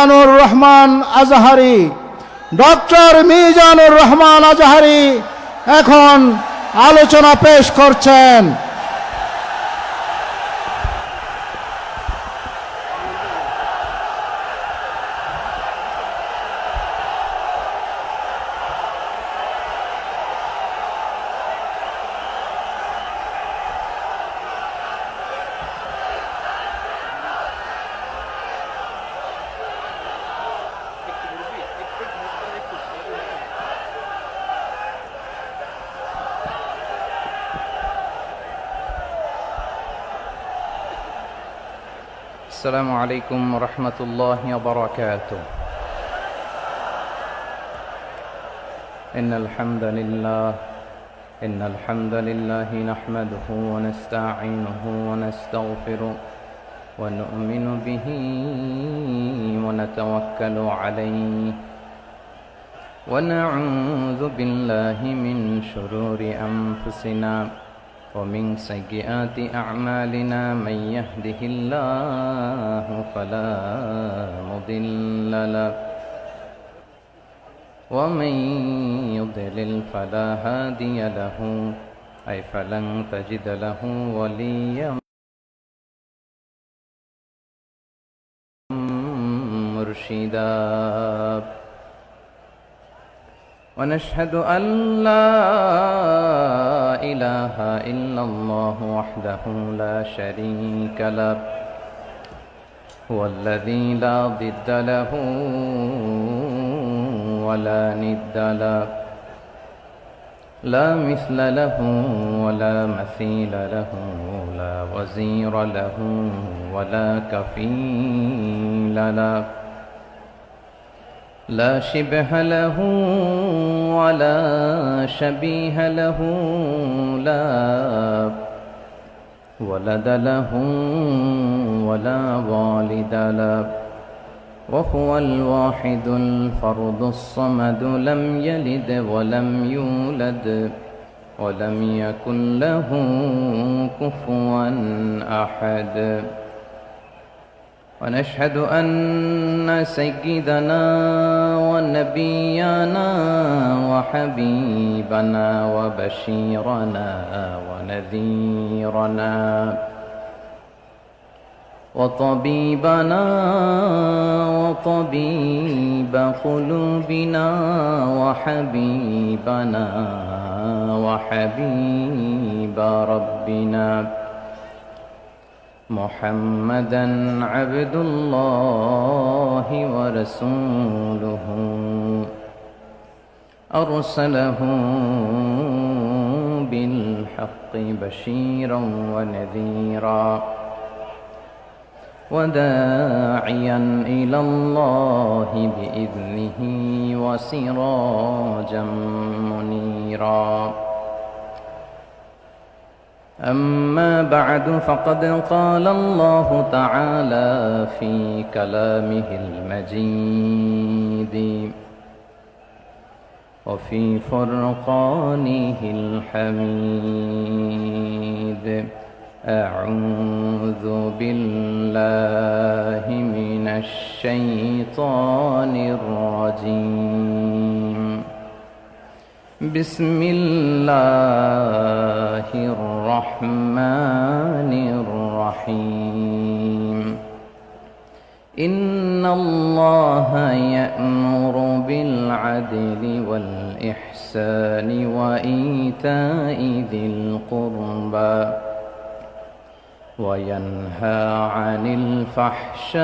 Mizanur Rahman Azhari. Doctor Mizanur Rahman Azhari এখন আলোচনা পেশ করছেন। السلام عليكم ورحمة الله وبركاته. إن الحمد لله نحمده ونستعينه ونستغفره ونؤمن به ونتوكل عليه ونعوذ بالله من شرور أنفسنا ومن سيئات أعمالنا. من يهده الله فلا مضل له ومن يضلل فلا هادي له أي فلن تجد له وليا مرشدا. ونشهد أن لا إله إلا الله وحده لا شريك له هو الذي لا ضد له ولا ند له لا مثل له ولا مثيل له لا وزير له ولا كفيل له لا شبه له ولا شبيه له لا ولد له ولا والد له وهو الواحد الفرد الصمد لم يلد ولم يولد ولم يكن له كفوا أحد. ونشهد أن سيدنا ونبينا وحبيبنا وبشيرنا ونذيرنا وطبيبنا وطبيب قلوبنا وحبيبنا وحبيب ربنا محمدًا عبد الله ورسوله أرسله بالحق بشيرا ونذيرا وداعيا إلى الله بإذنه وسراجا منيرا. أما بعد فقد قال الله تعالى في كلامه المجيد وفي فرقانه الحميد. أعوذ بالله من الشيطان الرجيم. بسم الله الرحمن الرحيم. إن الله يأمر بالعدل والإحسان وإيتاء ذي القربى وينهى عن الفحشاء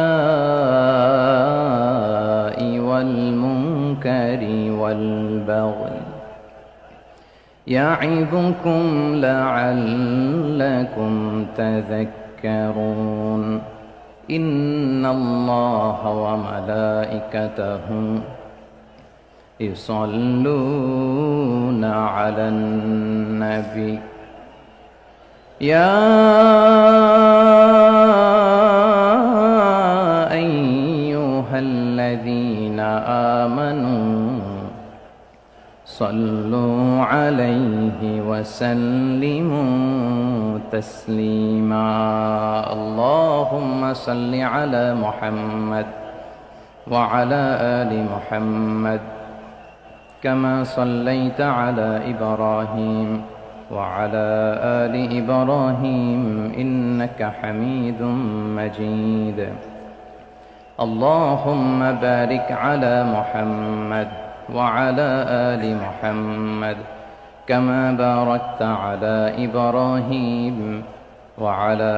والمنكر والبغي يعظكم لعلكم تذكرون. إن الله وملائكته يصلون على النبي يا أيها الذين آمنوا صلوا عليه وسلموا تسليما. اللهم صل على محمد وعلى آل محمد كما صليت على إبراهيم وعلى آل إبراهيم إنك حميد مجيد اللهم بارك على محمد وعلى آل محمد كما باركت على إبراهيم وعلى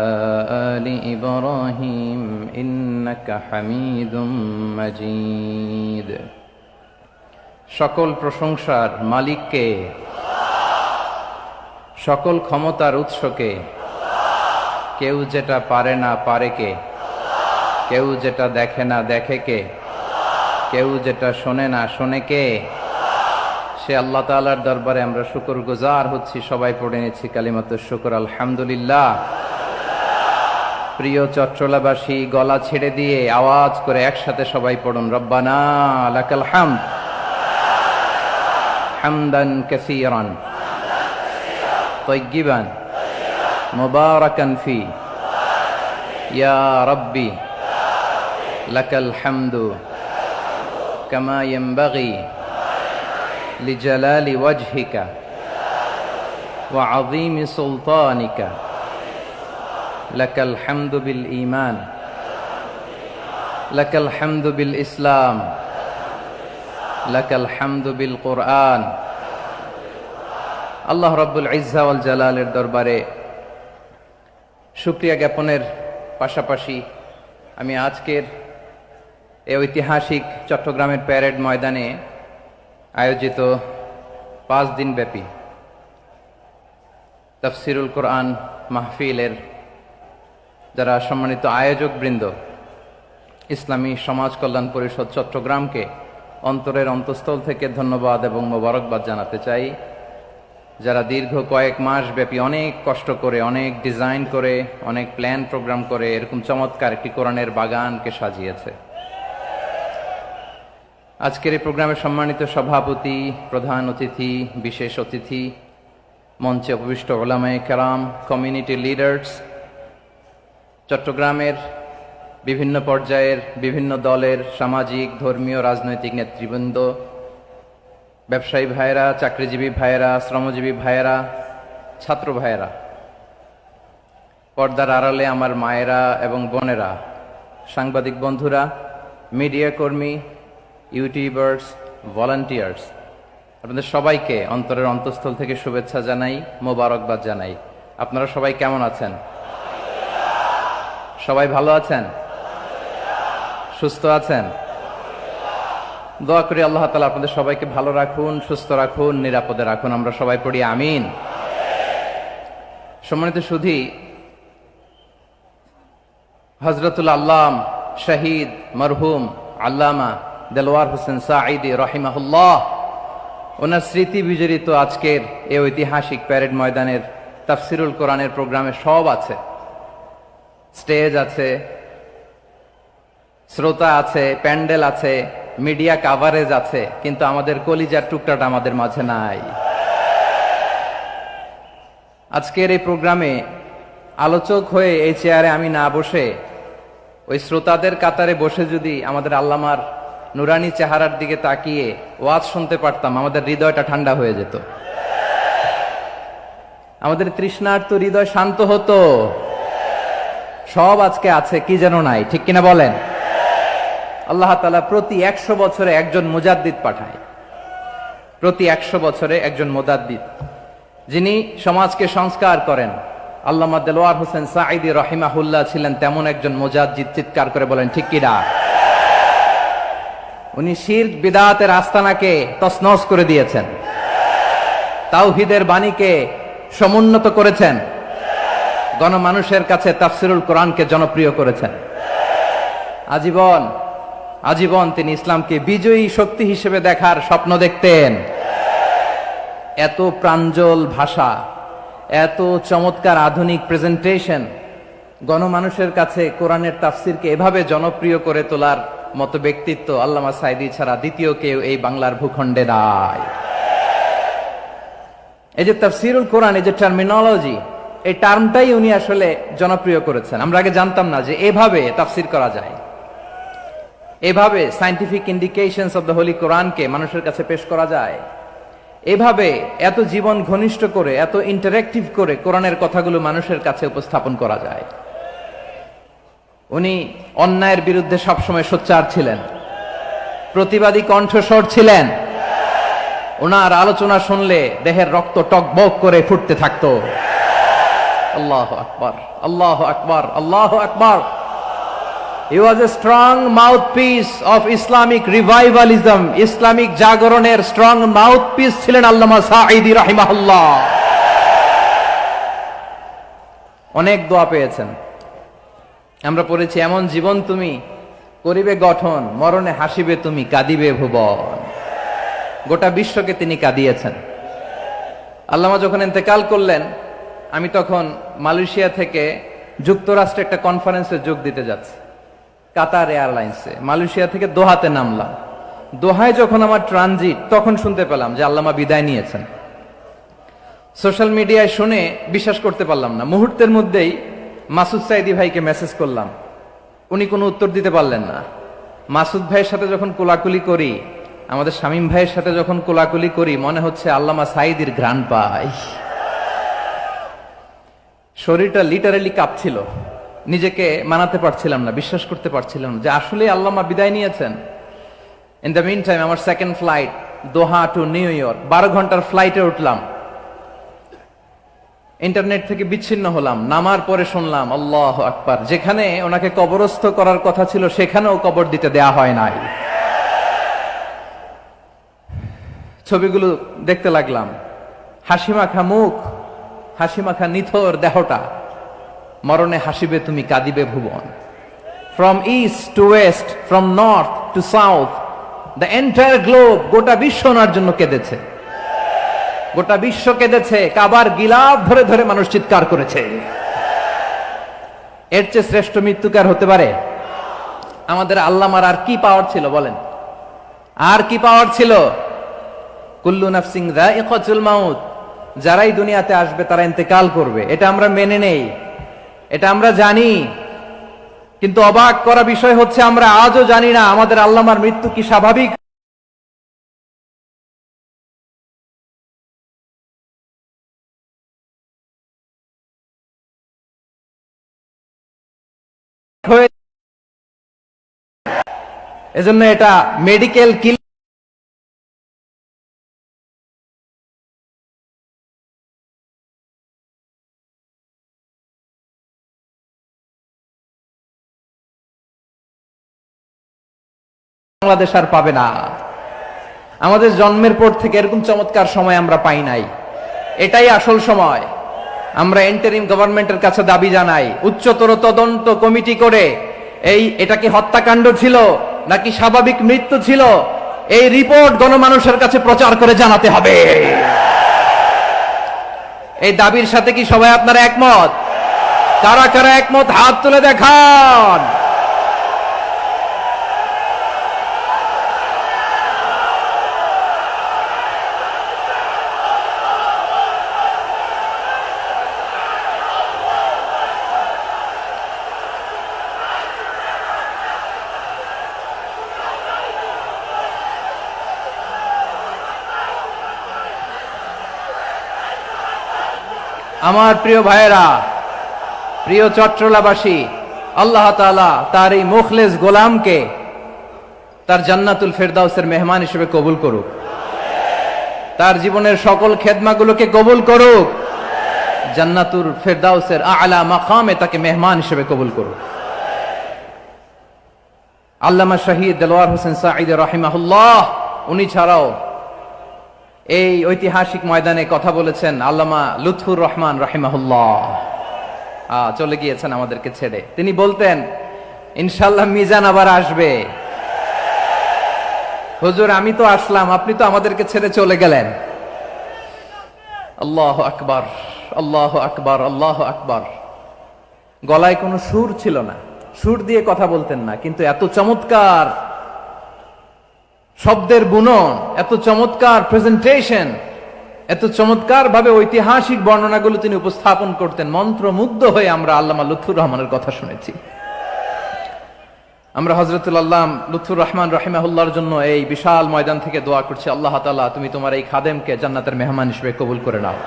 آل إبراهيم إنك حميد مجيد সকল প্রশংসার মালিককে, সকল ক্ষমতার উৎসকে, কেউ যেটা পারে না পারে কে, কেউ যেটা দেখে না দেখে কে, কেউ যেটা শোনে না শোনে কে, সে আল্লাহ তাআলার দরবারে আমরা শুকরগুজার হচ্ছি। সবাই পড়ে নিচ্ছি কালিমাতুশ শুকর, আলহামদুলিল্লাহ। প্রিয় চট্টলাবাসী, গলা ছেড়ে দিয়ে আওয়াজ করে একসাথে সবাই পড়ুন, রব্বানা লাকাল হামদ হামদান কাসীরান তাইয়্যিবান মুবারাকান ফি ইয়া রাব্বি লাকাল হামদু কামা ইয়ানবাগি লিজালালি ওয়াজহিকা ওয়া আযীমি সুলতানিকা লাকাল হামদু বিল ঈমান লাকাল হামদু বিল ইসলাম লাকাল হামদু বিল কুরআন। আল্লাহ রাব্বুল ইজ্জা ওয়াল জালালের দরবারে শুকরিয়া জ্ঞাপনের পাশাপাশি আমি আজকের এই ঐতিহাসিক চট্টগ্রামের প্যারেড ময়দানে আয়োজিত 5 দিন ব্যাপী তাফসিরুল কোরআন মাহফিলের যারা সম্মানিত আয়োজক বৃন্দ, ইসলামী সমাজ কল্যাণ পরিষদ চট্টগ্রামকে অন্তরের অন্তঃস্থল থেকে ধন্যবাদ এবং মোবারকবাদ জানাতে চাই, যারা দীর্ঘ কয়েক মাস ব্যাপী অনেক কষ্ট করে, অনেক ডিজাইন করে, অনেক প্ল্যান প্রোগ্রাম করে এরকম চমৎকার একটি কোরআনের বাগানকে সাজিয়েছে। আজকের এই প্রোগ্রামের সম্মানিত সভাপতি, প্রধান অতিথি, বিশেষ অতিথি, মঞ্চে উপবিষ্ট উলামায়ে কেরাম, কমিউনিটি লিডার্স, চট্টগ্রামের বিভিন্ন পর্যায়ের বিভিন্ন দলের সামাজিক, ধর্মীয়, রাজনৈতিক নেতৃবৃন্দ, ব্যবসায়ী ভাইয়েরা, চাকরিজীবী ভাইয়েরা, শ্রমজীবী ভাইয়েরা, ছাত্র ভাইয়েরা, পর্দার আড়ালে আমার মায়েরা এবং বোনেরা, সাংবাদিক বন্ধুরা, মিডিয়া কর্মী, ইউটিউবার্স, ভলান্টিয়ার্স, আপনাদের সবাইকে অন্তরের অন্তঃস্থল থেকে শুভেচ্ছা জানাই, মোবারকবাদ জানাই। আপনারা সবাই কেমন আছেন? সবাই ভালো আছেন? সুস্থ আছেন? দোয়া করি আল্লাহ তাআলা আপনাদের সবাইকে ভালো রাখুন, সুস্থ রাখুন, নিরাপদে রাখুন। আমরা সবাই পড়ি আমিন। সম্মানিত সুধী, হযরতুল আল্লাম শহীদ মরহুম আল্লামা দেলওয়ার হোসেন সাঈদী রাহিমাহুল্লাহ, ওনার স্মৃতি বিজড়িত আজকের এই ঐতিহাসিক প্যারেড ময়দানের তাফসিরুল কোরআনের প্রোগ্রামে সব আছে। স্টেজ আছে, শ্রোতা আছে, প্যান্ডেল আছে, মিডিয়া কাভারেজ আছে, কিন্তু আমাদের কলিজার টুকটাটা আমাদের মাঝে নাই। আজকের এই প্রোগ্রামে আলোচক হয়ে এই চেয়ারে আমি না বসে ওই শ্রোতাদের কাতারে বসে যদি আমাদের আল্লামার নুরানি চেহারার দিকে তাকিয়ে ওয়াজ শুনতে পারতাম, আমাদের হৃদয়টা ঠান্ডা হয়ে যেত, আমাদের তৃষ্ণার্ত হৃদয় শান্ত হতো। সব আজকে আছে, কি যেন নাই, ঠিক কিনা বলেন? আল্লাহ তাআলা প্রতি 100 বছরে একজন মুজাদ্দিদ পাঠায়, প্রতি 100 বছরে একজন মুজাদ্দিদ, যিনি সমাজকে সংস্কার করেন। আল্লামা দেলওয়ার হোসেন সাঈদী রাহিমাহুল্লাহ ছিলেন তেমন একজন মুজাদ্দিদ। চিৎকার করে বলেন ঠিক কিনা? উনি শিরক বিদআতের আস্তানাকে তছনছ করে দিয়েছেন, তাওহীদের বাণীকে সমুন্নত করেছেন, গণমানুষের কাছে তাফসিরুল কোরআনকে জনপ্রিয় করেছেন। আজীবন আজীবন তিনি ইসলামকে বিজয়ী শক্তি হিসেবে দেখার স্বপ্ন দেখতেন। এত প্রাঞ্জল ভাষা, এত চমৎকার আধুনিক প্রেজেন্টেশন, গণমানুষের কাছে কোরআনের তাফসিরকে এভাবে জনপ্রিয় করে তোলার মতো ব্যক্তিত্ব আল্লামা সাঈদী ছাড়া দ্বিতীয় কেউ এই বাংলার ভূখণ্ডে নাই। এই যে তাফসিরুল কোরআন, এই যে টার্মিনোলজি, এই টার্মটাই উনি আসলে জনপ্রিয় করেছেন। আমরা আগে জানতাম না যে এভাবে তাফসির করা যায়। এভাবে scientific indications of the Holi কোরআনকে মানুষের কাছে পেশ করা যায়? এভাবে এত জীবন ঘনিষ্ঠ করে, এত ইন্টারেক্টিভ করে কোরআনের কথাগুলো মানুষের কাছে উপস্থাপন করা যায়। উনি অন্যায়ের বিরুদ্ধে সবসময় সোচ্চার ছিলেন, প্রতিবাদী কণ্ঠস্বর ছিলেন। ওনার আলোচনা শুনলে দেহের রক্ত টকবক করে ফুটতে থাকতো। আল্লাহু আকবার, আল্লাহু আকবার, আল্লাহু আকবার। He was a strong mouthpiece of Islamic revivalism. Islamic জাগরণের স্ট্রং মাউথপিস ছিলেন আল্লামা সাঈদী রাহিমাহুল্লাহ। অনেক দোয়া পেয়েছেন। আমরা পড়েছি, এমন জীবন তুমি করিবে গঠন, মরণে হাসিবে তুমি, কাঁদিবে ভুবন। গোটা বিশ্বকে তিনি কাঁদিয়েছেন। আল্লামা যখন ইন্তেকাল করলেন, আমি তখন মালয়েশিয়া থেকে যুক্তরাষ্ট্রে একটা কনফারেন্সে যোগ দিতে যাচ্ছি, কাতার এয়ারলাইন্সে। মালয়েশিয়া থেকে দোহাতে নামলাম। দোহায় যখন আমার ট্রানজিট, তখন শুনতে পেলাম যে আল্লামা বিদায় নিয়েছেন। সোশ্যাল মিডিয়ায় শুনে বিশ্বাস করতে পারলাম না। মুহূর্তের মধ্যেই মাসুদ সাইদি ভাইকে মেসেজ করলাম, উনি কোনো উত্তর দিতে পারলেন না। মাসুদ ভাইয়ের সাথে যখন কোলাকুলি করি, আমাদের শামীম ভাইয়ের সাথে যখন কোলাকুলি করি, মনে হচ্ছে আল্লামা সাইদির ঘ্রাণ পাই। শরীরটা লিটারালি কাঁপছিল, নিজেকে মানাতে পারছিলাম না, বিশ্বাস করতে পারছিলাম না যে আসলে আল্লামা বিদায় নিয়েছেন। ইন দ্য মিন টাইম আমার সেকেন্ড ফ্লাইট, দোহা টু নিউ ইয়র্ক, 12 ঘন্টার ফ্লাইটে উঠলাম। ইন্টারনেট থেকে বিচ্ছিন্ন হলাম। নামার পরে শুনলাম আল্লাহু আকবার, যেখানে ওনাকে কবরস্থ করার কথা ছিল সেখানেও কবর দিতে দেয়া হয় নাই। ছবিগুলো দেখতে লাগলাম, হাসিমাখা মুখ, হাসিমাখা নিথর দেহটা, মরণে হাসিবে তুমি, কাঁদিবে ভুবন। From east to west, from north to south, the entire globe, গোটা বিশ্ব ওনার জন্য কেঁদেছে। গোটা বিশ্ব কেঁদেছে, কাবার গিলাফ ধরে ধরে মানুষ চিৎকার করেছে। এর চেয়ে শ্রেষ্ঠ মৃত্যুকার হতে পারে? আমাদের আল্লামার আর কি পাওয়ার ছিল বলেন? আর কি পাওয়ার ছিল? কুল্লু নাফসিন যায়িকাতুল মাউত, যারাই দুনিয়াতে আসবে তারা ইন্তেকাল করবে, এটা আমরা মেনে নেই, এটা আমরা জানি। কিন্তু অবাক করা বিষয় হচ্ছে, আমরা আজও জানি না আমাদের আল্লামার মৃত্যু কি স্বাভাবিক হয়ে। এজন্য এটা মেডিকেল কিল বাংলাদেশ আর পাবে না। আমাদের জন্মের পর থেকে এরকম চমৎকার সময় আমরা পাই নাই। এটাই আসল সময়। আমরা ইন্টারিম গভর্নমেন্টের কাছে দাবি জানাই, উচ্চতর তদন্ত কমিটি করে এটা কি হত্যাকাণ্ড ছিল নাকি স্বাভাবিক মৃত্যু ছিল, এই রিপোর্ট গণমানুষের কাছে প্রচার করে জানাতে হবে। এই দাবির সাথে কি সবাই আপনারা একমত? কারা কারা একমত হাত তুলে দেখান। আমার প্রিয় ভাইয়েরা, প্রিয় চট্টলাবাসী, আল্লাহ তাআলা তার এই মুখলেস গোলামকে তার জান্নাতুল ফেরদাউসের মেহমান হিসেবে কবুল করুক। তার জীবনের সকল খেদমাগুলোকে কবুল করুক। জান্নাতুল ফেরদাউসের আলা মাকামে তাকে মেহমান হিসেবে কবুল করুক। আল্লামা শহীদ দেলোয়ার হোসেন সাঈদী রাহিমাহুল্লাহ, উনি ছাড়াও এই ঐতিহাসিক ময়দানে কথা বলেছেন আল্লামা লুৎফুর রহমান রাহিমাহুল্লাহ। চলে গিয়েছেন আমাদেরকে ছেড়ে। তিনি বলতেন, ইনশাআল্লাহ মিজান আবার আসবে। হুজুর, আমি তো আসলাম, আপনি তো আমাদেরকে ছেড়ে চলে গেলেন। আল্লাহু আকবার, আল্লাহু আকবার, আল্লাহু আকবার। গলায় কোনো সুর ছিল না, সুর দিয়ে কথা বলতেন না, কিন্তু এত চমৎকার শব্দের বুনন, এত চমৎকার প্রেজেন্টেশন, এত চমৎকার ভাবে ঐতিহাসিক বর্ণনাগুলো তিনি উপস্থাপন করতেন। মন্ত্রমুগ্ধ হয়ে আমরা আল্লামা লুৎফুর রহমানের কথা শুনেছি। আমরা হযরতুল আল্লাহ লুৎফুর রহমান রাহিমাহুল্লাহর জন্য এই বিশাল ময়দান থেকে দোয়া করছি, আল্লাহ তাআলা তুমি তোমার এই খাদেমকে জান্নাতের মেহমান হিসেবে কবুল করে নাও।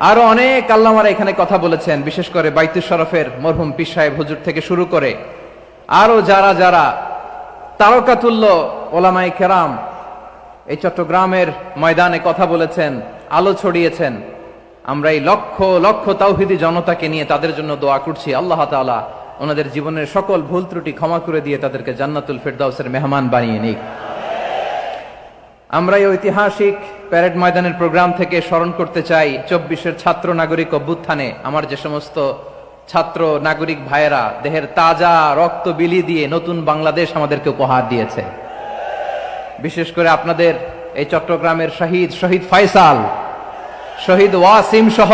আরো অনেক আল্লামারা এখানে কথা বলেছেন, বিশেষ করে বাইতুল শরফের মরহুম পীর সাহেব হুজুর থেকে শুরু করে আরো যারা যারা তারকাতুল্য ওলামায়ে কেরাম এই চট্টগ্রামের ময়দানে কথা বলেছেন, আলো ছড়িয়েছেন। আমরা এই লক্ষ লক্ষ তাওহীদি জনতাকে নিয়ে তাদের জন্য দোয়া করছি, আল্লাহ তাআলা ওনাদের জীবনের সকল ভুল ত্রুটি ক্ষমা করে দিয়ে তাদেরকে জান্নাতুল ফেরদাউসের মেহমান বানিয়ে নিক। আমরা এই ঐতিহাসিক প্যারেড ময়দানের প্রোগ্রাম থেকে স্মরণ করতে চাই 24-এর ছাত্র নাগরিক অভ্যুত্থানে আমার যে সমস্ত ছাত্র নাগরিক ভাইয়েরা দেহের তাজা রক্ত বিলি দিয়ে নতুন বাংলাদেশ আমাদেরকে উপহার দিয়েছে। বিশেষ করে আপনাদের এই চট্টগ্রামের শহীদ ফয়সাল, শহীদ ওয়াসিম সহ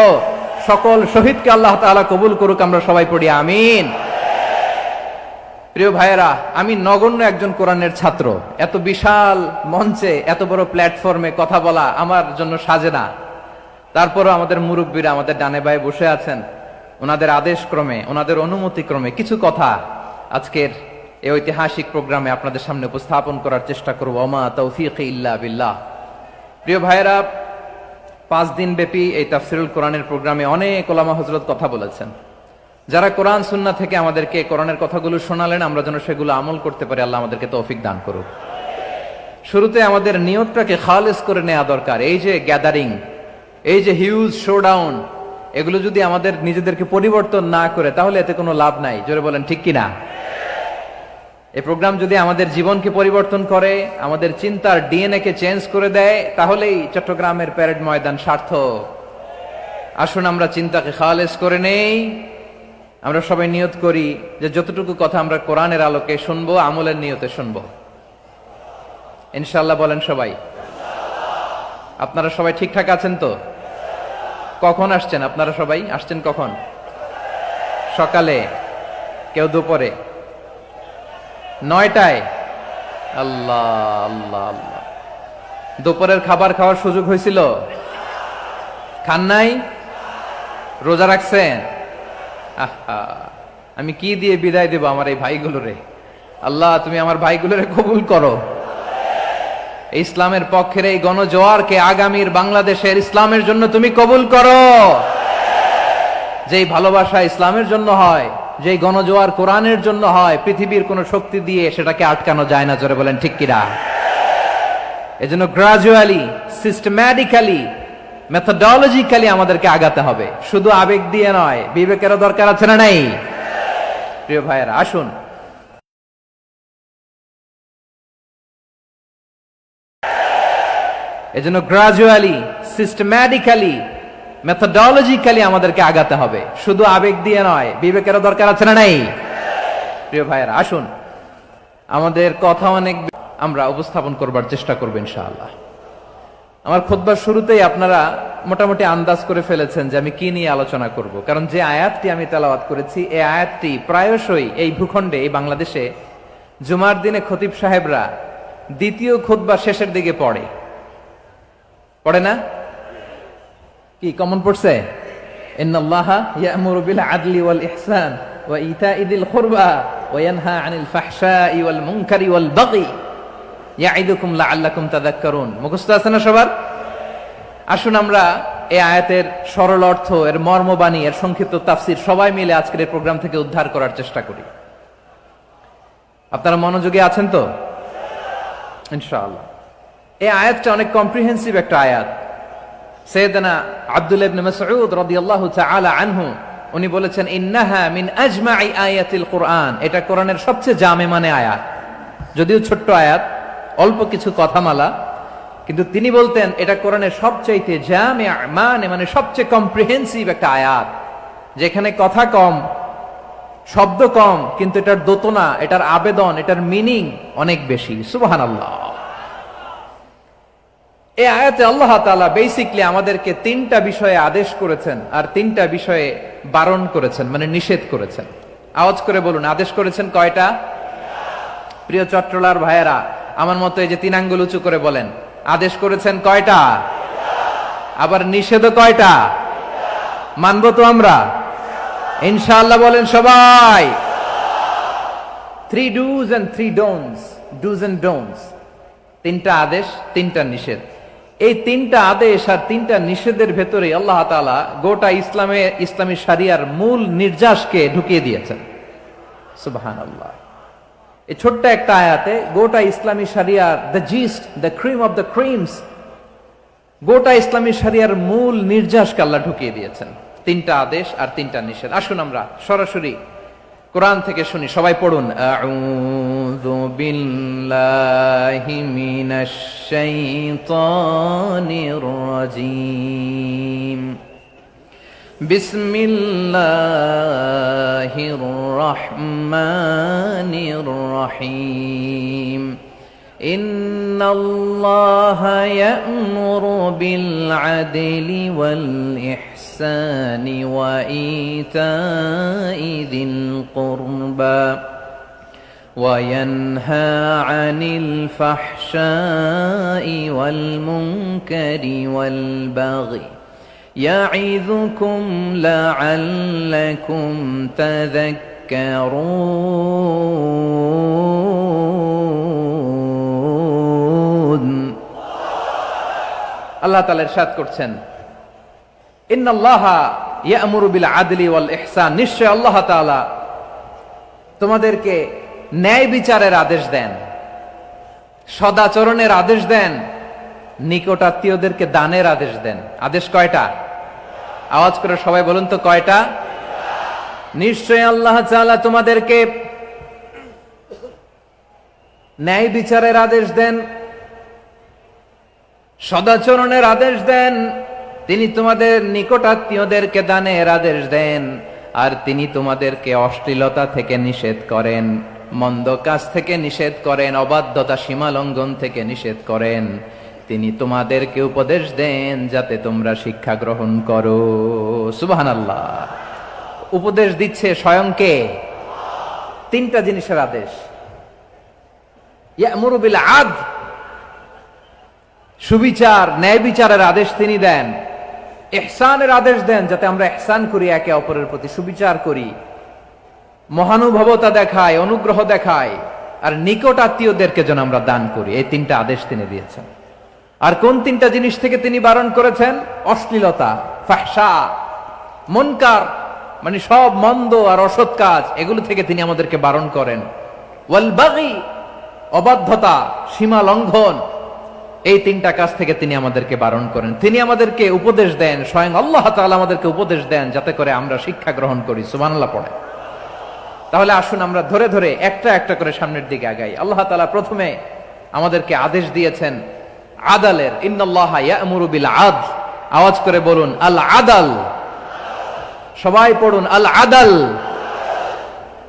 সকল শহীদকে আল্লাহ তাআলা কবুল করুক, আমরা সবাই পড়ি আমিন। প্রিয় ভাইয়েরা, আমি নগণ্য একজন কোরআনের ছাত্র, এত বিশাল মঞ্চে এত বড় প্ল্যাটফর্মে কথা বলা আমার জন্য সাজে না। তারপরও আমাদের মুরব্বীরা আমাদের ডানে বায়ে বসে আছেন, ওনাদের আদেশ ক্রমে ওনাদের অনুমতি ক্রমে কিছু কথা আজকের এই ঐতিহাসিক প্রোগ্রামে আপনাদের সামনে উপস্থাপন করার চেষ্টা করব। ওমা তৌফিক ইল্লা বিল্লাহ। প্রিয় ভাইয়েরা, 5 দিন ব্যাপী এই তাফসিরুল কোরআনের প্রোগ্রামে অনেক ওলামা হযরত কথা বলেছেন। যারা কোরআন সুন্নাহ থেকে আমাদেরকে কোরআনের কথাগুলো শোনালেন, আমরা যেন সেগুলো আমল করতে পারি, আল্লাহ আমাদেরকে তৌফিক দান করুক। শুরুতে আমাদের নিয়তটাকে খালেস করে নেওয়া দরকার। এই যে গ্যাদারিং, এই যে হিউজ শোডাউন, এগুলো যদি আমাদের নিজেদেরকে পরিবর্তন না করে তাহলে এতে কোনো লাভ নাই। জোরে বলেন ঠিক কিনা? এই প্রোগ্রাম যদি আমাদের জীবনকে পরিবর্তন করে, আমাদের চিন্তার ডিএনএ কে চেঞ্জ করে দেয়, তাহলেই চট্টগ্রামের প্যারেড ময়দান সার্থক। আসুন আমরা চিন্তাকে খালেস করে নেই। আমরা সবাই নিয়ত করি যে যতটুকু কথা আমরা কোরআনের আলোকে শুনবো, আমলের নিয়তে শুনবো ইনশাআল্লাহ। বলেন সবাই। আপনারা সবাই ঠিকঠাক আছেন তো? কখন আসছেন আপনারা? সবাই আসছেন কখন? সকালে, কেউ দুপুরে, 9টায়? আল্লাহ আল্লাহ আল্লাহ। দুপুরের খাবার খাওয়ার সুযোগ হয়েছিল? খান নাই? রোজা রাখছেন? আহা, আমি কি দিয়ে বিদায় দেব আমার এই ভাইগুলোরে? আল্লাহ তুমি আমার ভাইগুলোরে কবুল করো। ইসলামের পক্ষের এই গণজোয়ারকে আগামীর বাংলাদেশের ইসলামের জন্য তুমি কবুল করো। যেই ভালোবাসা ইসলামের জন্য হয়, যেই গণজোয়ার কোরআনের জন্য হয়, পৃথিবীর কোন শক্তি দিয়ে সেটাকে আটকানো যায় না। জোরে বলেন ঠিক কিনা? এজন্য গ্রাজুয়ালি, সিস্টেম্যাটিক্যালি, মেথোডোলজিক্যালি আমাদেরকে আগাতে হবে, শুধু আবেগ দিয়ে নয়। বিবেকেরও দরকার আছে না নাই? প্রিয় ভাইয়েরা, আসুন এজন্য গ্রাজুয়ালি, সিস্টেম্যাটিক্যালি, মেথোডোলজিক্যালি আমাদেরকে আগাতে হবে, শুধু আবেগ দিয়ে নয়। বিবেকেরও দরকার আছে না নাই? প্রিয় ভাইয়েরা, আসুন আমাদের কথা অনেক আমরা উপস্থাপন করবার চেষ্টা করব ইনশাআল্লাহ। আমার খুতবার শুরুতেই আপনারা মোটামুটি আন্দাজ করে ফেলেছেন যে আমি কি নিয়ে আলোচনা করব, কারণ যে আয়াতটি আমি তেলাওয়াত করেছি এই আয়াতটি প্রায়শই এই ভূখণ্ডে, এই বাংলাদেশে জুমার দিনে খতিব সাহেবরা দ্বিতীয় খুতবা শেষের দিকে পড়ে না? কি কমন পড়ছে? ইন্নাল্লাহা ইয়া'মুরু বিল আদলি ওয়াল ইহসান ওয়া ইতা'i যিল কুরবা ওয়া ইয়ানহা আনিল ফাহশাই ওয়াল মুনকারি ওয়াল বাগি ইয়া'iদুকুম লাআল্লাকুম তাযাক্কারুন। মুখস্থ আছে না সবার? আসুন আমরা এই আয়াতের সরল অর্থ, এর মর্মবাণী, এর সংক্ষিপ্ত তাফসীর সবাই মিলে আজকের এই প্রোগ্রাম থেকে উদ্ধার করার চেষ্টা করি। আপনারা মনোযোগী আছেন তো? ইনশাআল্লাহ। এই আয়াতটা অনেক কম্প্রিহেন্সিভ একটা আয়াত। সাইয়েদনা আব্দুল্লাহ ইবনে মাসউদ রাদিয়াল্লাহু তাআলা আনহু উনি বলেছেন, ইন্নাহা মিন আজমাই আয়াতিল কুরআন। এটা কোরআনের সবচেয়ে জামে মানে আয়াত। যদিও ছোট্ট আয়াত, অল্প কিছু কথামালা, কিন্তু তিনি বলতেন এটা কোরআনের সবচাইতে জামে মানে সবচেয়ে কম্প্রিহেন্সিভ একটা আয়াত, যেখানে কথা কম, শব্দ কম, কিন্তু এটার দোতনা, এটার আবেদন, এটার মিনিং অনেক বেশি। সুবহানাল্লাহ। এই আয়াতে আল্লাহ তাআলা বেসিক্যালি আমাদেরকে 3টা বিষয়ে আদেশ করেছেন আর 3টা বিষয়ে বারণ করেছেন, মানে নিষেধ করেছেন। আওয়াজ করে বলুন, আদেশ করেছেন কয়টা? প্রিয় চট্টলার ভাইয়েরা, আমার মতো এই যে 3 আঙ্গুল উঁচু করে বলেন, আদেশ করেছেন কয়টা? আবার নিষেধও কয়টা? মানবো তো আমরা ইনশাআল্লাহ? বলেন সবাই। 3 do's and 3 don'ts, do's and don'ts, তিনটা আদেশ তিনটা নিষেধ। এই তিনটা আদেশ আর তিনটা নিষেধের ভেতরে আল্লাহ তাআলা গোটা ইসলামী শরিয়ার মূল নির্যাসকে ঢুকিয়ে দিয়েছেন। সুবহানাল্লাহ। এই ছোট্ট একটা আয়াতে গোটা ইসলামী শরিয়ার the gist, the cream of the creams, গোটা ইসলামী শরিয়ার মূল নির্যাসকে আল্লাহ ঢুকিয়ে দিয়েছেন। তিনটা আদেশ আর তিনটা নিষেধ। আসুন আমরা সরাসরি কোরআন থেকে শুনি, সবাই পড়ুন। আউযু বিল্লাহি মিনাশ শাইতানির রাজীম। বিসমিল্লাহির রহমানির রহিম। ইন্নাল্লাহা ইয়া'মুরু বিল আদলি ওয়াল ইহসানি ওয়া ইতা'i যিল কুরবা ওয়া ইয়ানহা আনিল ফাহশাই ওয়াল মুনকারি ওয়াল বাগি ইয়া'ইযুকুম লা'আল্লাকুম তাযাক্কারুন। আল্লাহ তাআলা ইরশাদ করছেন, ইন্নাল্লাহা ইয়া'মুরু বিল আদলি ওয়াল ইহসান, নিশ্চয় আল্লাহ তাআলা তোমাদেরকে ন্যায় বিচারের আদেশ দেন, সদাচরণের আদেশ দেন, নিকটাত্মীয়দেরকে দানের আদেশ দেন। আদেশ কয়টা? আওয়াজ করে সবাই বলুন তো কয়টা? নিশ্চয় আল্লাহ তাআলা তোমাদেরকে ন্যায় বিচারের আদেশ দেন, সদাচরণের আদেশ দেন, তিনি তোমাদের নিকটাত্মীয়দেরকে দানের আদেশ দেন, আর তিনি তোমাদেরকে অশ্লীলতা থেকে নিষেধ করেন, মন্দ কাজ থেকে নিষেধ করেন, অবাধ্যতা সীমা লঙ্ঘন থেকে নিষেধ করেন। তিনি তোমাদেরকে উপদেশ দেন যাতে তোমরা শিক্ষা গ্রহণ করো। সুবহানাল্লাহ। উপদেশ দিচ্ছে স্বয়ং কে? তিনটা জিনিসের আদেশ। ইয়া'মুরু বিল আদল, সুবিচার ন্যায় বিচারের আদেশ তিনি দেন। ইহসানের আদেশ দেন, যাতে আমরা ইহসান করি, একে অপরের প্রতি সুবিচার করি, মহানুভবতা দেখায়, অনুগ্রহ দেখায়, আর নিকট আত্মীয়দেরকে যেন আমরা দান করি। এই তিনটা আদেশ তিনি দিয়েছেন। আর কোন তিনটা জিনিস থেকে তিনি বারণ করেছেন? অশ্লীলতা, ফাহশা, মুনকার, মানে সব মন্দ আর অসৎ কাজ, এগুলো থেকে তিনি আমাদেরকে বারণ করেন। ওয়াল বাগি, অবাধ্যতা, সীমা লঙ্ঘন, এই তিনটা কাজ থেকে তিনি আমাদেরকে বারণ করেন। তিনি আমাদেরকে উপদেশ দেন, স্বয়ং আল্লাহ তাআলা আমাদেরকে উপদেশ দেন যাতে করে আমরা শিক্ষা গ্রহণ করি। সুবহানাল্লাহ পড়ে। তাহলে আসুন আমরা ধরে ধরে একটা একটা করে সামনের দিকে আগাই। আল্লাহ তাআলা প্রথমে আমাদেরকে আদেশ দিয়েছেন আদালের। ইন্নাল্লাহা ইয়া'মুরু বিল আদল। আওয়াজ করে বলুন আল আদাল। সবাই পড়ুন আল আদাল।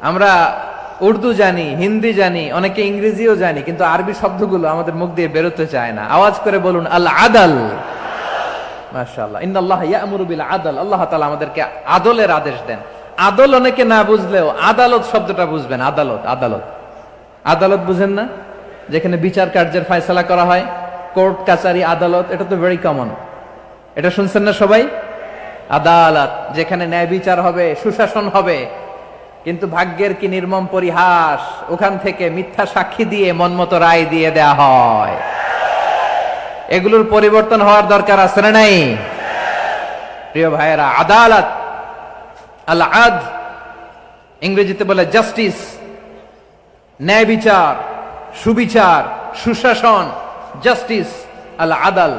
আমরা উর্দু জানি, হিন্দি জানি, অনেকে ইংরেজিও জানি, কিন্তু আরবি শব্দগুলো আমাদের মুখ দিয়ে বেরোতে চায় না। আওয়াজ করে বলুন আল আদাল। মাশাআল্লাহ। ইন্নাল্লাহা ইয়া'মুরু বিল আদল। আল্লাহ তাআলা আমাদেরকে আদলের আদেশ দেন। আদল অনেকে না বুঝলেও আদালত শব্দটা বুঝবেন। আদালত, আদালত, আদালত বুঝেন না? যেখানে বিচার কার্যের ফয়সালা করা হয়, কোর্ট কাচারি আদালত, এটা তো ভেরি কমন। এটা শুনছেন না সবাই? আদালত, যেখানে ন্যায় বিচার হবে, সুশাসন হবে। কিন্তু ভাগ্যের কি নির্মম পরিহাস, ওখান থেকে মিথ্যা সাক্ষী দিয়ে মনমতো রায় দিয়ে দেয়া হয়। এগুলোর পরিবর্তন হওয়ার দরকার আছে না নাই? প্রিয় ভাইয়েরা, আদালত, আল আদল, ইংরেজিতে বলে জাস্টিস, ন্যায় বিচার, সুবিচার, সুশাসন, জাস্টিস, আল আদল,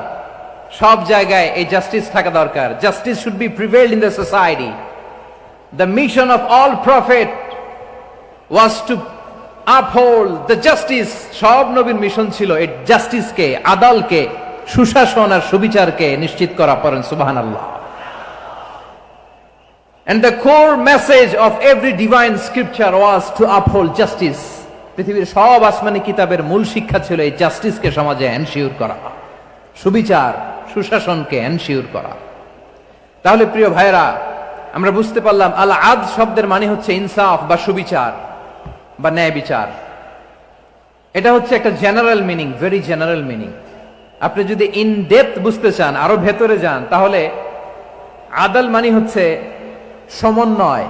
সব জায়গায় এই জাস্টিস থাকা দরকার। Justice should be prevailed in the society. The mission of all prophet was to uphold the justice. সব নবীর মিশন ছিল এই জাস্টিসকে, আদালকে, সুশাসন আর সুবিচারকে নিশ্চিত করা। পড়েন সুবহানাল্লাহ। And the core message of every divine scripture was to uphold justice. পৃথিবীর সব আসমানি কিতাবের মূল শিক্ষা ছিল এই জাস্টিসকে সমাজে এনশিওর করা, সুবিচার, সুশাসনকে এনশিওর করা। তাহলে প্রিয় ভাইরা, আমরা বুঝতে পারলাম আল আদল শব্দের মানে হচ্ছে ইনসাফ বা সুবিচার বা ন্যায় বিচার। এটা হচ্ছে একটা general meaning, very general meaning. আপনি যদি ইন ডেপথ বুঝতে চান, আরো ভেতরে যান, তাহলে আদল মানে হচ্ছে সমন্বয়,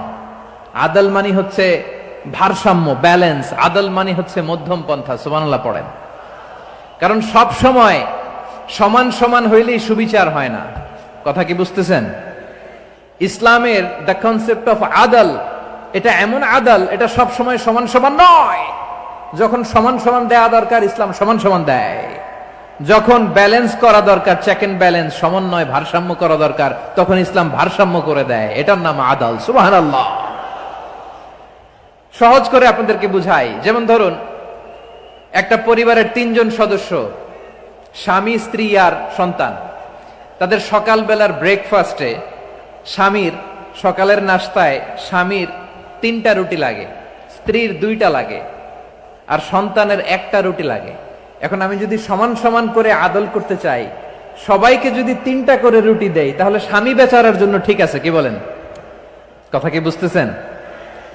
আদল মানে হচ্ছে ভারসাম্য, ব্যালেন্স। আদল মানে হচ্ছে মধ্যম পন্থা। সুবহানাল্লাহ পড়েন। কারণ সব সময় সমান সমান হইলেই সুবিচার হয় না। কথা কি বুঝতেছেন? ইসলামের দ্য কনসেপ্ট অফ আদল, এটা এমন আদল, এটা সব সময় সমান সমান নয়। যখন সমান সমান দেয়া দরকার, ইসলাম সমান সমান দেয়। যখন ব্যালেন্স করা দরকার, চেক এন্ড ব্যালেন্স, সমন্বয়, ভারসাম্য করা দরকার, তখন ইসলাম ভারসাম্য করে দেয়। এটার নাম আদল। সুবহানাল্লাহ। সহজ করে আপনাদেরকে বুঝাই। যেমন ধরুন, একটা পরিবারের 3 জন সদস্য, স্বামী, স্ত্রী আর সন্তান। তাদের সকালবেলার ব্রেকফাস্টে স্বামীর, সকালের নাস্তায় স্বামীর 3টা রুটি লাগে, স্ত্রীর 2টা লাগে, আর সন্তানের 1টা রুটি লাগে। এখন আমি যদি সমান সমান করে আদল করতে চাই, সবাইকে যদি 3টা করে রুটি দেই, তাহলে স্বামী বেচারার জন্য ঠিক আছে, কি বলেন? কথা কি বুঝতেছেন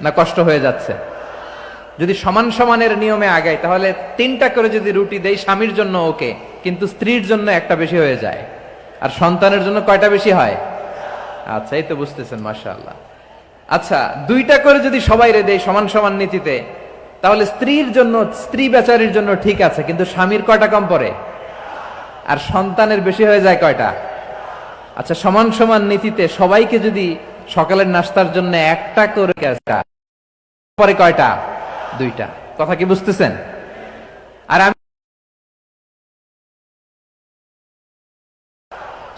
না কষ্ট হয়ে যাচ্ছে? যদি সমান সমানের নিয়মে আগাই, তাহলে 3টা করে যদি রুটি দেই, স্বামীর জন্য ওকে, কিন্তু স্ত্রীর জন্য 1টা বেশি হয়ে যায়। আর সন্তানের জন্য কয়টা বেশি হয়? আচ্ছা, এই তো বুঝতেছেন, মাশাআল্লাহ। আচ্ছা, 2টা করে যদি সবাই দেই সমান সমান নীতিতে, তাহলে স্ত্রীর জন্য, স্ত্রী বেচারির জন্য ঠিক আছে, কিন্তু স্বামীর কয়টা কম পড়ে? আর সন্তানের বেশি হয়ে যায় কয়টা? আচ্ছা, সমান সমান নীতিতে সবাইকে যদি সকালের নাস্তার জন্য 1টা করে পরে কয়টা? 2টা। কথা কি বুঝতেছেন? আর আমি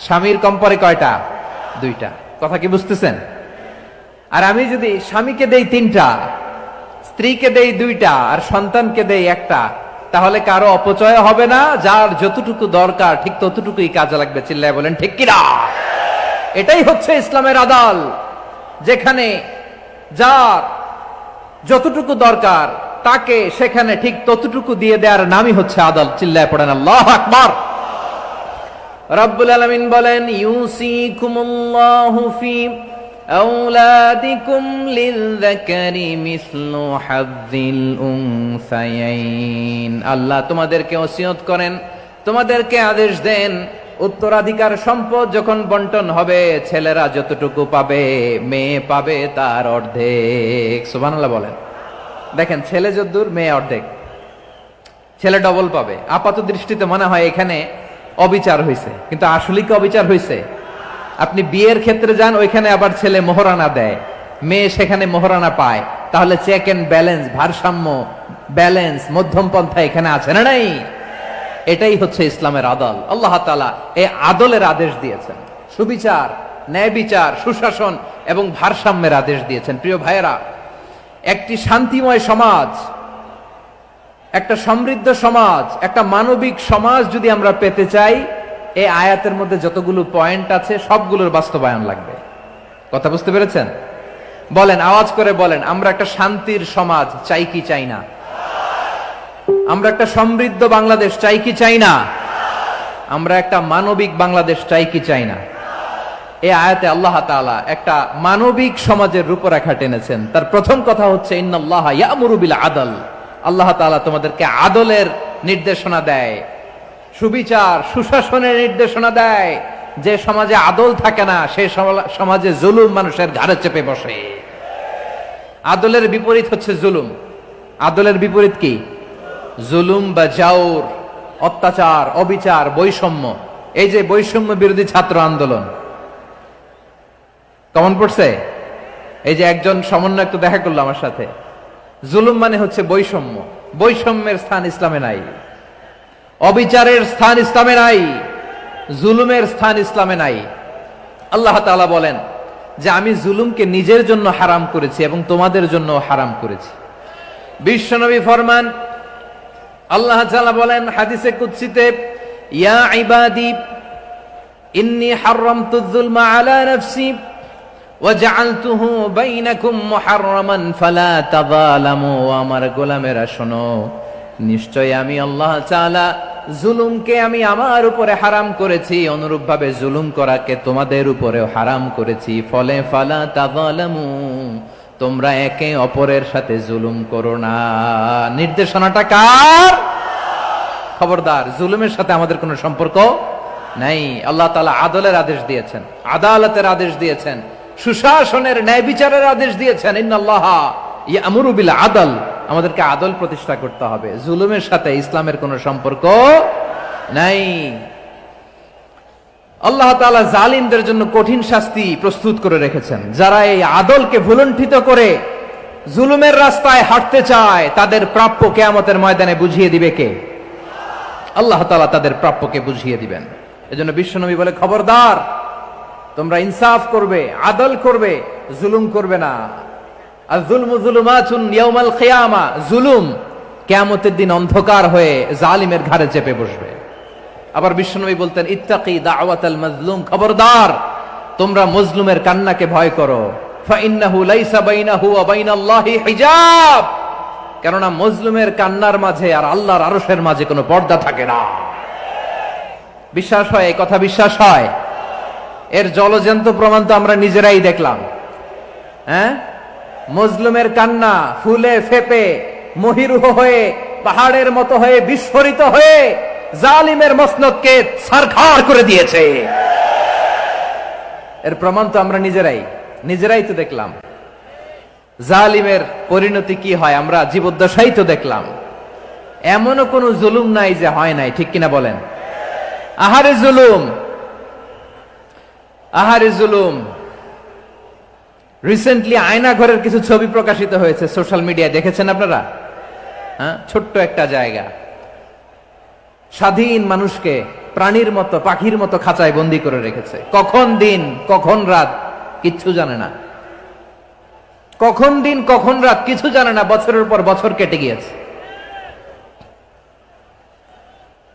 স্বামীর কম পরে কয়টা? 2টা। কথা কি বুঝতেছেন? আর আমি যদি স্বামীকে দেই 3টা, স্ত্রীকে দেই 2টা, আর সন্তানকে দেই 1টা, তাহলে কারো অপচয় হবে না। যার যতটুকু দরকার ঠিক ততটুকুই কাজে লাগবে। চিল্লায় বলেন ঠিক কিনা? এটাই হচ্ছে ইসলামের আদল, যেখানে যার যতটুকু দরকার তাকে সেখানে ঠিক ততটুকু দিয়ে দেওয়ার নামই হচ্ছে আদল। চিল্লায় পড়েন আল্লাহু আকবার। রব্বুল আলামিন বলেন, ইউসিকুমুল্লাহু ফি আওলাদিকুম লিযযাকারি মিসলু হাযযিল উনসায়াইন। আল্লাহ তোমাদেরকে ওসিয়ত করেন, তোমাদেরকে আদেশ দেন, উত্তরাধিকার সম্পদ যখন বন্টন হবে, ছেলেরা যতটুকু পাবে, মেয়ে পাবে তার অর্ধেক। সুবহানাল্লাহ বলেন। দেখেন, ছেলে যদ্দূর, মেয়ে অর্ধেক। ছেলে ডবল পাবে। আপাত দৃষ্টিতে মনে হয় এখানে অবিচার হয়েছে, কিন্তু আসলে কি অবিচার হয়েছে? আপনি বিয়ের ক্ষেত্রে যান, ওইখানে আবার ছেলে মোহরানা দেয়, মেয়ে সেখানে মোহরানা পায়। তাহলে চেক এন্ড ব্যালেন্স, ভারসাম্য, ব্যালেন্স, মধ্যম পন্থা এখানে আছে না নাই? এটাই হচ্ছে ইসলামের আদল। আল্লাহ তাআলা এই আদলের আদেশ দিয়েছেন, সুবিচার, ন্যায় বিচার, সুশাসন এবং ভারসাম্যের আদেশ দিয়েছেন। প্রিয় ভাইয়েরা, একটি শান্তিময় সমাজ, একটা সমৃদ্ধ সমাজ, একটা মানবিক সমাজ যদি আমরা পেতে চাই, এই আয়াতের মধ্যে যতগুলো পয়েন্ট আছে সবগুলোর বাস্তবায়ন লাগবে। কথা বুঝতে পেরেছেন? বলেন, আওয়াজ করে বলেন, আমরা একটা শান্তির সমাজ চাই কি চাই না? আমরা একটা সমৃদ্ধ বাংলাদেশ চাই কি চাই না? আমরা একটা মানবিক বাংলাদেশ চাই কি চাই না? এই আয়াতে আল্লাহ তাআলা একটা মানবিক সমাজের রূপরেখা টেনেছেন। তার প্রথম কথা হচ্ছে, ইন্নাল্লাহা ইয়ামুরু বিল আদল। আল্লাহ তাআলা তোমাদেরকে আদলের নির্দেশনা দেয়, সুবিচার, সুশাসনের নির্দেশনা দেয়। যে সমাজে আদল থাকে না, সেই সমাজে জুলুম মানুষের ঘাড়ে চেপে বসে। আদলের বিপরীত হচ্ছে জুলুম। আদলের বিপরীত কি? জুলুম বা জাওর, অত্যাচার, অবিচার, বৈষম্য। এই যে বৈষম্য বিরোধী ছাত্র আন্দোলন কেমন পড়ছে? এই যে একজন সমন্বয়ক তো দেখা করলো আমার সাথে। জুলুম মানে হচ্ছে বৈষম্য। বৈষম্যের স্থান ইসলামে নাই, অবিচারের স্থান ইসলামে নাই, জুলুমের স্থান ইসলামে নাই। আল্লাহ তাআলা বলেন যে আমি জুলুমকে নিজের জন্য হারাম করেছি এবং তোমাদের জন্য হারাম করেছি। বিশ্বনবী ফরমান, আল্লাহ তাআলা বলেন হাদিসে কুদসিতে, ইয়া ইবাদি ইন্নী হারামতুয যুলমা আলা নাফসি ওয়া জাআলতুহু বাইনাকুম মুহাররামান ফালা তাযালামু। আমার গোলামেরা শোনো, নিশ্চয় আমি আল্লাহ তাআলা জুলুমকে আমি আমার উপরে হারাম করেছি, অনুরূপভাবে জুলুম করাকে তোমাদের উপরেও হারাম করেছি। ফলে ফালা তাযালামু, তোমরা একে অপরের সাথে জুলুম করো না। নির্দেশনাটা কার? খবরদার, জুলুমের সাথে আমাদের কোনো সম্পর্ক নাই। আল্লাহ তাআলা আদলের আদেশ দিয়েছেন, আদালতের আদেশ দিয়েছেন, সুশাসনের, ন্যায় বিচারের আদেশ দিয়েছেন। ইন্নাল্লাহা ইয়ামুরু বিল আদল, আমাদেরকে আদল প্রতিষ্ঠা করতে হবে। জুলুমের সাথে ইসলামের কোনো সম্পর্ক নাই। আল্লাহ তাআলা জালিমদের জন্য কঠিন শাস্তি প্রস্তুত করে রেখেছেন। যারা এই আদলকে ভুলুণ্ঠিত করে জুলুমের রাস্তায় হাঁটতে চায়, তাদের প্রাপ্য কিয়ামতের ময়দানে বুঝিয়ে দিবে কে? আল্লাহ তাআলা তাদের প্রাপ্যকে বুঝিয়ে দিবেন। এজন্য বিশ্বনবী বলে, খবরদার, তোমরা ইনসাফ করবে, আদল করবে, জুলুম করবে না। আয-যুলমু যুলুমাতুন ইয়াউমাল কিয়ামা, জুলুম কিয়ামতের দিন অন্ধকার হয়ে জালিমের ঘাড়ে চেপে বসবে। আবার বিশ্বনবী বলতেন, ইত্তাকি দাওয়াতাল মাজলুম, খবরদার, তোমরা মজলুমের কান্নাকে ভয় করো। ফাইন্নাহু লাইসা বাইনাহু ওয়া বাইনাল্লাহি হিজাব, কেননা মজলুমের কান্নার মাঝে আর আল্লাহর আরশের মাঝে কোনো পর্দা থাকে না। বিশ্বাস হয়? এই কথা বিশ্বাস হয়? এর জলজ্যান্ত প্রমাণ তো আমরা নিজেরাই দেখলাম। হ্যাঁ, মজলুমের কান্না ফুলে ফেপে মহিরুহ হয়ে পাহাড়ের মতো হয়ে বিস্ফোরিত হয়ে জালিমের মসনদকে ছারখার করে দিয়েছে। এর প্রমাণ তো আমরা নিজেরাই তো দেখলাম। জালিমের পরিণতি কি হয় আমরা জীবদ্দশাই তো দেখলাম। এমনও কোন জুলুম নাই যে হয় নাই, ঠিক কিনা বলেন? আহারে জুলুম, আহারে জুলুম। রিসেন্টলি আয়না ঘরের কিছু ছবি প্রকাশিত হয়েছে সোশ্যাল মিডিয়ায়, দেখেছেন আপনারা? হ্যাঁ, ছোট্ট একটা জায়গা, স্বাধীন মানুষকে প্রাণীর মতো পাখির মতো খাঁচায় বন্দি করে রেখেছে। কখন দিন কখন রাত কিচ্ছু জানে না, কখন দিন কখন রাত কিছু জানে না। বছরের পর বছর কেটে গিয়েছে।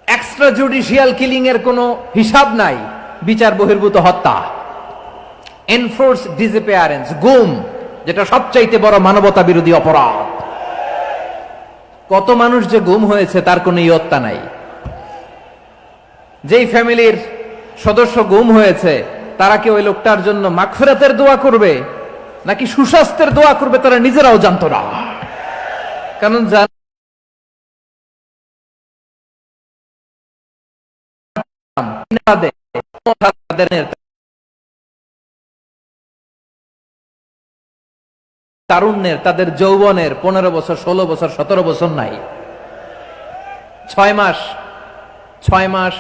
এক্সট্রা জুডিশিয়াল কিলিং এর কোনো হিসাব নাই, বিচার বহির্ভূত হত্যা, এনফোর্স ডিসঅ্যাপিয়ারেন্স, গুম, যেটা সবচাইতে বড় মানবতা বিরোধী অপরাধ। কত মানুষ যে গুম হয়েছে তার কোনো ইয়ত্তা নাই। যেই ফ্যামিলির সদস্য গুম হয়েছে তারা কি ওই লোকটার জন্য মাগফিরাতের দোয়া করবে নাকি সুস্বাস্থ্যের দোয়া করবে তারা নিজেরাও জানতো না। কারণ তারুণ্যের, তাদের যৌবনের 15 বছর 16 বছর 17 বছর নাই। 6 মাস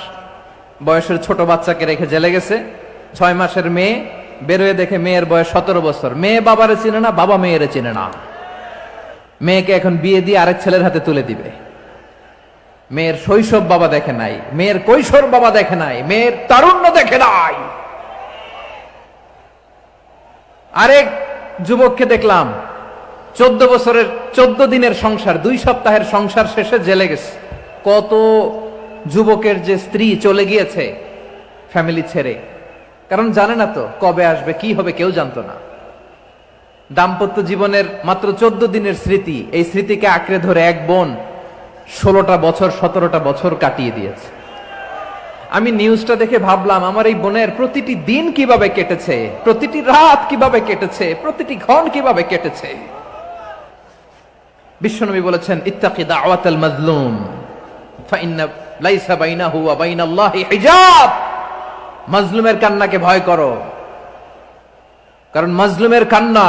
বয়সের ছোট বাচ্চাকে রেখে জেলে গেছে। 6 মাসের মেয়ে বেরোয় দেখে মেয়ের বয়স 17 বছর। মেয়ে বাবারে চিনে না, বাবা মেয়েরে চিনে না। মেয়েকে এখন বিয়ে দিয়ে আরেক ছেলের হাতে তুলে দিবে। মেয়ের শৈশব বাবা দেখে নাই, মেয়ের কৈশোর বাবা দেখে নাই, মেয়ের তারুণ্য দেখে নাই। আরেক যুবককে দেখলাম 14 বছরের 14 দিনের সংসার, 2 সপ্তাহের সংসার শেষে জেলে গেছে। কত যুবকের যে স্ত্রী চলে গিয়েছে ফ্যামিলি ছেড়ে, কারণ জানে না তো কবে আসবে কি হবে, কেউ জানতো না। দাম্পত্য জীবনের মাত্র 14 দিনের স্মৃতি, এই স্মৃতিকে আঁকড়ে ধরে এক বোন 16টা বছর 17টা বছর কাটিয়ে দিয়েছে। আমি নিউজটা দেখে ভাবলাম আমার এই বোনের প্রতিটি দিন কিভাবে কেটেছে, প্রতিটি রাত কিভাবে কেটেছে, প্রতিটি ক্ষণ কিভাবে কেটেছে। বিশ্বনবী বলেছেন, ইত্তাকি দাওয়াতাল মাজলুম ফাইন্না লাইসা বাইনাহু ওয়া বাইনাল্লাহি হিজাব। মাজলুমের কান্নাকে ভয় করো, কারণ মাজলুমের কান্না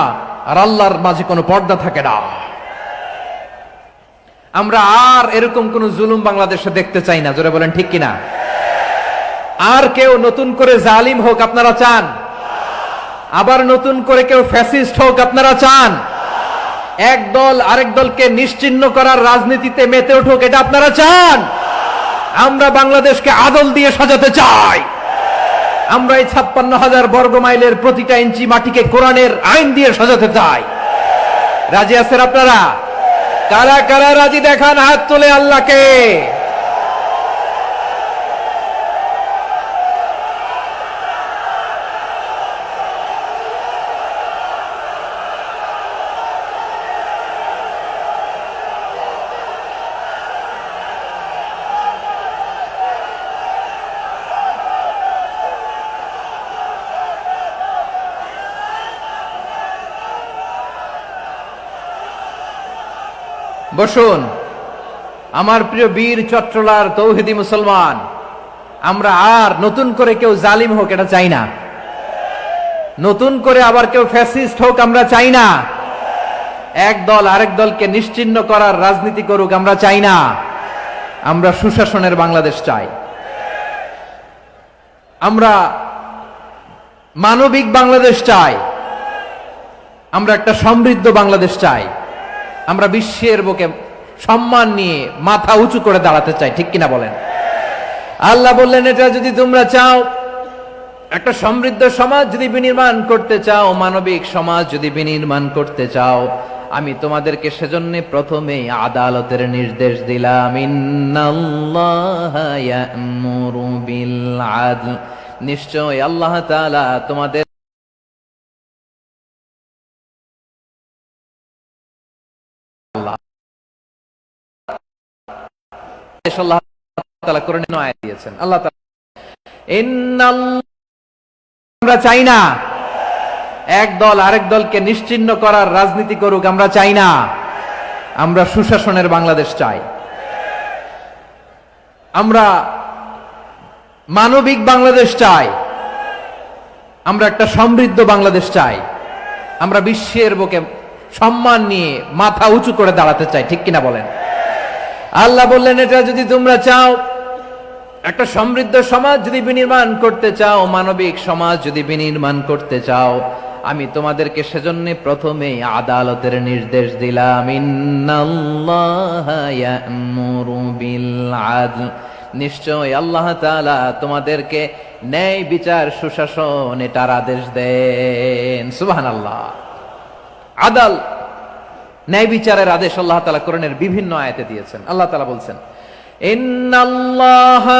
আর আল্লাহর মাঝে কোনো পর্দা থাকে না। আমরা আর এরকম কোন জুলুম বাংলাদেশে দেখতে চাই না। জোরে বলেন ঠিক কিনা? আর কেউ নতুন করে জালিম হোক আপনারা চান? আবার নতুন করে কেউ ফ্যাসিস্ট হোক আপনারা চান? এক দল আরেক দলকে নিশ্চিহ্ন করার রাজনীতিতে মেতে উঠুক এটা আপনারা চান? আমরা বাংলাদেশকে আদল দিয়ে সাজাতে চাই। আমরা এই 56,000 বর্গ মাইলের প্রতিটা ইঞ্চি মাটিকে কোরআনের আইন দিয়ে সাজাতে চাই। রাজি আছেন আপনারা? কারা কারা রাজি দেখান হাত তুলে আল্লাহকে। বসুন আমার প্রিয় বীর চট্টলার তৌহিদি মুসলমান, আমরা আর নতুন করে কেউ জালিম হোক এটা চাই না। নতুন করে আবার কেউ ফ্যাসিস্ট হোক আমরা চাই না। এক দল আরেক দলকে নিশ্চিহ্ন করার রাজনীতি করুক আমরা চাই না। আমরা সুশাসনের বাংলাদেশ চাই। আমরা মানবিক বাংলাদেশ চাই। আমরা একটা সমৃদ্ধ বাংলাদেশ চাই। আমরা বিশ্বের বুকে সম্মান নিয়ে মাথা উঁচু করে দাঁড়াতে চাই, ঠিক কিনা বলেন? আল্লাহ বললেন, এটা যদি তোমরা চাও, একটা সমৃদ্ধ সমাজ যদি বিনির্মাণ করতে চাও, মানবিক সমাজ যদি বিনির্মাণ করতে চাও, আমি তোমাদেরকে সেজন্য প্রথমে আদালতের নির্দেশ দিলাম। ইন্নাল্লাহা ইয়া'মুরু বিল আদল, নিশ্চয় আল্লাহ তাআলা তোমাদের আল্লাহ তাআলা কোরআনে আয়াত দিয়েছেন। আল্লাহ তাআলা আমরা চাই না এক দল আরেক দলকে নিশ্চিহ্ন করার রাজনীতি করুক আমরা চাই না। আমরা সুশাসনের বাংলাদেশ চাই। আমরা মানবিক বাংলাদেশ চাই। আমরা একটা সমৃদ্ধ বাংলাদেশ চাই। আমরা বিশ্বের বুকে সম্মান নিয়ে মাথা উঁচু করে দাঁড়াতে চাই, ঠিক কিনা বলেন? আল্লাহ বললেন, এটা যদি তোমরা চাও, একটা সমৃদ্ধ সমাজ যদি বিনির্মাণ করতে চাও, মানবিক সমাজ যদি বিনির্মাণ করতে চাও, আমি তোমাদেরকে সেজন্য প্রথমে আদালতের নির্দেশ দিলাম। ইন্নাল্লাহা ইয়া'মুরু বিল আদল, নিশ্চয় আল্লাহ তাআলা তোমাদেরকে ন্যায় বিচার সুশাসন এটার আদেশ দেন। সুবহানাল্লাহ। আদাল, ন্যায় বিচারের আদেশ আল্লাহ তাআলা কোরআনের বিভিন্ন আয়াতে দিয়েছেন। আল্লাহ তাআলা বলছেন, ইন্নাল্লাহা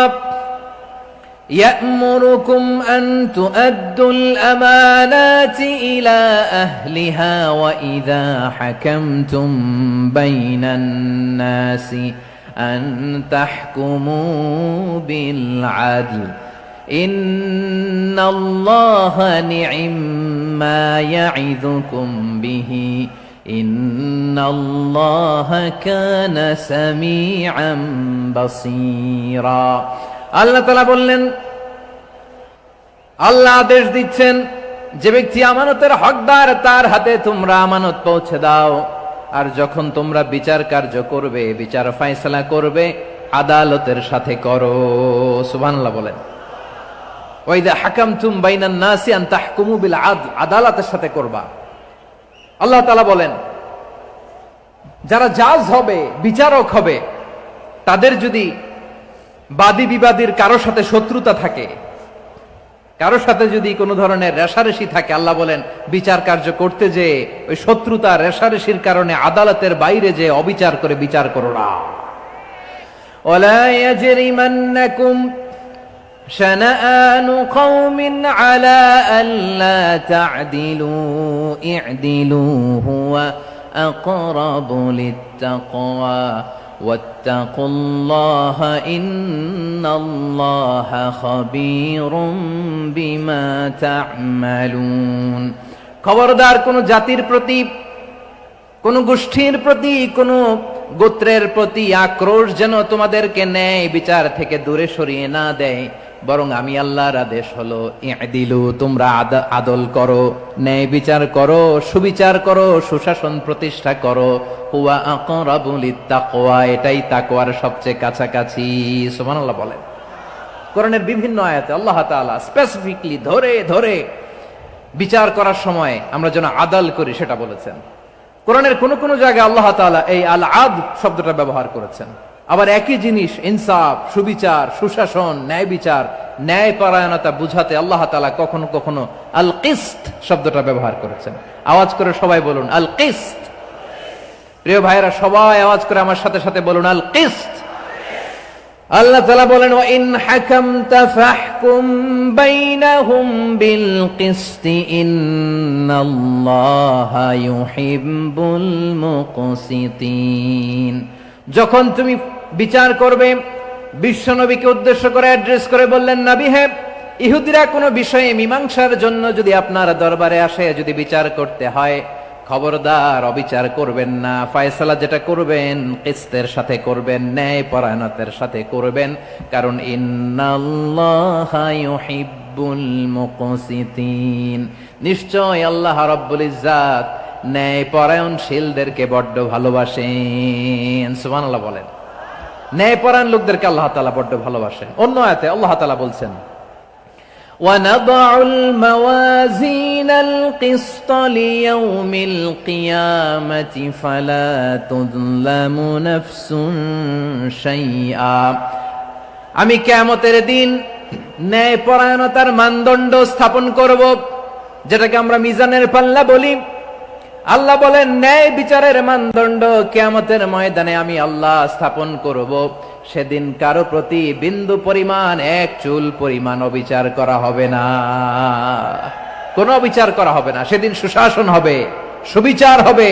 ইয়া'মুরুকুম আন তুআদ্দুল আমানাতি ইলা আহলিহা ওয়া ইযা হাকামতুম বাইনান নাসি আন তাহকুমু বিল আদল ইন্নাল্লাহা নি'ম্মা ইয়া'iযুকুম বিহি ইন্নাল্লাহা কানা সামিআন বাসীরা। আল্লাহ তাআলা বললেন, আল্লাহ আদেশ দিচ্ছেন, যে ব্যক্তি আমানতের হকদার তার হাতে তোমরা আমানত পৌঁছে দাও। আর যখন তোমরা বিচার কার্য করবে, বিচার ফয়সালা করবে, আদালতের সাথে করো। সুবহানাল্লাহ বলেন। ওয়া ইযা হাকামতুম বাইনান নাসি আন তাহকুমু বিল আদল, আদালতের সাথে করবা। আল্লাহ তাআলা বলেন, যারা জাজ হবে, বিচারক হবে, তাদের যদি বাদী বিবাদীর কারোর সাথে শত্রুতা থাকে, কারোর সাথে যদি কোনো ধরনের রেষারেষি থাকে, আল্লাহ বলেন বিচার কার্য করতে যে ওই শত্রুতা রেষারেষির কারণে আদালতের বাইরে যে অবিচার করে বিচার করো না। ওয়ালা ইয়াজরিমান্নাকুম শানাআনু কওমিন আলা আল্লা তা'দিলু ই'দিলু হুয়া আকরাবু লিত্তাকওয়া ওয়াত্তাকুল্লাহা ইন্নাল্লাহা খাবীরুম বিমা তা'মালুন। খবরদার কোন জাতির প্রতি, কোন গোষ্ঠীর প্রতি, কোন গোত্রের প্রতি আক্রোশ যেন তোমাদেরকে ন্যায় বিচার থেকে দূরে সরিয়ে না দেয়, বরং আমি আল্লাহর আদেশ হলো ই'দিলু, তোমরা আদল করো, ন্যায় বিচার করো, সুবিচার করো, সুশাসন প্রতিষ্ঠা করো। হুয়া আকরাবু লিত্তাকওয়া, এটাই তাকওয়ার সবচেয়ে কাছাকাছি। সুবহানাল্লাহ বলেন। কোরআনের বিভিন্ন আয়াতে আল্লাহ তাআলা স্পেসিফিকলি ধরে ধরে বিচার করার সময় আমরা যেন আদল করি সেটা বলেছেন। কোরআনের কোন কোন জায়গায় আল্লাহ তাআলা এই আল আদল শব্দটা ব্যবহার করেছেন। আবার একই জিনিস ইনসাফ, সুবিচার, সুশাসন, ন্যায় বিচার, ন্যায় পরায়ণতা বুঝাতে আল্লাহ তাআলা কখনো কখনো আল কিসত শব্দটা ব্যবহার করেছেন। আওয়াজ করে সবাই বলুন আল কিসত। প্রিয় ভাইরা, সবাই আওয়াজ করে আমার সাথে সাথে বলুন আল কিসত। আল্লাহ তাআলা বলেন, ওয়া ইন হাকামতা ফাহকুম বাইনাহুম বিল কিসতি ইন্নাল্লাহা ইউহিব্বুল মুকসিতিন। যখন তুমি বিচার করবে, বিশ্বনবীকে উদ্দেশ্য করে অ্যাড্রেস করে বললেন, নবী হে, ইহুদিরা কোনো বিষয়ে মীমাংসার জন্য যদি আপনার দরবারে আসে, যদি বিচার করতে হয়, খবরদার অবিচার করবেন না। ফয়সালা যেটা করবেন কিসতের সাথে করবেন, ন্যায় পরায়ণতার সাথে করবেন, কারণ ইন্নাল্লাহা ইউহিব্বুল মুকসিতিন, নিশ্চয় আল্লাহ রাব্বুল ইজ্জাত ন্যায় পরায়ণশীলদেরকে বড্ড ভালোবাসেন। সুবহানাল্লাহ বলেন। ন্যায় পরায়ণ লোকদেরকে আল্লাহ তাআলা বড্ড ভালোবাসেন। অন্য আয়াতে আল্লাহ তাআলা বলছেন, وَنَضَعُ الْمَوَازِينَ الْقِسْطَ لِيَوْمِ الْقِيَامَةِ فَلَا تُظْلَمُ نَفْسٌ شَيْئًا। আমি কিয়ামতের দিন ন্যায় পরায়ণতার মানদণ্ড স্থাপন করব, যেটাকে আমরা মিজানের পাল্লা বলি। আল্লাহ বলেন ন্যায় বিচারের মানদণ্ড কিয়ামতের ময়দানে আমি আল্লাহ স্থাপন করব। সেদিন কারো প্রতি বিন্দু পরিমাণ, এক চুল পরিমাণ অবিচার করা হবে না, কোনো অবিচার করা হবে না। সেদিন সুশাসন হবে, সুবিচার হবে,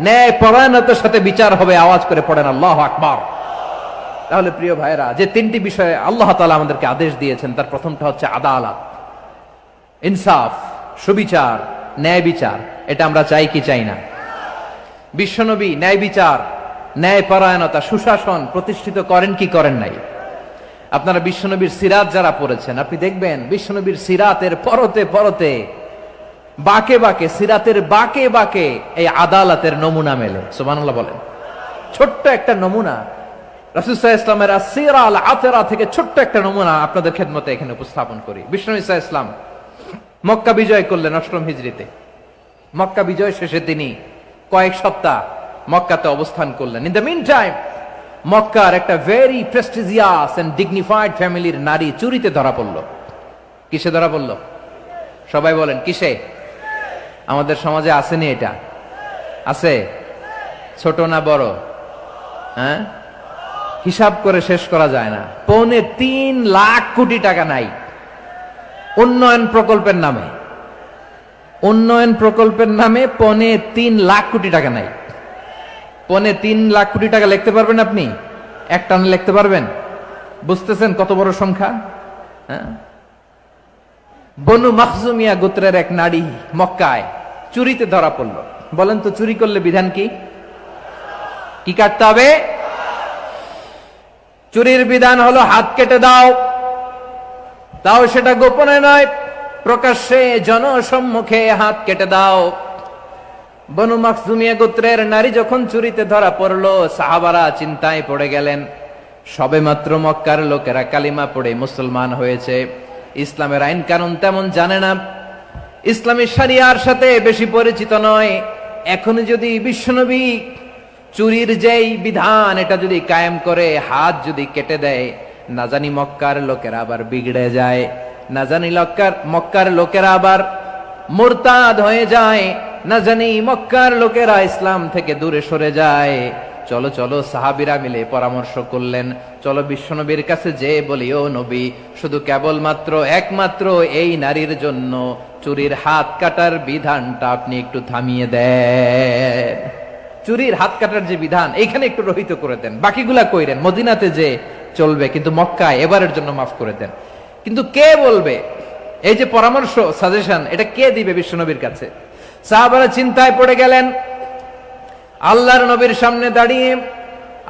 ন্যায় পরায়ণতার সাথে বিচার হবে। আওয়াজ করে পড়েন আল্লাহু আকবার। তাহলে প্রিয় ভাইরা, যে তিনটি বিষয়ে আল্লাহ তাআলা আমাদেরকে আদেশ দিয়েছেন, তার প্রথমটা হচ্ছে আদালত, ইনসাফ, সুবিচার, ন্যায় বিচার। এটা আমরা চাই কি চাই না? বিশ্বনবী ন্যায় বিচার, ন্যায় পরায়ণতা, সুশাসন প্রতিষ্ঠিত করেন কি করেন নাই? আপনারা বিশ্বনবীর সিরাত যারা পড়েছেন, আপনি দেখবেন বিশ্বনবীর সিরাতের পরতে পরতে, বাকে বাকে, সিরাতের বাকে বাকে এই আদালতের নমুনা মেলে। সুবহানাল্লাহ বলেন। ছোট্ট একটা নমুনা রাসূল সাল্লাল্লাহু আলাইহি ওয়াসাল্লামের আসসিরা আল আতরা থেকে ছোট্ট একটা নমুনা আপনাদের খেদমতে এখানে উপস্থাপন করি। বিশ্বনবী সাল্লাল্লাহু আলাইহি ওয়াসাল্লাম মক্কা বিজয় করলেন ৮ম হিজরিতে। মক্কা বিজয় শেষে তিনি কয়েক সপ্তাহ মক্কাতে অবস্থান করলেন। ইন দ্য মিন টাইম মক্কার একটা ভেরি প্রেস্টিজিয়াস এন্ড ডিগনিফাইড ফ্যামিলির নারী চুরিতে ধরা পড়ল। কিসে ধরা পড়ল? সবাই বলেন কিসে? আমাদের সমাজে আসেনি এটা? আছে? ছোট না বড়? হ্যাঁ, হিসাব করে শেষ করা যায় না। ৩.৫ লাখ কোটি টাকা নাই উন্নয়ন প্রকল্পের নামে। উন্নয়ন প্রকল্পের নামে ৩.৫ লাখ কোটি টাকা নাই। ৩.৫ লাখ কোটি টাকা লিখতে পারবেন আপনি? এক টানে লিখতে পারবেন? বুঝতেছেন কত বড় সংখ্যা? হ্যাঁ, বনু মাখজুমিয়া গোত্রের এক নারী মক্কায় চুরিতে ধরা পড়ল। বলেন তো চুরি করলে বিধান কি? কি কাটতে হবে? চুরির বিধান হলো হাত কেটে দাও, তাও সেটা গোপনে নয়, প্রকাশ্যে জনসম্মুখে হাত কেটে দাও। বনু মাখজুমিয়া গোত্রের নারী যখন চুরিতে ধরা পড়লো, সাহাবারা চিন্তায় পড়ে গেলেন। সবেমাত্র মক্কার লোকেরা কালিমা পড়ে মুসলমান হয়েছে, ইসলামের আইন কানুন তেমন জানে না, ইসলামী শরিয়ার সাথে বেশি পরিচিত নয়। এখন যদি বিশ্বনবী চুরির যেই বিধান এটা যদি কায়েম করে হাত যদি কেটে দেয়, না জানি মক্কার লোকেরা আবার বিগড়ে যায়, না জানি মক্কার লোকেরা আবার মুরতাদ হয়ে যায়, না জানি মক্কার লোকেরা ইসলাম থেকে দূরে সরে যায়। চলো চলো, সাহাবীরা মিলে পরামর্শ করলেন, চলো বিশ্বনবীর কাছে যে বলি, ও নবী, শুধু কেবলমাত্র একমাত্র এই নারীর জন্য চুরির হাত কাটার বিধানটা আপনি একটু থামিয়ে দেন। চুরির হাত কাটার যে বিধান এইখানে একটু রহিত করে দেন, বাকিগুলা কইরেন মদিনাতে যে চলবে, কিন্তু মক্কায় এবারের জন্য মাফ করে দেন। কিন্তু কে বলবে? এই যে পরামর্শ, সাজেশন, এটা কে দিবে বিশ্বনবীর কাছে? সাহাবারা চিন্তায় পড়ে গেলেন। আল্লাহর নবীর সামনে দাঁড়িয়ে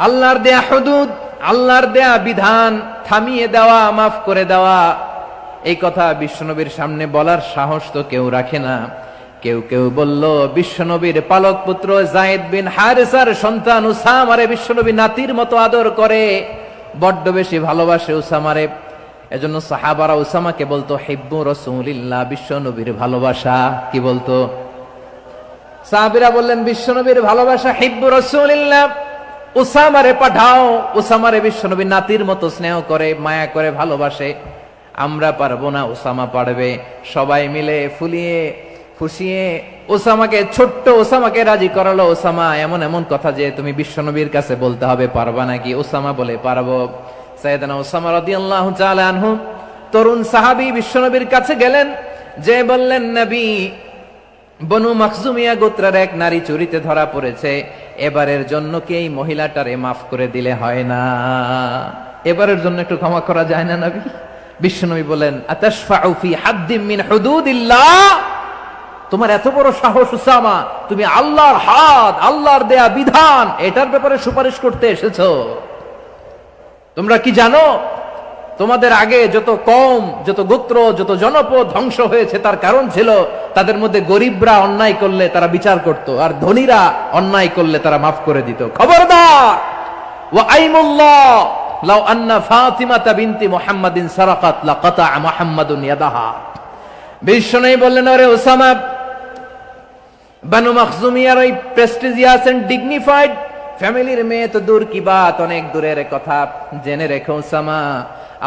আল্লাহর দেয়া হুদুদ, আল্লাহর দেয়া বিধান থামিয়ে দেওয়া, মাফ করে দেওয়া, এই কথা বিশ্বনবীর সামনে বলার সাহস তো কেউ রাখে না। কেউ কেউ বলল, বিশ্বনবীর পালক পুত্র যায়েদ বিন হারেসার সন্তান উসামারে বিশ্বনবী নাতির মতো আদর করে, বড্ড বেশি ভালোবাসে উসামারে। এজন্য সাহাবারা উসামাকে বলতো হিব্বু রাসূলিল্লাহ, বিশ্বনবীর ভালোবাসা। কি বলতো? সাহাবীরা বললেন বিশ্বনবীর ভালোবাসা হিব্বু রাসূলিল্লাহ, উসামারে পাঠাও। উসামারে বিশ্বনবী নাতির মতো স্নেহ করে, মায়া করে, ভালোবাসে। আমরা পারবো না, উসামা পারবে। সবাই মিলে ফুলিয়ে ফুসিয়ে ওসামাকে, ছোট্ট ওসামাকে রাজি করালো। ওসামা, এমন এমন কথা যে তুমি বিশ্বনবীর কাছে বলতে হবে, পারবা নাকি? ওসামা বলে, পারবো। সাইয়েদনা ওসামা রাদিয়াল্লাহু তাআলা আনহু তরুণ সাহাবী বিশ্বনবীর কাছে গেলেন, যে বললেন, নবী, বনু মাখজুমিয়া গোত্রের এক নারী চুরিতে ধরা পড়েছে, এবারের জন্য কি এই মহিলাটারে মাফ করে দিলে হয় না? এবারের জন্য একটু ক্ষমা করা যায় না নবী? বিশ্বনবী বলেন, আতাশফাউ ফি হাদ্দিম মিন হুদুদিল্লাহ, তোমার এত বড় সাহস উসামা, তুমি আল্লাহর হাত, আল্লাহর দেয়া বিধান, এটার ব্যাপারে সুপারিশ করতে এসেছো? তোমরা কি জানো তোমাদের আগে যত কওম, যত গোত্র, যত জনপদ ধ্বংস হয়েছে তার কারণ ছিল তাদের মধ্যে গরিবরা অন্যায় করলে তারা বিচার করত, আর ধনীরা অন্যায় করলে তারা মাফ করে দিত। খবরদার, ওয়া আইমুল্লাহ লাউ আন্না ফাতিমাতা বিনতি মুহাম্মাদিন সারাকাত লাকাতা মুহাম্মাদুন ইয়াদাহা। বিশ্বনবী বললেন, আরে ওসামা, বানু মাখজুমিয়ার ওই প্রেস্টিজিয়াস এন্ড ডিগনিফাইড ফ্যামিলির মেয়ে তো দূর কি বাত, অনেক দূরের কথা। জেনে রেখো ওসামা,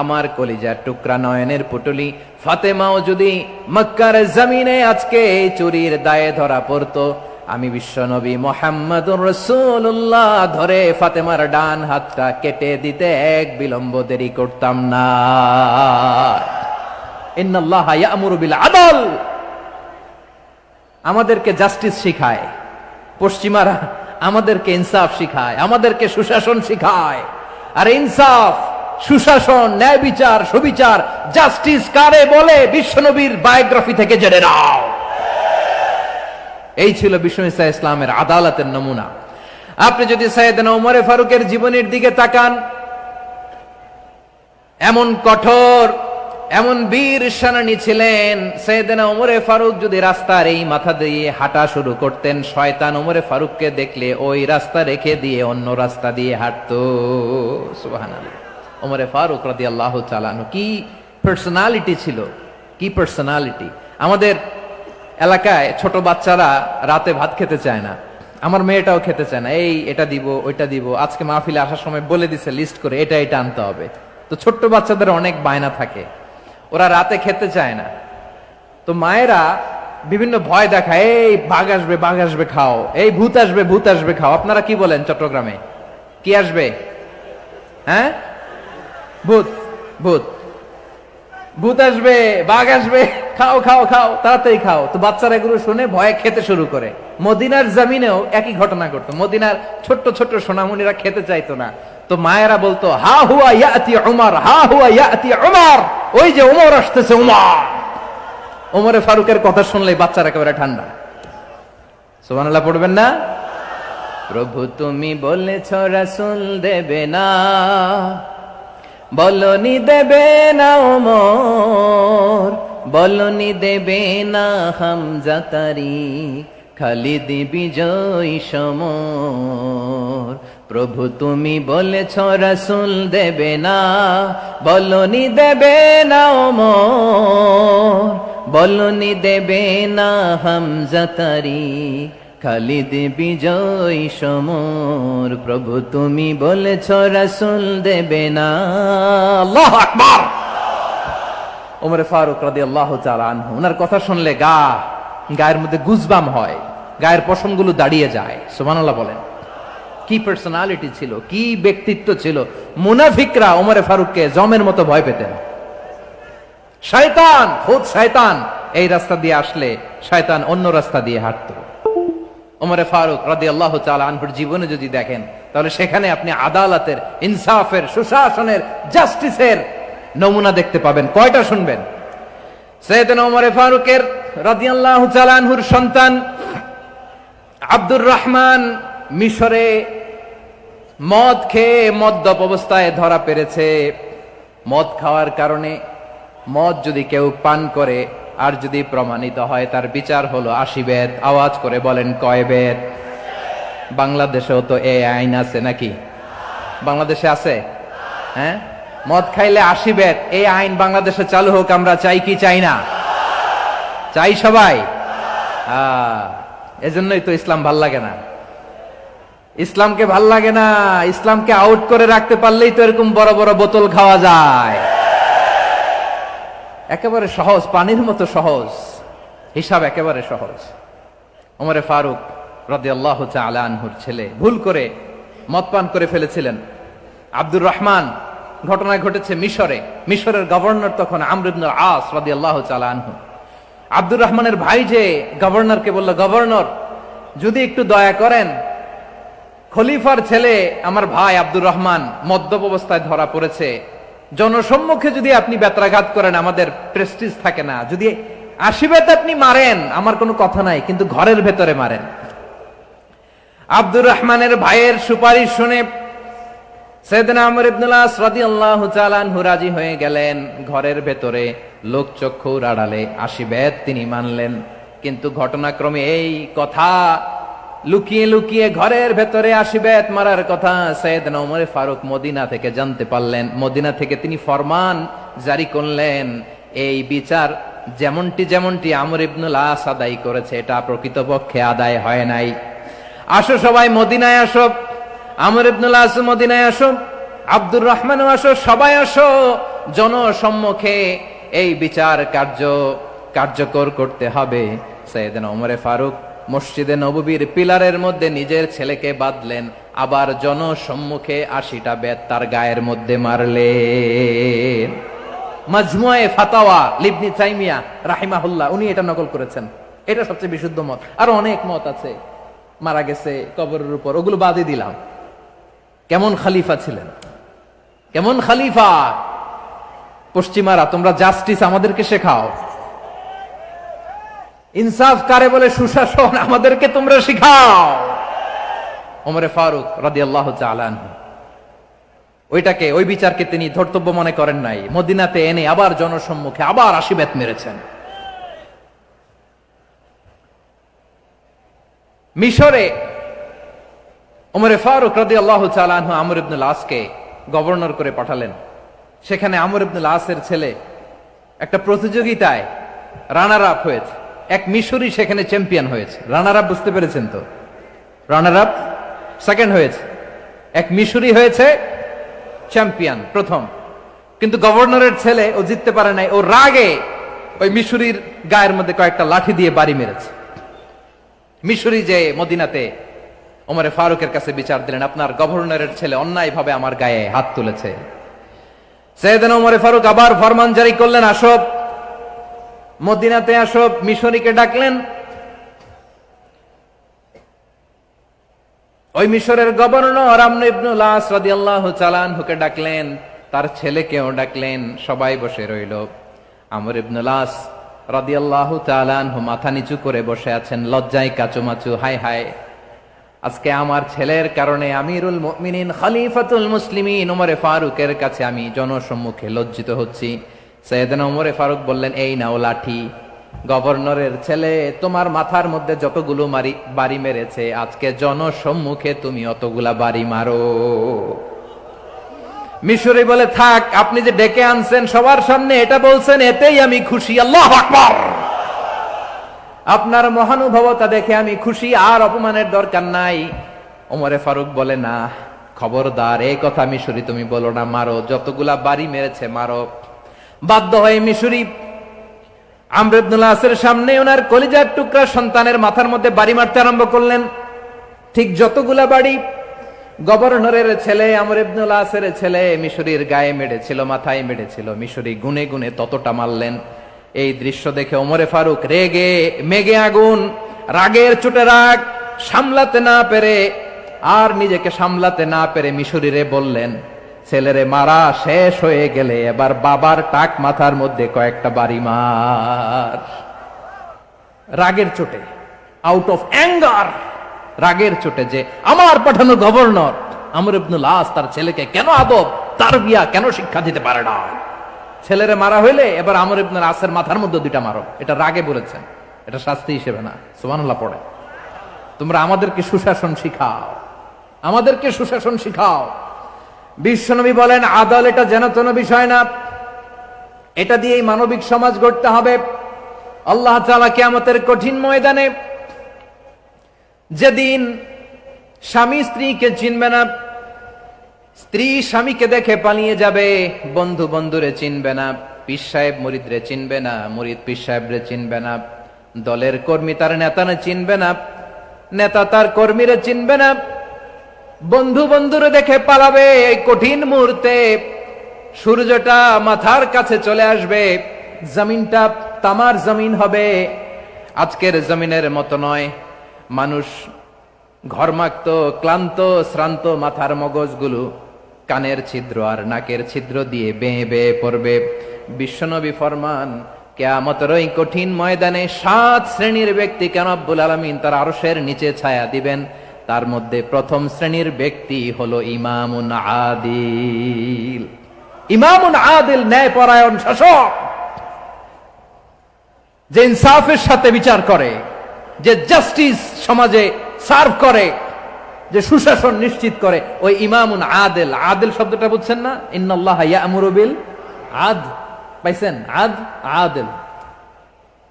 আমার কলিজার টুকরা নয়নের পুটুলি ফাতেমাও যদি মক্কার জমিনে আজকে এই চুরির দায়ে ধরা পড়তো, আমি বিশ্বনবী মুহাম্মদুর রাসূলুল্লাহ ধরে ফাতেমার ডান হাতটা কেটে দিতে এক বিলম্ব দেরি করতাম না। ইন্নাল্লাহা ইয়া'মুরু বিল আদল, আমাদেরকে জাস্টিস শিখায় পশ্চিমারা, আমাদেরকে ইনসাফ শিখায়, আমাদেরকে সুশাসন শিখায়। আর ইনসাফ, সুশাসন, ন্যায় বিচার, সুবিচার, জাস্টিস কারে বলে বিশ্বনবীর বায়োগ্রাফি থেকে জেনে নাও। এই ছিল বিষ্ণু ঈসা ইসলামের আদালতের নমুনা। আপনি যদি সাইয়েদনা ওমর ফারুকের জীবনের দিকে তাকান, এমন কঠোর, এমন বীর সেনানী ছিলেন। সাইয়েদনা ওমর ফারুক যদি রাস্তার এই মাথা দিয়ে হাঁটা শুরু করতেন, শয়তান ওমর ফারুককে দেখলে ওই রাস্তা রেখে দিয়ে অন্য রাস্তা দিয়ে হাঁটতো। সুবহানাল্লাহ। ওমর ফারুক রাদিয়াল্লাহু তাআলা আনহু কি পার্সোনালিটি ছিল, কি পার্সোনালিটি। আমাদের এলাকায় ছোট বাচ্চারা রাতে ভাত খেতে চায় না, আমার মেয়েটাও খেতে চায় না। এই এটা দিব, ওইটা দিব, আজকে মাহফিলে আসার সময় বলে দিছে লিস্ট করে এটা এটা আনতে হবে। তো ছোট্ট বাচ্চাদের অনেক বায়না থাকে, ওরা রাতে খেতে চায় না। তো মায়েরা বিভিন্ন ভয় দেখায়, এই বাঘ আসবে, বাঘ আসবে খাও, এই ভূত আসবে, ভূত আসবে খাও। আপনারা কি বলেন চট্টগ্রামে? কি আসবে? হ্যাঁ, ভূত, ভূত, ভূত আসবে, বাঘ আসবে, খাও খাও খাও, তাড়াতাড়ি খাও। তো বাচ্চারা এগুলো শুনে ভয়ে খেতে শুরু করে। মদিনার জমিনেও একই ঘটনা ঘটতো। মদিনার ছোট্ট ছোট্ট সোনামণিরা খেতে চাইতো না, তো মায়েরা বলতো, হা হুয়া ইয়াতি উমর, হা হুয়া ইয়াতি উমর, ওই যে উমর আসতেছে, উমর। ওমরে ফারুকের কথা শুনলেই বাচ্চারা একেবারে ঠান্ডা। সুবহানাল্লাহ পড়বেন না? প্রভু তুমি বলেছ রাসূল দেবে না, বলনি দেবে না ওমর, বলনি দেবে না হামজা তারিক, খালিদ বিজয় সমর। প্রভু তুমি বলেছ রাসূল দেবে না, বলনি দেবে না ওমর, বলনি দেবে না হামজা তারিক, খালিদ বিজয় সমর। প্রভু তুমি বলেছ রাসূল দেবে না। আল্লাহু আকবার। ওমর ফারুক রাদিয়াল্লাহু তাআলা আনহু, ওনার কথা শুনলে গায়ের মধ্যে গুজবাম হয়, গায়ের পশমগুলো দাঁড়িয়ে যায়। সুবহানাল্লাহ বলেন। কি পার্সোনালিটি ছিল, কি ব্যক্তিত্ব ছিল। মুনাফিকরা ওমর ফারুককে জমের মতো ভয় পেতেন। শয়তান, খুদ শয়তান এই রাস্তা দিয়ে আসলে শয়তান অন্য রাস্তা দিয়ে হাঁটতো। ওমর ফারুক রাদিয়াল্লাহু তাআলা আনহুর জীবনে যদি দেখেন, তাহলে সেখানে আপনি আদালতের, ইনসাফের, সুশাসনের, জাস্টিসের নমুনা দেখতে পাবেন। কয়টা শুনবেন? সাইয়েদনা ওমর ফারুকের রাদিয়াল্লাহু তাআলা আনহুর সন্তান আব্দুর রহমান মিশরে মদ খেয়ে মদ্যপ অবস্থায় ধরা পড়েছে। মদ খাওয়ার কারণে, মদ যদি কেউ পান করে আর যদি প্রমাণিত হয়, তার বিচার হলো 80 বেত। আওয়াজ করে বলেন কয় বেত? বাংলাদেশেও তো এই আইন আছে নাকি? বাংলাদেশে আছে? হ্যাঁ, মদ খাইলে 80 বেত, এই আইন বাংলাদেশে চালু হোক। আমরা চাই কি চাই না? চাই সবাই। এজন্যই তো ইসলাম ভাল লাগে না। ইসলামকে ভাল লাগে না, ইসলামকে আউট করে রাখতে পারলেই তো এরকম বড় বড় বোতল খাওয়া যায়। একেবারে সহজ, পানির মতো সহজ, হিসাব একেবারে সহজ। ওমর ফারুক রাদিয়াল্লাহু তাআলা আনহুর ছেলে ভুল করে মদ পান করে ফেলেছিলেন। আব্দুর রহমান, ঘটনা ঘটেছে মিশরে। মিশরের গভর্নর তখন আমর ইবনে আস রাদিয়াল্লাহু তাআলা আনহু। আব্দুর রহমানের ভাই যে গভর্নরকে বলল, গভর্নর যদি একটু দয়া করেন, খলিফার ছেলে আমার ভাই আব্দুর রহমান মদ্যপ অবস্থায় ধরা পড়েছে, জনসম্মুখে যদি আপনি বেত্রাঘাত করেন আমাদের প্রেস্টিজ থাকে না, যদি 80 বেত আপনি মারেন আমার কোনো কথা নাই, কিন্তু ঘরের ভেতরে মারেন। আব্দুর রহমানের ভাইয়ের সুপারিশ শুনে সাইয়েদনা আমর ইবনুল আস রাদিয়াল্লাহু তাআলা আনহু রাজি হয়ে গেলেন। ঘরের ভেতরে লোক চক্ষুর আড়ালে 80 বেত তিনি মানলেন। কিন্তু ঘটনাক্রমে এই কথা লুকিয়ে লুকিয়ে ঘরের ভেতরে 80 বেত মারার কথা সাইয়েদনা ওমর ফারুক মদিনা থেকে জানতে পারলেন। মদিনা থেকে তিনি ফরমান জারি করলেন, এই বিচার যেমনটি আমর ইবনুল আস আদায় করেছে এটা প্রকৃতপক্ষে আদায় হয় নাই। আসো সবাই মদিনায় আসো, আমর ইবনুল আস মদিনায় আসো, আব্দুর রহমানও আসো, সবাই আসো, জনসম্মুখে এই বিচার কার্যকর করতে হবে। সাইয়েদনা ওমর ফারুক মসজিদে নববীর পিলারের মধ্যে নিজের ছেলেকে বাঁধলেন, আবার জনসম্মুখে 80টা বেত তার গায়ের মধ্যে মারলেন। মাজমুয়ে ফাতাওয়া ইবনে তাইমিয়া রাহিমাহুল্লাহ উনি এটা নকল করেছেন। এটা সবচেয়ে বিশুদ্ধ মত। আরো অনেক মত আছে, মারা গেছে কবরের উপর, ওগুলো বাদই দিলাম। কেমন খলিফা ছিলেন, কেমন খলিফা! পশ্চিমারা তোমরা জাস্টিস আমাদেরকে শেখাও, ইনসাফ কারে বলে সুশাসন আমাদেরকে তোমরা শিখাও। ওমর ফারুক রাদিয়াল্লাহু তাআলা আনহু ওই বিচারকে তিনি ধর্তব্য মনে করেন নাই। মদিনাতে এনে আবার জনসম্মুখে আবার 80 বেত মেরেছেন। মিশরে ওমর ফারুক রাদিয়াল্লাহু তাআলা আনহু আমর ইবনুল আসকে গভর্নর করে পাঠালেন। সেখানে আমর ইবনুল আসের ছেলে একটা প্রতিযোগিতায় রানার আপ হয়েছে। এক মিশরি সেখানে চ্যাম্পিয়ন হয়েছে। রানার আপ বুঝতে পেরেছেন তো? রানার আপ সেকেন্ড হয়েছে, এক মিশরি হয়েছে চ্যাম্পিয়ন প্রথম। কিন্তু গভর্নরের ছেলে ও জিততে পারে নাই। ও রাগে ওই মিশরির গায়ের মধ্যে কয়েকটা লাঠি দিয়ে বাড়ি মেরেছে। মিশরি যে মদিনাতে ওমর ফারুকের কাছে বিচার দিলেন, আপনার গভর্নরের ছেলে অন্যায়ভাবে আমার গায়ে হাত তুলেছে। সাইয়েদনা ওমর ফারুক আবার ফরমান জারি করলেন, আসো মদিনাতে আসো। মিশরীকে ডাকলেন। ওই মিশরের গভর্নর আমর ইবনুল আস রাদিয়াল্লাহু তাআলা আনহুকে ডাকলেন, তার ছেলেকেও ডাকলেন। সবাই বসে রইল। আমর ইবনুল আস রাদিয়াল্লাহু তাআলা আনহু মাথা নিচু করে বসে আছেন, লজ্জায় কাচুমাচু। হায় হায়, আজকে আমার ছেলের কারণে আমিরুল মুমিনিন খলিফাতুল মুসলিমিন ওমর ফারুকের কাছে আমি জনসম্মুখে লজ্জিত হচ্ছি। সাইয়েদনা ওমর ফারুক বললেন, এই নাও লাঠি, গভর্নরের ছেলে তোমার মাথার মধ্যে যতগুলো বাড়ি মেরেছে আজকে জনসম্মুখে তুমি অতগুলা বাড়ি মারো। মিশরি বলে, থাক, আপনি যে ডেকে আনছেন সবার সামনে এটা বলছেন, এতেই আমি খুশি। আল্লাহু আকবার! আপনার মহানুভবতা দেখে আমি খুশি, আর অপমানের দরকার নাই। ওমরে ফারুক বলে, না, খবরদার, এই কথা মিশরি তুমি বলো না, মারো, যতগুলা বাড়ি মেরেছে মারো। বাধ্য হয়ে মিশরি আমর ইবনুল আসের সামনে ওনার কলিজার টুকরা সন্তানের মাথার মধ্যে বাড়ি মারতে আরম্ভ করলেন। ঠিক যতগুলা বাড়ি গভর্নরের ছেলে আমর ইবনুল আসের ছেলে মিশরির গায়ে মেরেছিল, মাথায় মেরেছিল, মিশরি গুনে গুনে ততটা মারলেন। এই দৃশ্য দেখে ওমরে ফারুক রেগে মেগে আগুন, রাগের চোটে রাগ সামলাতে না পেরে আর নিজেকে সামলাতে না পেরে মিশরিরে বললেন, ছেলেরে মারা শেষ হয়ে গেলে এবার বাবার টাক মাথার মধ্যে কয়েকটা বাড়ি মার। রাগের চোটে, আউট অফ অ্যাঙ্গার, রাগের চোটে যে আমার পাঠানো গভর্নর আমর ইবনুল আস তার ছেলেকে কেন আদব তারবিয়া কেন শিক্ষা দিতে পারে না। ছেলেরে মারা হইলে এবার আমর ইবনুল আসের মাথার মধ্যে দুইটা মারো। এটা রাগে বলেছেন, এটা শাস্তি হিসেবে না। সুবহানাল্লাহ পড়ে। তোমরা আমাদেরকে সুশাসন শিখাও, আমাদেরকে সুশাসন শিখাও। বিশ্বনবী বলেন, আদল এটা যেন তেন বিষয় না, এটা দিয়েই মানবিক সমাজ গড়তে হবে। আল্লাহ তাআলা কিয়ামতের কঠিন ময়দানে যেদিন স্বামী স্ত্রীকে চিনবে না, স্ত্রী স্বামীকে দেখে পালিয়ে যাবে, বন্ধু বন্ধুরে চিনবে না, পীর সাহেব মুরিদরে চিনবে না, মুরিদ পীর সাহেবরে চিনবে না, দলের কর্মী তার নেতারে চিনবে না, নেতা তার কর্মীরে চিনবে না, বন্ধু বন্ধুরে দেখে পালাবে। এই কঠিন মুহূর্তে সূর্যটা মাথার কাছে চলে আসবে, জমিনটা তামার জমিন হবে। আজকের জমিনের মতো নয়। মানুষ ঘর্মাক্ত, ক্লান্ত, শ্রান্ত মাথার মগজগুলো কানের ছিদ্র আর নাকের ছিদ্র দিয়ে বেয়ে বেয়ে পড়বে। বিশ্বনবী ফরমান, কিয়ামতের ওই কঠিন ময়দানে 7 শ্রেণীর ব্যক্তিকে রব্বুল আলামিন তার আরশের নিচে ছায়া দিবেন। তার মধ্যে প্রথম শ্রেণীর ব্যক্তি হলো ইমামুন আদিল। ইমামুন আদিল, ন্যায়পরায়ণ শাসক, যে ইনসাফের সাথে বিচার করে, যে জাস্টিস সমাজে সার্ভ করে, যে সুশাসন নিশ্চিত করে, ওই ইমামুন আদিল। আদিল শব্দটা বুঝছেন না? ইন্নাল্লাহা ইয়া'মুরু বিল আদল, পাইছেন? আদিল।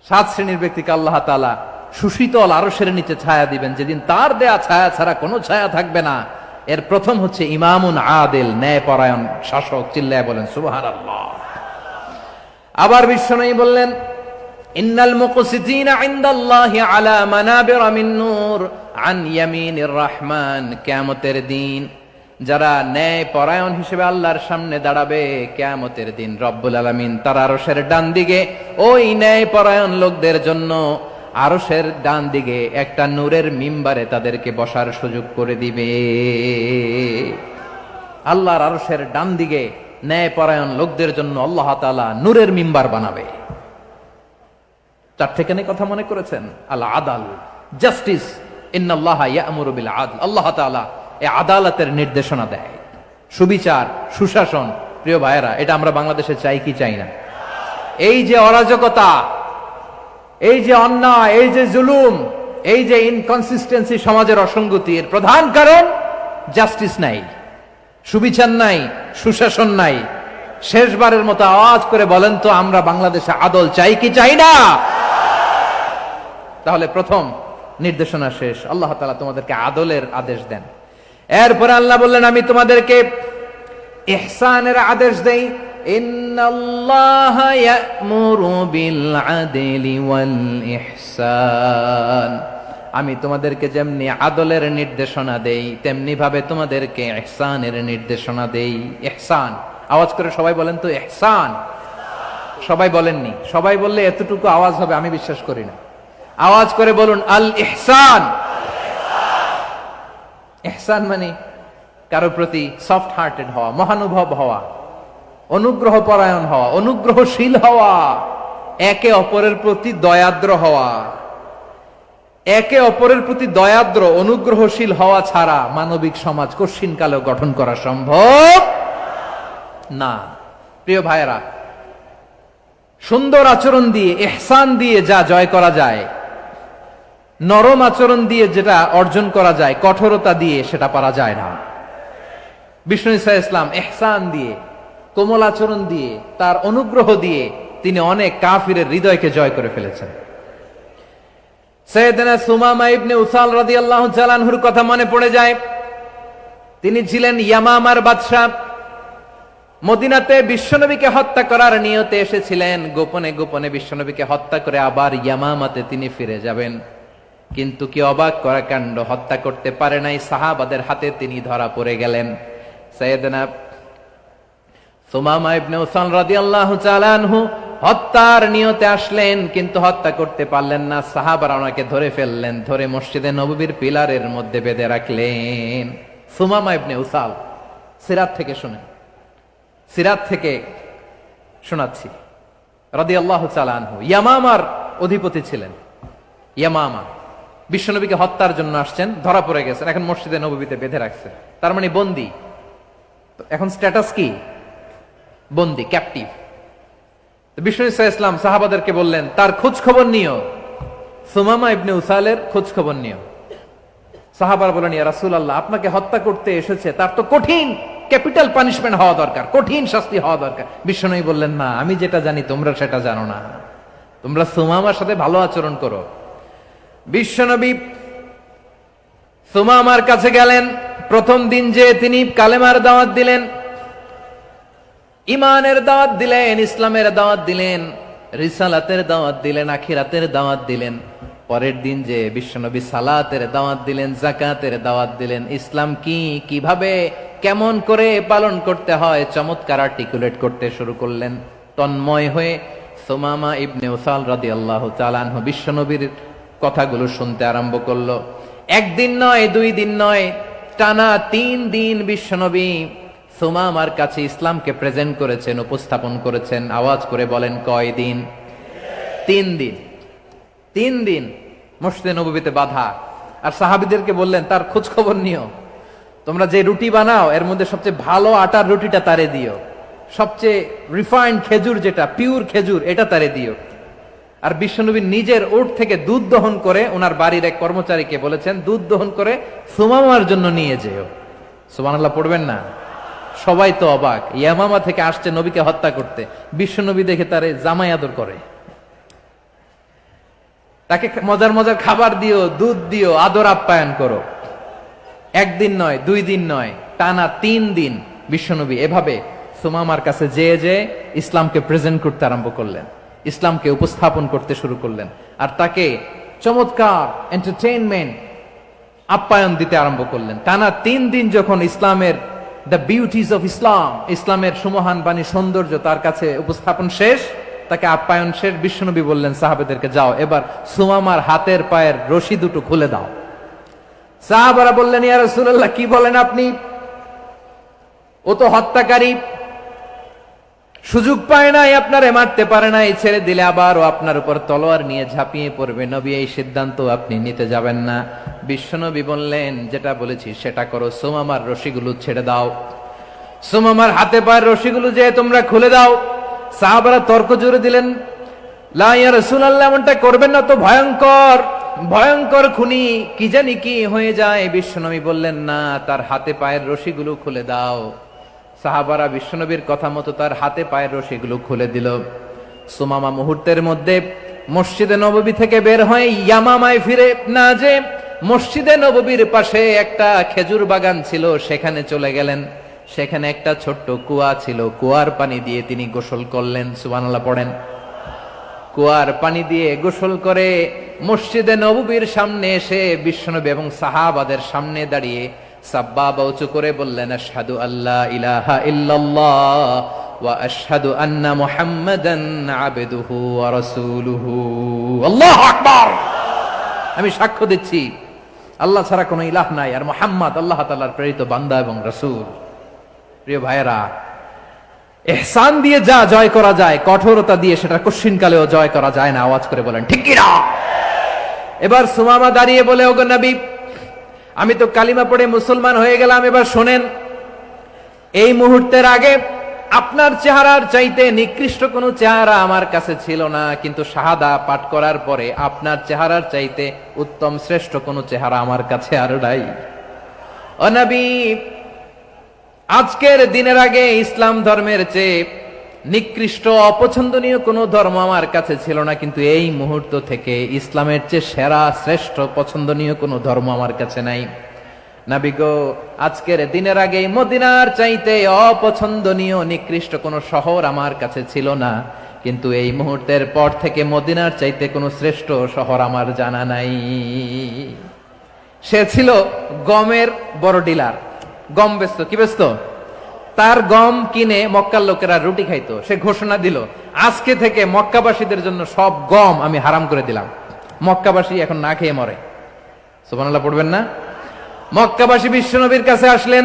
7 শ্রেণীর ব্যক্তিকে আল্লাহ তাআলা সুশীতল আরশের নিচে ছায়া দিবেন, যেদিন তার দেয়া ছায়া ছাড়া কোনো ছায়া থাকবে না। এর প্রথম হচ্ছে ইমামুন আদিল, ন্যায়পরায়ণ শাসক। চিল্লায় বলেন সুবহানাল্লাহ। আবার বিশ্বনবী বললেন, ইন্নাল মুকসিতিনা ইনদাল্লাহি আলা মানাবিরা মিন নূর আন ইয়ামিনির রহমান। কিয়ামতের দিন যারা ন্যায়পরায়ণ হিসেবে আল্লাহর সামনে দাঁড়াবে, কিয়ামতের দিন রব্বুল আলামিন তার আরশের ডান দিকে ওই ন্যায়পরায়ণ লোকদের জন্য আরশের ডান দিকে একটা নূরের মিম্বারে তাদেরকে বসার সুযোগ করে দিবে। আল্লাহর আরশের ডান দিকে ন্যায়পরায়ণ লোকদের জন্য আল্লাহ তাআলা নূরের মিম্বার বানাবে। 4 কেন কথা মনে করেছেন? আল আদাল, জাস্টিস। ইন্নাল্লাহা ইয়া'মুরু বিল আদল। আল্লাহ তাআলা এই আদালতের নির্দেশনা দেয়, সুবিচার, সুশাসন। প্রিয় ভাইয়েরা, এটা আমরা বাংলাদেশে চাই কি চাই না? এই যে অরাজকতা, এই যে অন্যায়, এই যে জুলুম, এই যে ইনকনসিস্টেন্সি, সমাজের অসঙ্গতি, এর প্রধান কারণ জাস্টিস নাই, সুবিচার নাই, সুশাসন নাই। শেষবারের মতো আওয়াজ করে বলেন তো, আমরা বাংলাদেশে আদল চাই কি চাই না? তাহলে প্রথম নির্দেশনা শেষ। আল্লাহ তাআলা তোমাদেরকে আদলের আদেশ দেন। এরপরে আল্লাহ বললেন, আমি তোমাদেরকে ইহসানের আদেশ দেই। ইন্নাল্লাহা ইয়া'মুরু বিল আদলি ওয়াল ইহসান। আমি তোমাদেরকে যেমনি আদলের নির্দেশনা দেই, তেমনি ভাবে তোমাদেরকে ইহসানের নির্দেশনা দেই। ইহসান, আওয়াজ করে সবাই বলেন তো ইহসান। সবাই বলেননি? সবাই বললে এতটুকু আওয়াজ হবে আমি বিশ্বাস করি না। আওয়াজ করে বলুন আল ইহসান। ইহসান মানে কারো প্রতি সফট হার্টেড হওয়া, মহানুভব হওয়া, অনুগ্রহ পরায়ণ হওয়া, অনুগ্রহশীল হওয়া, একে অপরের প্রতি দয়াদ্র হওয়া। একে অপরের প্রতি দয়াদ্র, অনুগ্রহশীল হওয়া ছাড়া মানবিক সমাজ কশিনকালেও গঠন করা সম্ভব না। প্রিয় ভাইয়েরা, সুন্দর আচরণ দিয়ে, ইহসান দিয়ে যা জয় করা যায়, নরম আচরণ দিয়ে যেটা অর্জন করা যায়, কঠোরতা দিয়ে সেটা পারা যায় না। বিষ্ণু ঈসা ইসলাম ইহসান দিয়ে, কোমল আচরণ দিয়ে, তার অনুগ্রহ দিয়ে তিনি অনেক কাফিরের হৃদয়কে জয় করে ফেলেছেন। সাইয়েদনা সুমামা ইবনে উসাল রাদিয়াল্লাহু তাআলা আনহুর কথা মনে পড়ে যায়। তিনি ছিলেন ইয়ামামার বাদশা। মদিনাতে বিশ্বনবীকে হত্যা করার নিয়তে এসেছিলেন। গোপনে গোপনে বিশ্বনবীকে হত্যা করে আবার ইয়ামামাতে তিনি ফিরে যাবেন। কিন্তু কি অবাক করা কাণ্ড, হত্যা করতে পারে নাই, সাহাবাদের হাতে তিনি ধরা পড়ে গেলেন। সাইয়েদনা সুমামা ইবনে উসাল রাদিয়াল্লাহু তাআলা আনহু হত্যার নিয়তে আসলেন, কিন্তু হত্যা করতে পারলেন না। সাহাবারা ওনাকে ধরে ফেললেন, ধরে মসজিদে নববীর পিলারের মধ্যে বেঁধে রাখলেন। সুমামা ইবনে উসাল, সিরাত থেকে শুনেন, সিরাত থেকে শোনাচ্ছি। রাদিয়াল্লাহু তাআলা আনহু ইয়ামামার অধিপতি ছিলেন। ইয়ামামা বিশ্বনবীকে হত্যার জন্য আসছেন, ধরা পড়ে গেছেন, এখন মসজিদে নববীতে বেঁধে রাখছে, তার মানে বন্দী। এখন স্ট্যাটাস কি? বন্দী, ক্যাপটিভ। বিষ্ণু ঈসা ইসলাম সাহাবাদেরকে বললেন, তার খোঁজ খবর নিও, সুমামা ইবনে উসালের খোঁজ খবর নিও। সাহাবার বলেন, ইয়া রাসূলুল্লাহ, আপনাকে হত্যা করতে এসেছে, তার তো কঠিন ক্যাপিটাল পানিশমেন্ট হওয়া দরকার, কঠিন শাস্তি হওয়া দরকার। বিশ্বনবী বললেন, না, আমি যেটা জানি তোমরা সেটা জানো না, তোমরা সুমামার সাথে ভালো আচরণ করো। বিশ্বনবী সুমামার কাছে গেলেন। প্রথম দিন যে তিনি কালেমার দাওয়াত দিলেন, ইমানের দাওয়াত দিলেন, ইসলামের দাওয়াত দিলেন, রিসালাতের দাওয়াত দিলেন, আখিরাতের দাওয়াত দিলেন। পরের দিন যে বিশ্বনবী সালাতের দাওয়াত দিলেন, যাকাতের দাওয়াত দিলেন, ইসলাম কি, কিভাবে, কেমন করে পালন করতে হয় চমৎকার আর্টিকুলেট করতে শুরু করলেন। তন্ময় হয়ে সুমামা ইবনে উসাল রাদিয়াল্লাহু তাআলা আনহু বিশ্বনবীর কথাগুলো শুনতে আরম্ভ করলো। একদিন নয়, 2 দিন নয়, টানা 3 দিন বিশ্বনবী সুমামার কাছে ইসলামকে প্রেজেন্ট করেছেন, উপস্থাপন করেছেন। আওয়াজ করে বলেন, কয় দিন? 3 দিন। 3 দিন মসজিদে নববীতে বাঁধা। আর সাহাবীদেরকে বললেন তার খোঁজ খবর নিও, তোমরা যে রুটি বানাও এর মধ্যে সবচেয়ে ভালো আটার রুটিটা তারে দিও, সবচেয়ে রিফাইন্ড খেজুর যেটা পিওর খেজুর এটা তারে দিও। আর বিশ্বনবী নিজের উট থেকে দুধ দহন করে ওনার বাড়ির এক কর্মচারীকে বলেছেন দুধ দহন করে সুমামার জন্য নিয়ে যেও। সুবহানাল্লাহ পড়বেন না? সবাই তো অবাক, ইয়ামামা থেকে আসছে নবীকে হত্যা করতে, বিশ্বনবী দেখে তারে জামাই আদর করে, তাকে মজার মজার খাবার দিও, দুধ দিও, আদর আপ্যায়ন করো। একদিন নয়, 2 দিন নয়, টানা 3 দিন বিশ্বনবী এভাবে সুমামার কাছে যেয়ে যেয়ে ইসলামকে প্রেজেন্ট করতে আরম্ভ করলেন, ইসলামকে উপস্থাপন করতে শুরু করলেন, আর তাকে চমৎকার এন্টারটেইনমেন্ট আপ্যায়ন দিতে আরম্ভ করলেন। টানা 3 দিন যখন ইসলামের দ্য বিউটিজ অফ ইসলাম, ইসলামের সুমহান বাণী সৌন্দর্য তার কাছে উপস্থাপন শেষ, তাকে আপ্যায়ন শেষ, বিশ্বনবী বললেন সাহাবেদেরকে যাও এবার সুমামার হাতের পায়ের রশি দুটো খুলে দাও। সাহাবারা বললেন ইয়া রাসূলুল্লাহ কি বলেন আপনি, ও তো হত্যাকারী, সুযোগ পায় নাই, আপনারে মারতে পারে নাই, ছেড়ে দিলে আবার ও আপনার উপর তলোয়ার নিয়ে ঝাঁপিয়ে পড়বে, নবী এই সিদ্ধান্ত আপনি নিতে যাবেন না। বিশ্বনবী বললেন যেটা বলেছি সেটা করো, সুমামার রশিগুলো ছেড়ে দাও, সুমামার হাতে পায়ের রশিগুলো যে তোমরা খুলে দাও। সাহাবারা তর্ক জুড়ে দিলেন, লা ইয়া রাসূলুল্লাহ এমনটা করবেন না, তো ভয়ঙ্কর ভয়ঙ্কর খুনি, কি জানি কি হয়ে যায়। বিশ্বনবী বললেন না, তার হাতে পায়ের রশিগুলো খুলে দাও। সাহাবারা বিশ্বনবীর কথা মতো তার হাতে পায়ের রশিগুলো খুলে দিল। সুমামা মুহূর্তের মধ্যে মসজিদে নববী থেকে বের হয়ে ইয়ামামায় ফিরে না যে মসজিদে নববীর পাশে একটা খেজুর বাগান ছিল সেখানে চলে গেলেন। সেখানে একটা ছোট্ট কুয়া ছিল, কুয়ার পানি দিয়ে তিনি গোসল করলেন। সুবহানাল্লাহ পড়েন। কুয়ার পানি দিয়ে গোসল করে মসজিদে নববীর সামনে এসে বিশ্বনবী এবং সাহাবাদের সামনে দাঁড়িয়ে সাব্বাবা উঁচু করে বললেন, আশহাদু আল্লা ইলাহা ইল্লাল্লাহ ওয়া আশহাদু আন্না মুহাম্মাদান আবদুহু ওয়া রাসূলুহু। আল্লাহু আকবার। আমি সাক্ষ্য দিচ্ছি আল্লাহ ছাড়া কোনো ইলাহ নাই, আর মুহাম্মদ আল্লাহ তাআলার প্রেরিত বান্দা এবং রাসূল। প্রিয় ভাইয়েরা, ইহসান দিয়ে যা জয় করা যায়, কঠোরতা দিয়ে সেটা কঠিনকালেও জয় করা যায় না। আওয়াজ করে বলেন ঠিক কি না? এবার সুমামা দাঁড়িয়ে বলে, ওগো নবী, আমি তো কালিমা পড়ে মুসলমান হয়ে গেলাম, এবার শোনেন, এই মুহূর্তের আগে আপনার চেহারার চাইতে নিকৃষ্ট কোনো চেহারা আমার কাছে ছিল না, কিন্তু শাহাদা পাঠ করার পরে আপনার চেহারার চাইতে উত্তম শ্রেষ্ঠ কোনো চেহারা আমার কাছে আর নাই। ও নবী, আজকের দিনের আগে ইসলাম ধর্মের চেয়ে নিকৃষ্ট অপছন্দনীয় কোনো ধর্ম আমার কাছে ছিল না, কিন্তু এই মুহূর্ত থেকে ইসলামের চেয়ে সেরা শ্রেষ্ঠ পছন্দনীয় কোনো ধর্ম আমার কাছে নাই। নবী গো, আজকের দিনের আগে মদিনার চাইতে অপছন্দনীয় নিকৃষ্ট কোনো শহর আমার কাছে ছিল না, কিন্তু এই মুহূর্তের পর থেকে মদিনার চাইতে কোনো শ্রেষ্ঠ শহর আমার জানা নাই। সে ছিল গমের বড় ডিলার, গম বেচতো। কি বেচতো? তার গম কিনে মক্কার লোকেরা রুটি খাইতো। সে ঘোষণা দিল, আজকে থেকে মক্কাবাসীদের জন্য সব গম আমি হারাম করে দিলাম, মক্কাবাসী এখন না খেয়ে মরে। সুবহানাল্লাহ পড়বেন না? মক্কাবাসী বিশ্বনবীর কাছে আসলেন,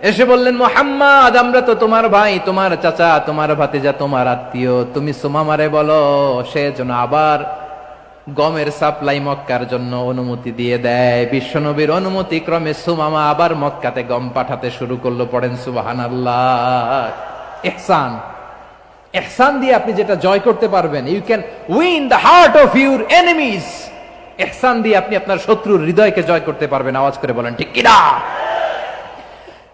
এসে বললেন, মুহাম্মদ, আমরা তো তোমার ভাই, তোমার চাচা, তোমার ভাতিজা, তোমার আত্মীয়, তুমি সুমামারে বলো সে যেন আবার গমের সাপ্লাই মক্কার জন্য অনুমতি দিয়ে দেয়। বিশ্বনবীর অনুমতি ক্রমে সুমামা আবার মক্কাতে গম পাঠাতে শুরু করলো। পড়েন সুবহানাল্লাহ। ইহসান, ইহসান দিয়ে আপনি যেটা জয় করতে পারবেন, you can win the heart of your enemies. ইহসান দিয়ে আপনি আপনার শত্রুর হৃদয়কে জয় করতে পারবেন। আওয়াজ করে বলেন ঠিক কি না?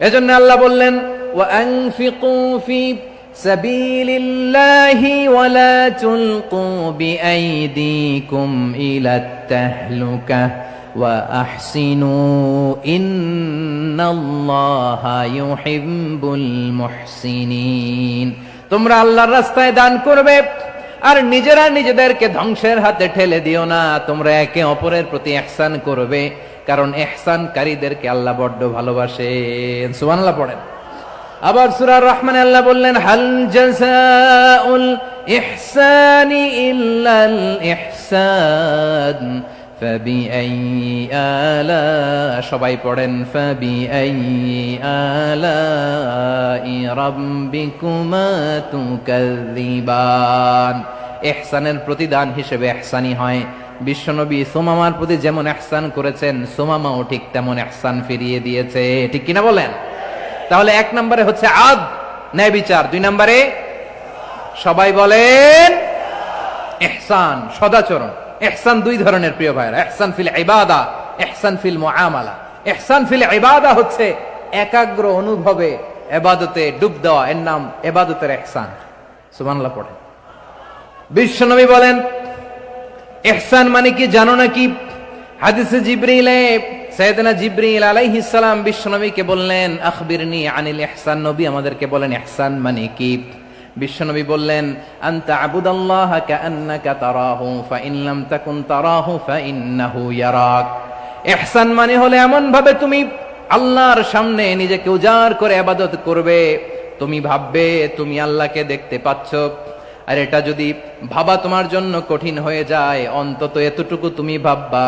এজন্য আল্লাহ বললেন, ওয়া আনফিকু ফি সাবিলিল্লাহি ওয়া লা তুলকু বিআইদিকুম ইলাত তাহলুকা ওয়া আহসিনু ইন্নাল্লাহা ইউহিব্বুল মুহসিনিন। তোমরা আল্লাহর রাস্তায় দান করবে আর নিজেরা নিজেদেরকে ধ্বংসের হাতে ঠেলে দিও না। তোমরা একে অপরের প্রতি ইহসান করবে, কারণ ইহসানকারীদেরকে আল্লাহ বড্ড ভালোবাসেন। সুবহানাল্লাহ পড়েন। আবার সূরা রহমানে আল্লাহ বললেন, হাল জাযাউল ইহসানি ইল্লাল ইহসান ফাবিআইয়ি আলা, সবাই পড়েন, ফাবিআইয়ি আলাই রাব্বিকুমা তুকাযযিবান। ইহসানের প্রতিদান হিসেবে ইহসানই হয়। বিশ্বনবী সুমামার প্রতি যেমন ইহসান করেছেন, সুমামাও ঠিক তেমন ইহসান ফিরিয়ে দিয়েছে। ঠিক কিনা বলেন? তাহলে 1 নম্বরে হচ্ছে আদ, ন্যায় বিচার। 2 নম্বরে সবাই বলেন ইহসান, সদাচরণ। ইহসান 2 ধরনের প্রিয় ভাইরা, ইহসান ফিল ইবাদা, ইহসান ফিল মুআমালা। ইহসান ফিল ইবাদা হচ্ছে একাগ্র অনুভবে ইবাদতে ডুব দেওয়া, এর নাম ইবাদতের ইহসান। সুবহানাল্লাহ পড়ে। বিশ্বনবী বলেন ইহসান মানে কি জানো নাকি? হাদিসে জিবরিলে সাইয়েদনা জিবরিল আলাইহিস সালাম বিশ্বনবীকে বললেন আখবিরনি আনিল ইহসান, নবী আমাদেরকে বলেন ইহসান মানে কি? বিশ্বনবী বললেন আনতা আবুদাল্লাহ কাআন্নাকা তারাহু ফাইন লাম তাকুন তারাহু ফাইন্নাহু ইয়ারাক। ইহসান মানে হলো এমন ভাবে তুমি আল্লাহর সামনে নিজেকে উজাড় করে ইবাদত করবে, তুমি ভাববে তুমি আল্লাহকে দেখতে পাচ্ছ। আর এটা যদি ভাবা তোমার জন্য কঠিন হয়ে যায়, অন্তত এতটুকু তুমি ভাববা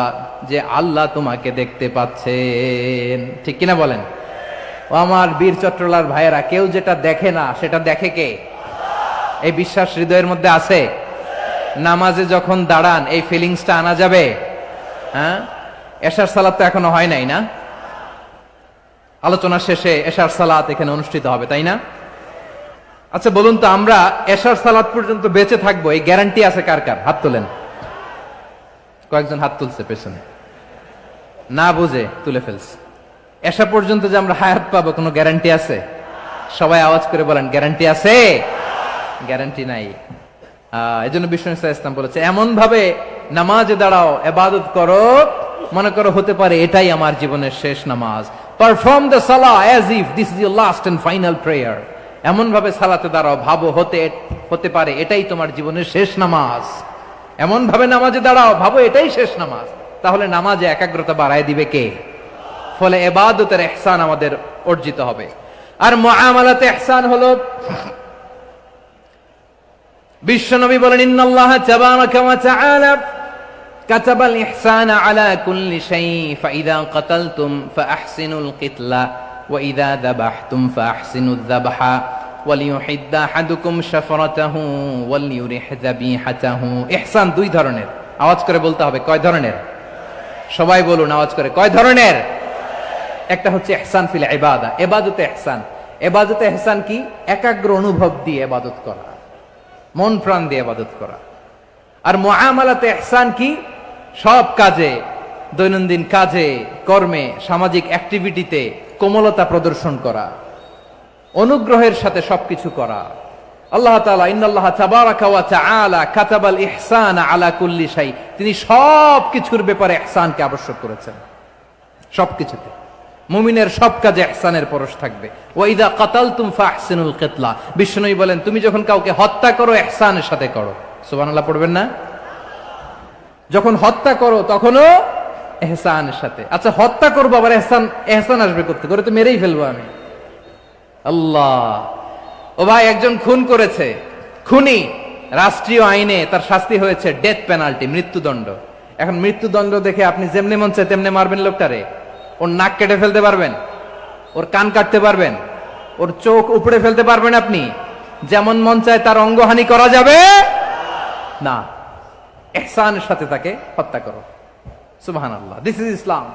যে আল্লাহ তোমাকে দেখতে পাচ্ছেন। ঠিক কিনা বলেন? ও আমার বীর চট্টলার ভাইয়েরা, কেউ যেটা দেখে না সেটা দেখে কে? এই বিশ্বাস হৃদয়ের মধ্যে আছে? নামাজে যখন দাঁড়ান এই ফিলিংসটা আনা যাবে? হ্যাঁ, এশার সালাত তো এখনো হয় নাই না? আলোচনা শেষে এশার সালাত এখানে অনুষ্ঠিত হবে, তাই না? আচ্ছা বলুন তো, আমরা এশার সালাত পর্যন্ত বেঁচে থাকবো এই গ্যারান্টি আছে কার কার? হাত তোলেন। কয়েকজন হাত তুলছে পেছনে, না বুঝে তুলে ফেলছে। এশা পর্যন্ত যে আমরা হায়াত পাবো কোনো গ্যারান্টি আছে? সবাই আওয়াজ করে বলেন গ্যারান্টি আছে? গ্যারান্টি নাই। এজন্য বিষ্ণু ইসলাম বলেছে এমন ভাবে নামাজে দাঁড়াও, ইবাদত করো, মনে করো হতে পারে এটাই আমার জীবনের শেষ নামাজ। পারফর্ম দ্য সালাহ as if this is your last and final prayer. এমন ভাবে সালাতে দাঁড়াও, ভাবো হতে পারে এটাই তোমার জীবনের শেষ নামাজ। এমন ভাবে নামাজে দাঁড়াও, ভাবো এটাই শেষ নামাজ। তাহলে নামাজে একাগ্রতা বাড়ায় দিবে কে? ফলে ইবাদতের ইহসান আমাদের অর্জিত হবে। আর মুআমালাতে ইহসান হলো, বিশ্বনবী বলেন ইন্নাল্লাহা তাবারাকা ওয়া তাআলা কাতাবাল ইহসানা আলা কুল্লি শাই ফাইযা কাতালতুম ফাআহসিনুল কিতলা ওয়া ইযা যাবাহতুম ফাআহসিনুয যাবহা ওয়ালিয়ুহিদ্দা আহাদুকুম শাফরাতাহু ওয়ালিয়ুরিহ যাবিহাতাহু। ইহসান 2 ধরনের। আওয়াজ করে বলতে হবে কয় ধরনের? সবাই বলুন আওয়াজ করে, কয় ধরনের? একটা হচ্ছে ইহসান ফিল ইবাদা, ইবাদতে ইহসান। ইবাদতে ইহসান কি? একাগ্র অনুভব দিয়ে ইবাদত করা, মন প্রাণ দিয়ে ইবাদত করা। আর মুআমালাতে ইহসান কি? সব কাজে, দৈনন্দিন কাজে, কর্মে, সামাজিক অ্যাক্টিভিটিতে কোমলতা প্রদর্শন করা, অনুগ্রহের সাথে সবকিছু করা। আল্লাহ তাআলা ইন্নাল্লাহা তাবারাকা ওয়া তাআলা কাতাবাল ইহসানা আলা কুল্লি শাই, তিনি সব কিছুর ব্যাপারে ইহসানকে আবশ্যক করেছেন। সবকিছুতে মুমিনের সব কাজে ইহসানের পরশ থাকবে। ওয়া ইযা কাতালতুম ফাহসিনুল কিতলা, বিষ্ণুই বলেন তুমি যখন কাউকে হত্যা করো ইহসানের সাথে করো। সুবহানাল্লাহ পড়বেন না? যখন হত্যা করো তখনও ইহসানের সাথে। আচ্ছা হত্যা করবো আবার ইহসান আসবে করতে করে, তো মেরেই ফেলবো আমি। আল্লাহ, ও ভাই একজন খুন করেছে, খুনি, রাষ্ট্রীয় আইনে তার শাস্তি হয়েছে ডেথ পেনাল্টি, মৃত্যুদণ্ড। এখন মৃত্যুদণ্ড দেখে আপনি যেমনি মন চায় তেমনি মারবেন লোকটারে? ওর নাক কেটে ফেলতে পারবেন? ওর কান কাটতে পারবেন? ওর চোখ উপড়ে ফেলতে পারবেন আপনি? যেমন মন চায় তার অঙ্গহানি করা যাবে না। ইহসানের সাথে তাকে হত্যা করো। সুবহানাল্লাহ, this is Islam,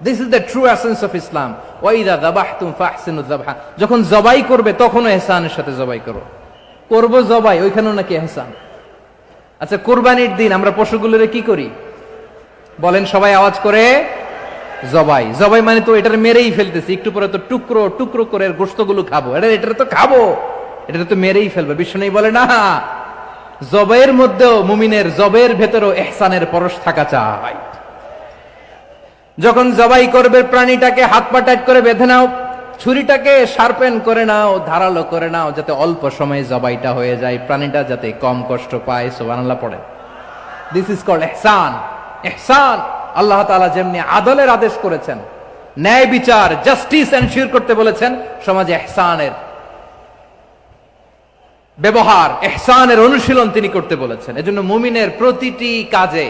this is the true essence of Islam. ওয়া ইযা যাবাহতুম ফাহসিনুয যাবহা, যখন জবাই করবে তখনও ইহসানের সাথে জবাই করো। করব জবাই, ওইখানেও নাকি ইহসান। আচ্ছা কুরবানির দিন আমরা পশুগুলোরে কি করি বলেন সবাই আওয়াজ করে? জবাই। জবাই মানে তো এটার মেরেই ফেলতেছি, একটু পরে তো টুকরো টুকরো করে গোশতগুলো খাবো, এটা তো খাবো, এটা তো মেরেই ফেলবে। বিষ্ণু বলে না, জবাইয়ের মধ্যেও মুমিনের জবের ভেতরেও ইহসানের পরশ থাকা চাই। যখন জবাই করবে প্রাণীটাকে হাত পা টাইট করে বেঁধে নাও, ছুরিটাকে শার্পেন করে নাও, ধারালো করে নাও, যাতে অল্প সময়ে জবাইটা হয়ে যায়, প্রাণীটা যাতে কম কষ্ট পায়। সুবহানাল্লাহ পড়ে। দিস ইজ কল্ড ইহসান। ইহসান আল্লাহ তাআলা যেমনি আদলের আদেশ করেছেন, ন্যায় বিচার, জাস্টিস এনশিওর করতে বলেছেন, সমাজে ইহসানের ব্যবহার, ইহসানের অনুশীলন তিনি করতে বলেছেন। এজন্য মুমিনের প্রতিটি কাজে,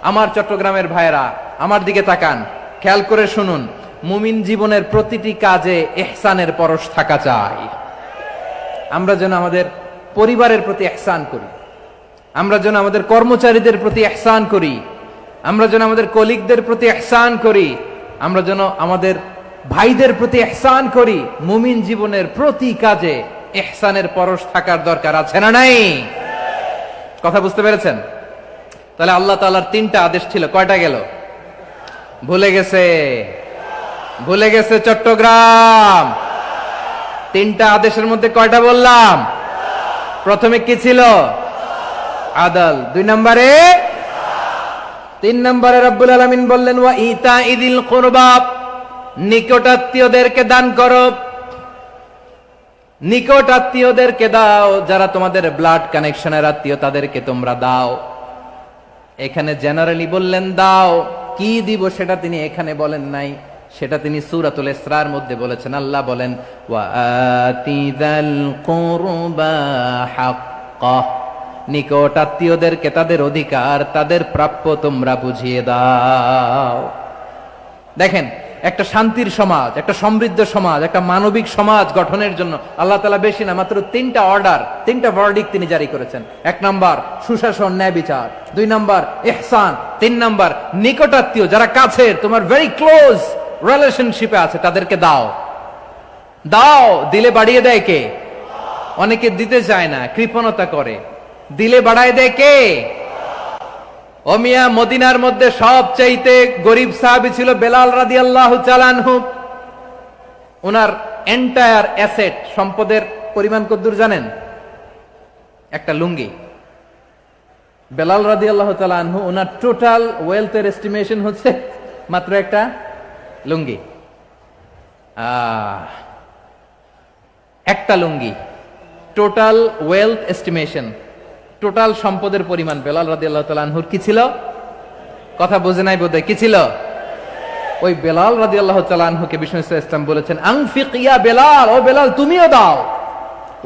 আমার চট্টগ্রামের ভাইয়েরা আমার দিকে তাকান, খেয়াল করে শুনুন, মুমিন জীবনের প্রতিটি কাজে ইহসানের পরশ থাকা চাই। আমরা যেন আমাদের পরিবারের প্রতি ইহসান করি, আমরা যেন আমাদের কর্মচারীদের প্রতি ইহসান করি, আমরা যেন আমাদের কলিগদের প্রতি ইহসান করি, আমরা যেন আমাদের ভাইদের প্রতি ইহসান করি। মুমিন জীবনের প্রতি কাজে ইহসানের পরশ থাকার দরকার আছে না নাই? কথা বুঝতে পেরেছেন? তাহলে আল্লাহ তাআলার 3টা আদেশ ছিল, কয়টা গেল? ভুলে গেছে, ভুলে গেছে চট্টগ্রাম। 3টা আদেশের মধ্যে কয়টা বললাম? প্রথমে কি ছিল? আদল। 2 নম্বরে, 3 নম্বরে রব্বুল আলামিন বললেন ওয়া ইতাইদিল কুরবা, নিকটাত্মীয়দেরকে দান করো। নিকট আত্মীয়দেরকে দাও, যারা তোমাদের ব্লাড কানেকশনের আত্মীয় তাদেরকে তোমরা দাও। এখানে জেনারেলি বললেন দাও, কি দিব সেটা তিনি এখানে বলেন নাই, সেটা তিনি সূরাতুল ইসরার মধ্যে বলেছেন। আল্লাহ বলেন ওয়া আতিযাল কুরবা হাক্কাহ, নিকট আত্মীয়দেরকে তাদের অধিকার, তাদের প্রাপ্য তোমরা বুঝিয়ে দাও। দেখেন, একটা শান্তির সমাজ, একটা সমৃদ্ধ সমাজ, একটা মানবিক সমাজ গঠনের জন্য আল্লাহ তাআলা বেশি না, মাত্র 3টা অর্ডার, 3টা ভার্ডিক্ট তিনি জারি করেছেন। 1 নাম্বার সুশাসন, ন্যায় বিচার। 2 নাম্বার ইহসান। 3 নাম্বার নিকটাত্মীয়, যারা কাছের, তোমার ভেরি ক্লোজ রিলেশনশিপে আছে, তাদেরকে দাও। দাও, দিলে বাড়িয়ে দেয় কে? অনেকে দিতে চায় না, কৃপণতা করে। দিলে বাড়ায় দেয় কে? ও মিয়া, মদিনার মধ্যে সবচাইতে গরিব সাহাবী ছিল বেলাল রাদিয়াল্লাহু তাআলা আনহু। ওনার এন্টায়ার অ্যাসেট, সম্পদের পরিমাণ কতদূর জানেন? একটা লুঙ্গি। বেলাল রাদিয়াল্লাহু তাআলা আনহু, ওনার টোটাল ওয়েলথের এস্টিমেশন হচ্ছে মাত্র একটা লুঙ্গি। একটা লুঙ্গি, টোটাল ওয়েলথ এস্টিমেশন, টোটাল সম্পদের পরিমাণ বেলাল রাদিয়াল্লাহু তাআলা আনহুর কি ছিল? কথা বুঝে নাই বোধহয়। কি ছিল? ওই বেলাল রাদিয়াল্লাহু তাআলা আনহুকে বিষ্ণু ইসলাম বলেছেন আনফিক ইয়া বেলাল, ও বেলাল তুমিও দাও।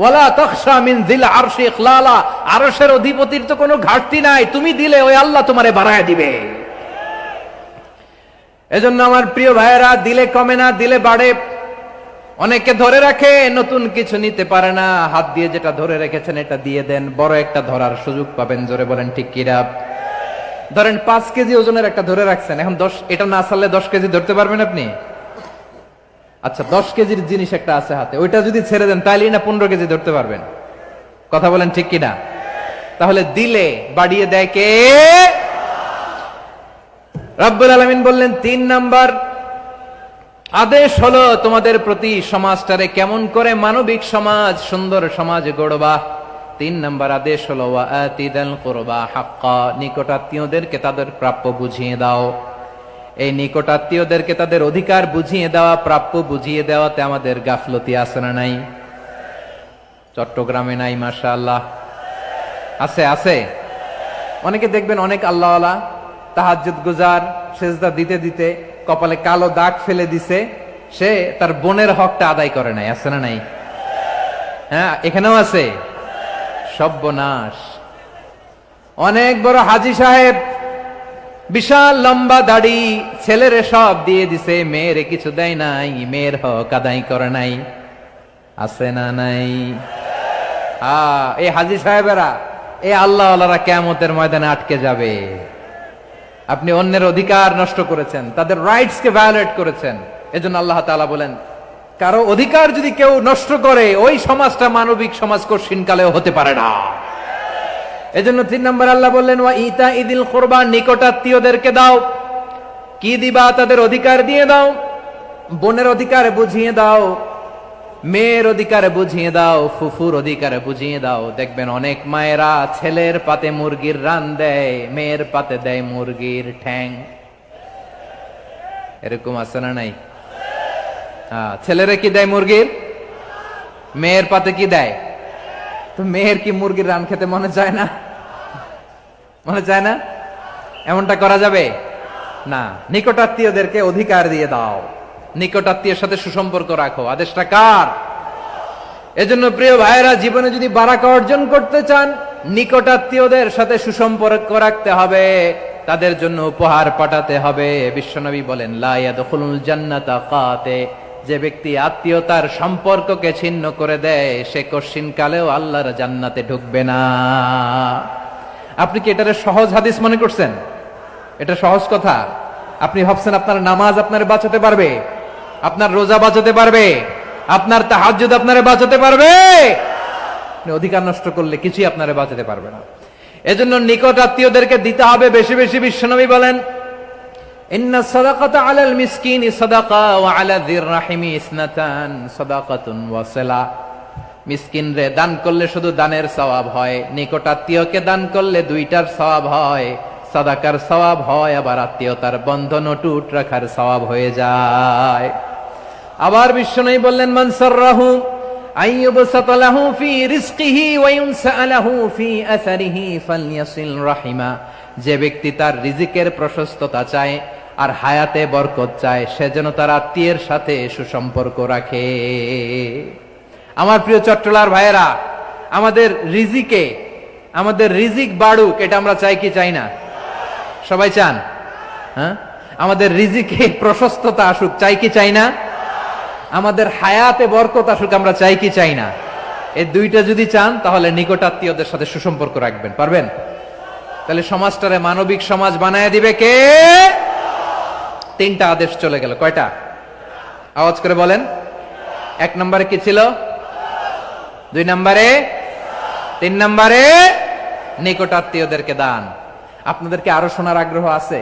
ওয়ালা তাখশা মিন যিল আরশি ইখলালা, আরশের অধিপতির তো কোনো ঘাটতি নাই, তুমি দিলে ওই আল্লাহ তোমারে বাড়ায় দিবে। এজন্য আমার প্রিয় ভাইয়েরা, দিলে কমে না, দিলে বাড়ে। অনেকে ধরে রাখে, নতুন কিছু নিতে পারে না, হাত দিয়ে যেটা ধরে রেখেছেন এটা দিয়ে দেন, বড় একটা ধরার সুযোগ পাবেন। জোরে বলেন ঠিক কিনা? ধরেন 5 কেজি ওজনের একটা ধরে রাখছেন, এখন 10, এটা না ছাড়লে 10 কেজি ধরতে পারবেন আপনি? আচ্ছা, 10 কেজির জিনিস একটা আছে হাতে, ওইটা যদি ছেড়ে দেন তাইলেই না 15 কেজি ধরতে পারবেন। কথা বলেন ঠিক কিনা? তাহলে দিলে বাড়িয়ে দেয় কে? রব্বুল আলামিন বললেন 3 নাম্বার আদেশ হলো তোমাদের প্রতি সমাজটারে কেমন করে মানবিক সমাজ, সুন্দর সমাজ গড়বা। 3 নাম্বার আদেশ হলো ওয়া আতিদাল কুরবা হাক্কা, নিকটাত্মীয়দেরকে তাদের প্রাপ্য বুঝিয়ে দাও। এই নিকটাত্মীয়দেরকে তাদের অধিকার বুঝিয়ে দেওয়া, প্রাপ্য বুঝিয়ে দেওয়াতে আমাদের গাফলতি আছে না নাই? চট্টগ্রামে নাই? মাশাআল্লাহ আছে, আছে। অনেকে দেখবেন অনেক আল্লাহওয়ালা তাহাজ্জুদ গুজার, সেজদা দিতে দিতে কপালে কালো দাগ ফেলে দিছে, সে তার বোনের হকটা আদায় করে নাই। আছে না নাই? হ্যাঁ, এখানেও আছে। সর্বনাশ। অনেক বড় হাজী সাহেব, বিশাল লম্বা দাড়ি, ছেলেরে সব দিয়ে দিছে, মেয়েরে কিছু দেয় নাই, মেয়ের হক আদায় করে নাই। আছে না নাই? এই হাজী সাহেবেরা, এই আল্লাহওয়ালারা কিয়ামতের ময়দানে আটকে যাবে। আপনি অন্যের অধিকার নষ্ট করেছেন, তাদের রাইটস কে ভায়োলেট করেছেন। এজন্য আল্লাহ তাআলা বলেন, কারো অধিকার যদি কেউ নষ্ট করে, ওই সমাজটা মানবিক সমাজ কঠিনকালেও হতে পারে না। এজন্য 3 নম্বর আল্লাহ বললেন ওয়া ইতাইদিল কুরবা, নিকটাত্মীয়দেরকে দাও। কি দিবা? তাদের অধিকার দিয়ে দাও। বোনের অধিকার বুঝিয়ে দাও, মেয়ের অধিকার বুঝিয়ে দাও, ফুফুর অধিকার বুঝিয়ে দাও। দেখবেন অনেক মায়েরা ছেলের পাতে মুরগির রান দেয়, মেয়ের পাতে দেয় মুরগির ঠ্যাং। এরকম আছে না নাই? ছেলেরা কি দেয়? মুরগির। মেয়ের পাতে কি দেয়? তো মেয়ের কি মুরগির রান খেতে মনে চায় না? মনে চায় না? এমনটা করা যাবে না। নিকটাত্মীয়দেরকে অধিকার দিয়ে দাও, নিকটাত্মীয়ের সাথে সুসম্পর্ক রাখো। আদেশটা কার? এজন্য প্রিয় ভাইয়েরা, জীবনে যদি বারাকা অর্জন করতে চান, নিকটাত্মীয়দের সাথে সুসম্পর্ক রাখতে হবে, তাদের জন্য উপহার পাঠাতে হবে। বিশ্বনবী বলেন লা ইয়াদখুলুল জান্নাতা কাতে, যে ব্যক্তি আত্মীয়তার সম্পর্ককে ছিন্ন করে দেয়, সে কশিনকালেও আল্লাহর জান্নাতে ঢুকবে না। আপনি কি এটারে সহজ হাদিস মনে করছেন? এটা সহজ কথা? আপনি ভাবছেন আপনার নামাজ আপনার বাঁচাতে পারবে? আপনার রোজা বাঁচাতে পারবে? আপনার তাহাজ্জুদ আপনারে বাঁচাতে পারবে? আপনি অধিকার নষ্ট করলে কিছুই আপনারে বাঁচাতে পারবে না। এজন্য নিকট আত্মীয়দেরকে দিতে হবে বেশি বেশি। বিশ্বনবী বলেন, ইন্না সাদাকাতা আলাল মিসকিনি সাদাকা ওয়া আলা যির রাহিমি ইসনাতান সাদাকাতুন ওয়া সিলা। মিসকিনরে দান করলে শুধু দানের সওয়াব হয়, নিকট আত্মীয়কে দান করলে দুইটার সওয়াব হয়, সাদাকার সওয়াব হয়, আবার আত্মীয়তার বন্ধন অটুট রাখার সওয়াব হয়ে যায়। আবার বিশ্বনবী বললেন, মান সাররাহু আইয়ুবসাতা লাহু ফি রিজকিহি ওয়া ইউনসা লাহু ফি আসারিহি ফালইয়াসিল রাহিমা। যে ব্যক্তি তার রিজিকের প্রশস্ততা চায় আর হায়াতে বরকত চায়, সে যেন তার আত্মীয়ের সাথে সুসম্পর্ক রাখে। আমার প্রিয় চট্টলার ভাইয়েরা, আমাদের রিজিক বাড়ুক, এটা আমরা চাই কি চাই না? সবাই চান? হ্যাঁ, আমাদের রিজিকে প্রশস্ততা আসুক, চাই কি চাই না? আমাদের হায়াতে বরকত আসুক, আমরা চাই কি চাই না? এই দুইটা যদি চান, তাহলে নিকট আত্মীয়দের সাথে সুসম্পর্ক রাখবেন, পারবেন? তাহলে সমাজটারে মানবিক সমাজ বানায় দিবে কে? তিনটা আদেশ চলে গেল। কয়টা? আওয়াজ করে বলেন। 1 নম্বরে কি ছিল? 2 নম্বরে, 3 নম্বরে নিকট আত্মীয়দেরকে দান। আপনাদেরকে আরো শোনার আগ্রহ আছে?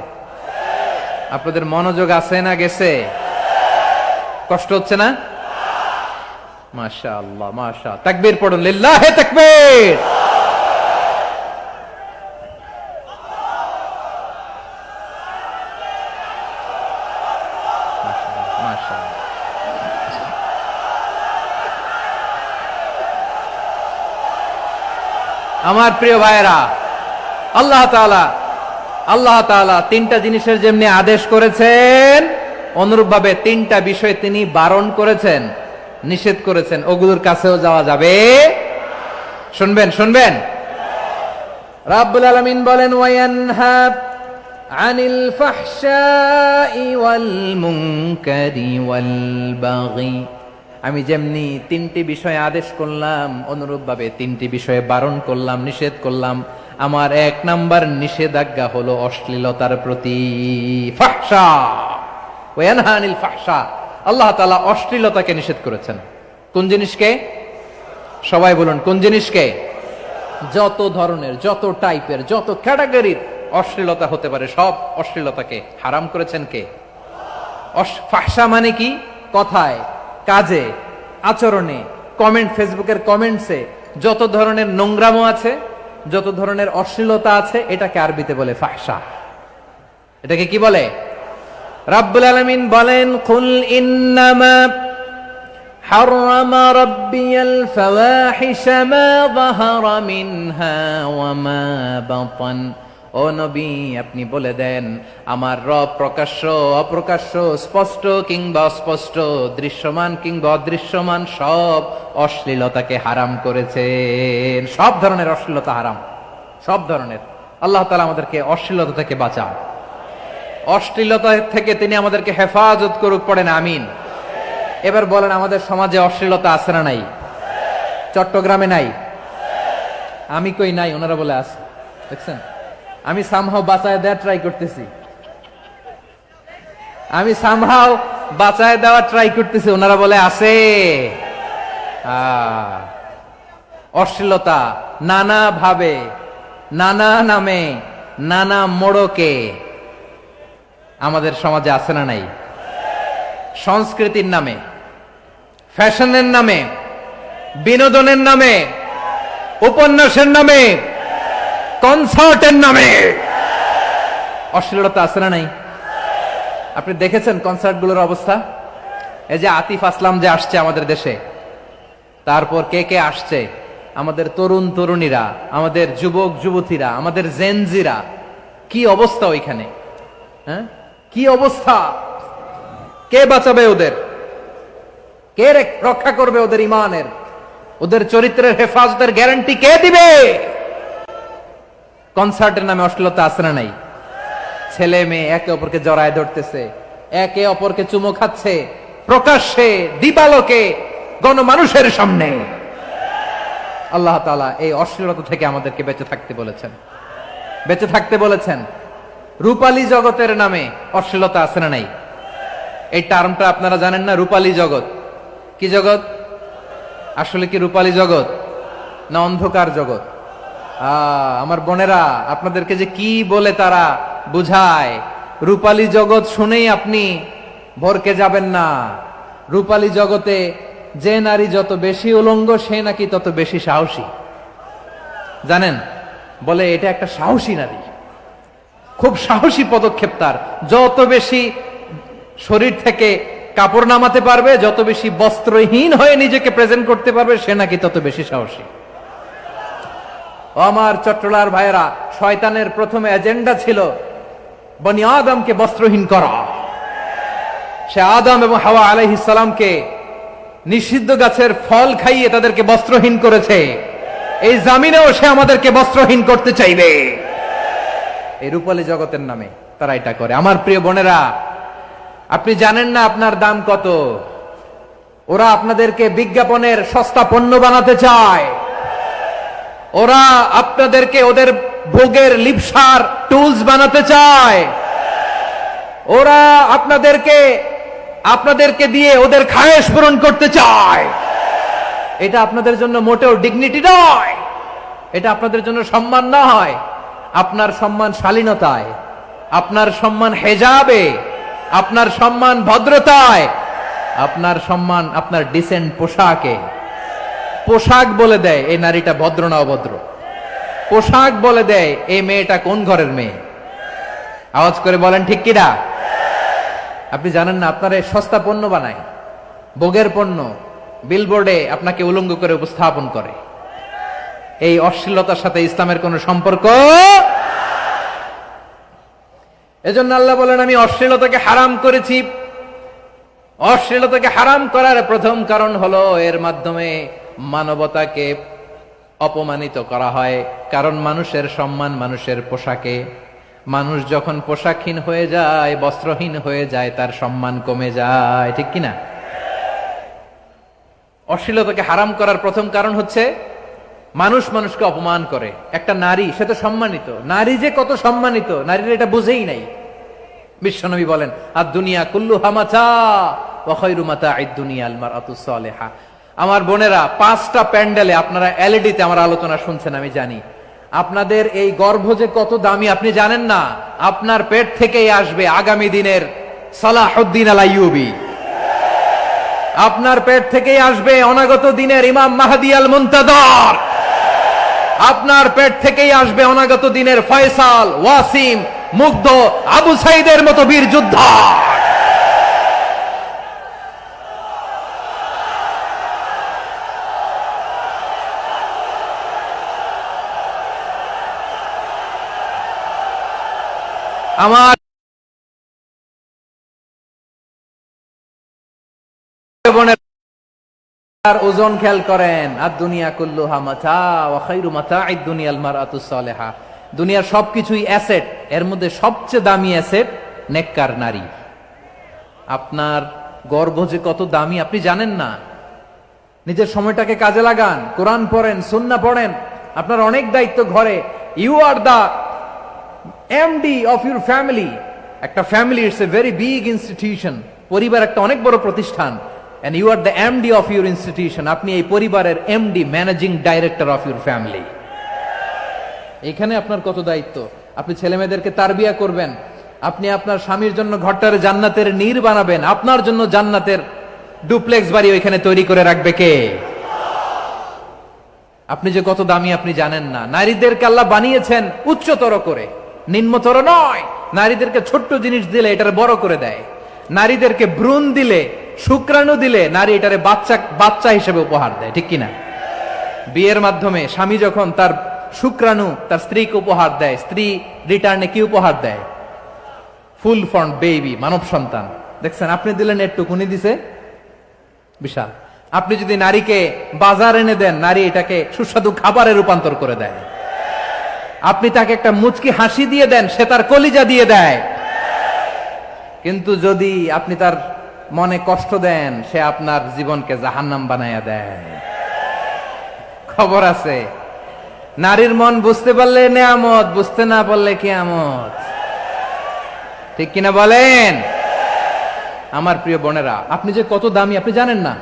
আপনাদের মনোযোগ আছে না গেছে? কষ্ট হচ্ছে না? মাশাআল্লাহ, মাশাআল্লাহ। তাকবীর পড়ুন, লিল্লাহে তাকবীর। আমার প্রিয় ভাইয়েরা, আল্লাহ তাআলা তিনটা জিনিসের যেমনি আদেশ করেছেন, অনুরূপ ভাবে তিনটা বিষয় তিনি বারণ করেছেন, নিষেধ করেছেন। ওগুলোর কাছেও যাওয়া যাবে। শুনবেন। রাব্বুল আলামিন বলেন, ওয়ায়ানহা আনিল ফাহশাই ওয়াল মুনকারি ওয়াল বাগি। আমি যেমনি তিনটি বিষয়ে আদেশ করলাম, অনুরূপ ভাবে তিনটি বিষয়ে বারণ করলাম, নিষেধ করলাম। আমার 1 নাম্বার নিষেধাজ্ঞা হলো অশ্লীলতার প্রতি। ফাহশা, ওয়ায়ানহা আনিল ফাহশা। আল্লাহ তাআলা অশ্লীলতাকে নিষেধ করেছেন। কোন জিনিসকে? সবাই বলুন, কোন জিনিসকে? যত ধরনের, যত টাইপের, যত ক্যাটাগরির অশ্লীলতা হতে পারে, সব অশ্লীলতাকে হারাম করেছেন কে? ফাহশা মানে কি? কথায়, কাজে, আচরণে, কমেন্ট, ফেসবুকের কমেন্টসে যত ধরনের নোংরামো আছে, যত ধরনের অশ্লীলতা আছে, এটাকে আরবিতে বলে ফাহশা। এটাকে কি বলে? রাব্বুল আলামিন বলেন, কুল ইন্নামা হারামা রাব্বিয়াল ফাওয়াহিশা মা যাহারা মিনহা ওয়া মা বাতান। ও নবী, আপনি বলে দেন, আমার রব প্রকাশ্য, অপ্রকাশ্য, স্পষ্ট কিংবা অস্পষ্ট, দৃশ্যমান কিংবা অদৃশ্যমান সব অশ্লীলতাকে হারাম করেছেন। সব ধরনের অশ্লীলতা হারাম, সব ধরনের। আল্লাহ তাআলা আমাদেরকে অশ্লীলতা থেকে বাঁচান, অশ্লীলতা থেকে তিনি আমাদেরকে হেফাজত করুক। পড়েন আমিন। এবার বলেন, আমাদের সমাজে অশ্লীলতা আছে না নাই? চট্টগ্রামে নাই? আমি কই নাই, ওনারা বলে আছে। দেখছেন, আমি সামহাও বাঁচায় দেওয়ার ট্রাই করতেছি, ওনারা বলে আছে। অশ্লীলতা নানা ভাবে, নানা নামে, নানা মোড়কে আমাদের সমাজে আছে না নাই? সংস্কৃতির নামে, ফ্যাশনের নামে, বিনোদনের নামে, উপন্যাসের নামে, কনসার্টের নামে অশ্লীলতা আছে না নাই? আপনি দেখেছেন কনসার্টগুলোর অবস্থা? এই যে আতিফ আসলাম যে আসছে আমাদের দেশে, তারপর কে কে আসছে, আমাদের তরুণ তরুণীরা, আমাদের যুবক যুবতীরা, আমাদের জেনজিরা, কি অবস্থা ওইখানে? হ্যাঁ, কি অবস্থা? কে বাঁচাবে ওদের? কে রক্ষা করবে ওদের ইমানের, ওদের চরিত্রের হেফাজতের গ্যারান্টি কে দিবে? কনসার্টের নামে অশ্লীলতা আছে না নাই? ছেলে মেয়ে একে অপরকে জড়ায় ধরতেছে, একে অপরকে চুমো খাচ্ছে, প্রকাশ্যে, দিবালোকে, গণমানুষের সামনে। আল্লাহ তাআলা এই অশ্লীলতা থেকে আমাদেরকে বেঁচে থাকতে বলেছেন, বেঁচে থাকতে বলেছেন। রূপালী জগতের নামে অশ্লীলতা আছে না নাই? এই টার্মটা আপনারা জানেন না? রূপালী জগৎ কি জগৎ? আসলে কি রূপালী জগৎ না অন্ধকার জগৎ? আমার বোনেরা, আপনাদেরকে যে কি বলে তারা বুঝায়, রূপালী জগৎ শুনেই আপনি ভরকে যাবেন না। রূপালী জগতে যে নারী যত বেশি উলঙ্গ সে নাকি তত বেশি সাহসী। জানেন, বলে এটা একটা সাহসী নারী, খুব সাহসী পদক্ষেপ তার। যত বেশি শরীর থেকে কাপড় নামাতে পারবে, যত বেশি বস্ত্রহীন হয়ে নিজেকে প্রেজেন্ট করতে পারবে, সে নাকি তত বেশি সাহসী। ও আমার চট্টলার ভাইয়েরা, শয়তানের প্রথমে এজেন্ডা ছিল বনি আদমকে বস্ত্রহীন করা। সে আদম এবং হাওয়া আলাইহিস সালামকে নিষিদ্ধ গাছের ফল খাইয়ে তাদেরকে বস্ত্রহীন করেছে। এই জামিনেও সে আমাদেরকে বস্ত্রহীন করতে চাইবে। এই রূপালী জগতের নামে তারা এটা করে। আমার প্রিয় বোনেরা, আপনি জানেন না আপনার দাম কত। ওরা আপনাদেরকে বিজ্ঞাপনের সস্তা পণ্য বানাতে চায়। ওরা আপনাদেরকে ওদের ভোগের লিপসার টুলস বানাতে চায়। ওরা আপনাদেরকে দিয়ে ওদের খায়েশ পূরণ করতে চায়। এটা আপনাদের জন্য মোটেও ডিগনিটি নয়, এটা আপনাদের জন্য সম্মান নয়। আপনার সম্মান শালীনতায়, আপনার সম্মান হেজাবে, আপনার সম্মান ভদ্রতায়, আপনার সম্মান আপনার ডিসেন্ট পোশাকে। পোশাক বলে দেয় এই নারীটা ভদ্র না অভদ্র। পোশাক বলে দেয় এই মেয়েটা কোন ঘরের মেয়ে। আওয়াজ করে বলেন ঠিক কিনা? আপনি জানেন না, আপনার এই সস্তা পণ্য বানায়, ভোগের পণ্য, বিলবোর্ডে আপনাকে উলঙ্গ করে উপস্থাপন করে। এই অশ্লীলতার সাথে ইসলামের কোন সম্পর্ক। এজন্য আল্লাহ বলেন, আমি অশ্লীলতাকে হারাম করেছি। অশ্লীলতাকে হারাম করার প্রথম কারণ হলো এর মাধ্যমে মানবতাকে অপমানিত করা হয়। কারণ মানুষের সম্মান মানুষের পোশাকে। মানুষ যখন পোশাকহীন হয়ে যায়, বস্ত্রহীন হয়ে যায়, তার সম্মান কমে যায়। ঠিক কিনা? অশ্লীলতাকে হারাম করার প্রথম কারণ হচ্ছে মানুষ মানুষকে অপমান করে। একটা নারী, সে তো সম্মানিত। নারী যে কত সম্মানিত, নারীরা এটা বুঝেই নাই। বিশ্বনবী বলেন, আর দুনিয়া কুল্লুহা মাতা ওয়া খায়রু মাতা'আদ দুনিয়া আল মারআতুস সালিহা। আমার বোনেরা, 5টা প্যান্ডেলে আপনারা এলইডিতে আমার আলোচনা শুনছেন, আমি জানি। আপনাদের এই গর্ভ যে কত দামি আপনি জানেন না। আপনার পেট থেকেই আসবে আগামী দিনের সালাহুদ্দিন আল আইয়ুবী। আপনার পেট থেকেই আসবে অনাগত দিনের ইমাম মাহদী আল মুনতাদর। আপনার পেট থেকেই আসবে অনাগত দিনের ফয়সাল, ওয়াসিম, মুগ্ধ, আবু সাইদের মতো বীর যোদ্ধা। আমার বোনের ওজন খেয়াল করেন, আর দুনিয়া কুল্লুহা মাতা ওয়া খায়রু মাতা'আদ দুনিয়া আল মারআতুস সালিহা। দুনিয়ার সবকিছুই অ্যাসেট, এর মধ্যে সবচেয়ে দামি অ্যাসেট নেককার নারী। আপনার গর্ভ যে কত দামি আপনি জানেন না। নিজের সময়টাকে কাজে লাগান, কোরআন পড়েন, সুন্নাহ পড়েন। আপনার অনেক দায়িত্ব ঘরে। You are the MD of your family. একটা family it's a very big institution. পরিবার একটা অনেক বড় প্রতিষ্ঠান। and you are the MD of your institution. আপনি এই পরিবারের MD, managing director of your family. এখানে আপনার কত দায়িত্ব। আপনি ছেলে মেয়েদেরকে তারবিয়া করবেন। আপনি আপনার স্বামীর জন্য ঘরটারে জান্নাতের নীর বানাবেন। আপনার জন্য জান্নাতের ডুপ্লেক্স বাড়ি ওইখানে তৈরি করে রাখবে কে? আপনি যে কত দামি আপনি জানেন না। নারীদেরকে আল্লাহ বানিয়েছেন উচ্চতর করে, নিম্নতর নয়। নারীদেরকে ছোট্ট জিনিস দিলে এটারে বড় করে দেয়। নারীদেরকে ভ্রূণ দিলে, শুক্রাণু দিলে নারী এটারে বাচ্চা হিসেবে উপহার দেয়। ঠিক কিনা? বিয়ের মাধ্যমে স্বামী যখন তার শুক্রাণু তার স্ত্রীকে উপহার দেয়, স্ত্রী রিটার্নে কি উপহার দেয়? ফুল ফর্ম বেবি, মানব সন্তান। দেখছেন, আপনি দিলেন একটুকুনি, দিছে বিশাল। আপনি যদি নারীকে বাজার এনে দেন, নারী এটাকে সুস্বাদু খাবারে রূপান্তর করে দেয়। আপনি তাকে একটা মুচকি হাসি দিয়ে দেন, সে তার কলিজা দিয়ে দেয়। কিন্তু যদি আপনি তার মনে কষ্ট দেন, সে আপনার জীবনকে জাহান্নাম বানায়া দেয়। খবর আছে, নারীর মন বুঝতে পারলে নেয়ামত, বুঝতে না পারলে কিয়ামত। ঠিক কিনা বলেন? আমার প্রিয় বোনেরা, আপনি যে কত দামি আপনি জানেন না,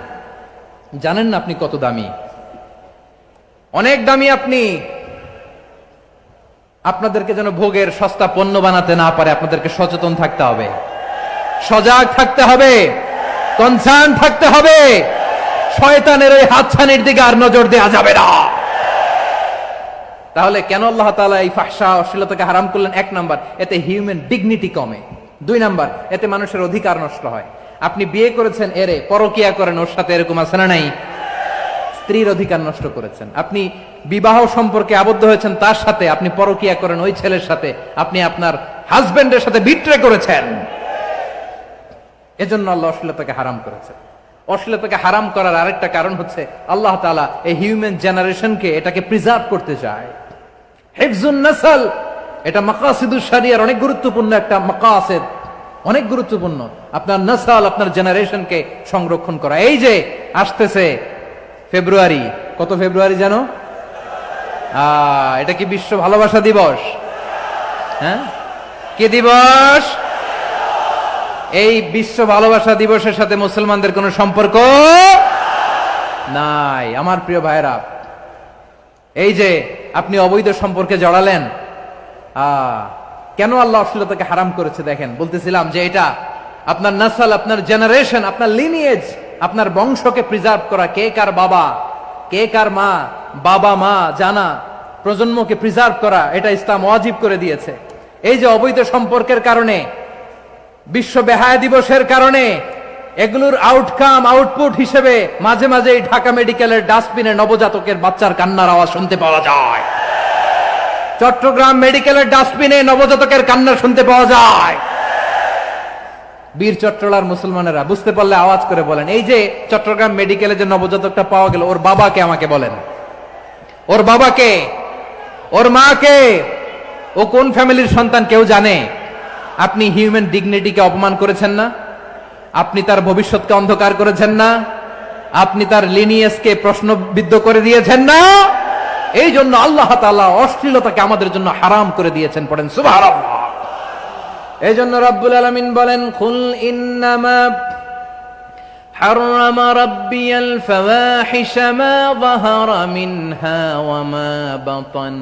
জানেন না আপনি কত দামি, অনেক দামি আপনি। আপনাদেরকে যেন ভোগের সস্তা পণ্য বানাতে না পারে আপনাদেরকে সচেতন থাকতে হবে, সজাগ থাকতে হবে, কনসার্ন থাকতে হবে। শয়তানের ওই হাতছানির দিকে আর নজর দেওয়া যাবে না। তাহলে কেন আল্লাহ তাআলা এই ফাহশা অশ্লীলতাকে হারাম করলেন? এক নাম্বার, এতে হিউম্যান ডিগনিটি কমে। দুই নাম্বার, এতে মানুষের অধিকার নষ্ট হয়। আপনি বিয়ে করেছেন, এরে পরকিয়া করেন, ওর সাথে এরকম আছে না নাই? স্ত্রীর অধিকার নষ্ট করেছেন। আপনি বিবাহ সম্পর্কে আবদ্ধ হয়েছেন তার সাথে, আপনি পরকিয়া করেন ওই ছেলের সাথে, আপনি আপনার হাজবেন্ডের সাথে বিট্রে করেছেন। এজন্য আল্লাহ অশ্লীলতাকে হারাম করেছেন। অশ্লীলতাকে হারাম করার আরেকটা কারণ হচ্ছে আল্লাহ তাআলা এই হিউম্যান জেনারেশনকে এটাকে প্রিজার্ভ করতে চায়। হিফজুন নাসল, এটা মাকাসিদুশ শরিয়ার অনেক গুরুত্বপূর্ণ একটা মাকাসিদ, অনেক গুরুত্বপূর্ণ। আপনার নাসল, আপনার জেনারেশনকে সংরক্ষণ করা। এই যে আসতেছে ফেব্রুয়ারি, কত ফেব্রুয়ারি জানো? এটা কি বিশ্ব ভালোবাসা দিবস? হ্যাঁ, কি দিবস? এই বিশ্ব ভালোবাসা দিবসের সাথে মুসলমানদের কোনো সম্পর্ক নাই। আমার প্রিয় ভাইরা, এই যে আপনি অবৈধ সম্পর্কে জড়ালেন, কেন আল্লাহ অশ্লীলতাকে হারাম করেছে দেখেন। বলতেছিলাম যে এটা আপনার নাসল, আপনার জেনারেশন, আপনার লিনিয়েজ, আপনার বংশকে প্রিজার্ভ করা। কে কার বাবা, কে কার মা, বাবা মা জানা, প্রজন্মকে প্রিজার্ভ করা, এটা ইসলাম ওয়াজিব করে দিয়েছে। এই যে অবৈধ সম্পর্কের কারণে, বিশ্ব বেহায়া দিবসের কারণে, এগুলোর আউটকাম আউটপুট হিসেবে মাঝে মাঝে ঢাকা মেডিকেলের ডাস্টবিনে নবজাতকের বাচ্চার কান্নার আওয়াজ শুনতে পাওয়া যায়। চট্টগ্রাম মেডিকেলের ডাস্টবিনে নবজাতকের কান্না শুনতে পাওয়া যায়। বীর চট্টলার মুসলমানেরা বুঝতে পারলে আওয়াজ করে বলেন, এই যে চট্টগ্রাম মেডিকেলে যে নবজাতকটা পাওয়া গেল, ওর বাবাকে আমাকে বলেন, ওর বাবাকে, ওর মাকে, ও কোন ফ্যামিলির সন্তান কেউ জানে? আপনি হিউম্যান ডিগনিটিকে অপমান করেছেন না? আপনি তার ভবিষ্যৎকে অন্ধকার করেছেন না? আপনি তার লিনিয়েজকে প্রশ্নবিদ্ধ করে দিয়েছেন না? এই জন্য আল্লাহ তাআলা অশ্লীলতাকে আমাদের জন্য হারাম করে দিয়েছেন। পড়েন সুবহানাল্লাহ। এই জন্য রব্বুল আলামিন বলেন, কুল ইন্নামা হারামা রাব্বিয়াল ফাওয়াহিশা মা যাহারা মিনহা ওয়া মা বাতান।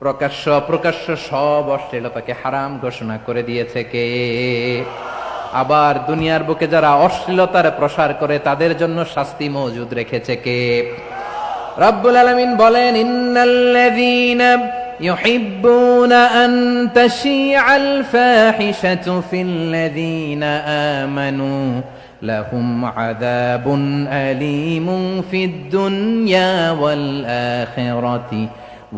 প্রকাশ্য অপ্রকাশ্য সব অশ্লীলতাকে হারাম ঘোষণা করে দিয়েছে কে? আবার দুনিয়ার বুকে যারা অশ্লীলতার প্রসার করে তাদের জন্য শাস্তি মজুদ রেখেছে কে? রব্বুল আলামিন বলেন, ইন্নাল্লাযীনা ইউহিব্বুনা আন তাশিআল ফাহিশাতু ফিল্লাযীনা আমানু লাহুম আযাবুন আলীমুন ফিদ দুনিয়া ওয়াল আখিরাতি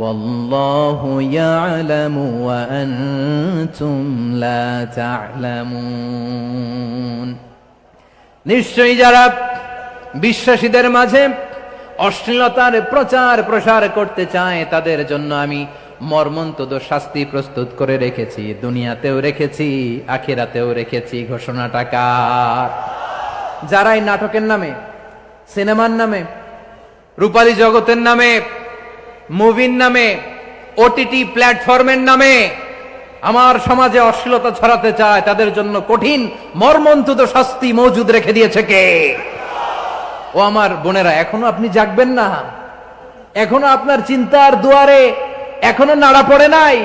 ওয়াল্লাহু ইয়ালামু ওয়া আনতুম লা তা'লামুন। নিশ্চয়ই যারা বিশ্বাসীদের মাঝে অশ্লীলতার প্রচার প্রসার করতে চায় তাদের জন্য আমি মর্মন্তুদ শাস্তি প্রস্তুত করে রেখেছি, দুনিয়াতেও রেখেছি, আখিরাতেও রেখেছি। ঘোষণাটা কার? যারাই নাটকের নামে, সিনেমার নামে, রূপালী জগতের নামে, মুভির নামে, ওটিটি প্ল্যাটফর্মের নামে আমার সমাজে অশ্লীলতা ছড়াতে চায় তাদের জন্য কঠিন মর্মন্তুদ শাস্তি মজুদ রেখে দিয়েছে কে? ও আমার বোনেরা, এখনো আপনি জাগবেন না? এখনো আপনার চিন্তার দুয়ারে এখনো নাড়া পড়ে নাই?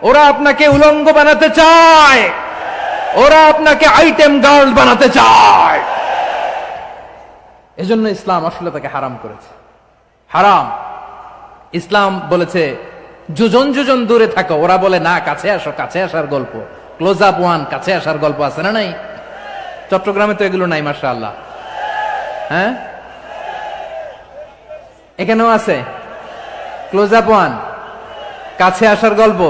ওরা আপনাকে উলঙ্গ বানাতে চায়, ওরা আপনাকে আইটেম গার্ল বানাতে চায়। এজন্য ইসলাম অশ্লীলতাকে হারাম করেছে। হারাম। ইসলাম বলেছে যোজন যোজন দূরে থাকো। ওরা বলে না, কাছে আসো, কাছে আসার গল্প, ক্লোজ আপ ওয়ান, কাছে আসার গল্প আছে না নাই? চট্টগ্রামে তো এগুলো নাই মাশাআল্লাহ। হ্যাঁ, এখানেও আছে ক্লোজ আপ ওয়ান, কাছে আসার গল্প।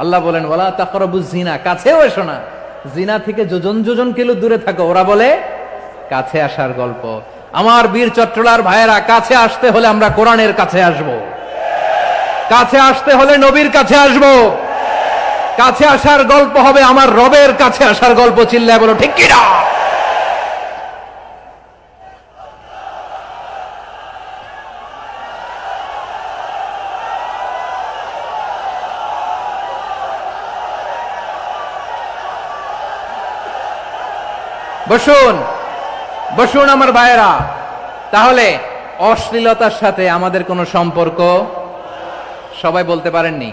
আল্লাহ বলেন ওয়ালা তাকরাবুজ জিনা, কাছেও এসো না, জিনা থেকে যোজন যোজন কিলো দূরে থাকো। ওরা বলে কাছে আসার গল্প। আমার বীর চট্টলার ভাইয়েরা, কাছে আসতে হলে আমরা কোরআনের কাছে আসব, কাছে আসতে হলে নবীর কাছে আসব, কাছে আসার গল্প হবে আমার রবের কাছে আসার গল্প। চিল্লায় বলো ঠিক কিনা? বসুন, বসুন আমার ভাইয়েরা। তাহলে অশ্লীলতার সাথে আমাদের কোনো সম্পর্ক? সবাই বলতে পারেননি,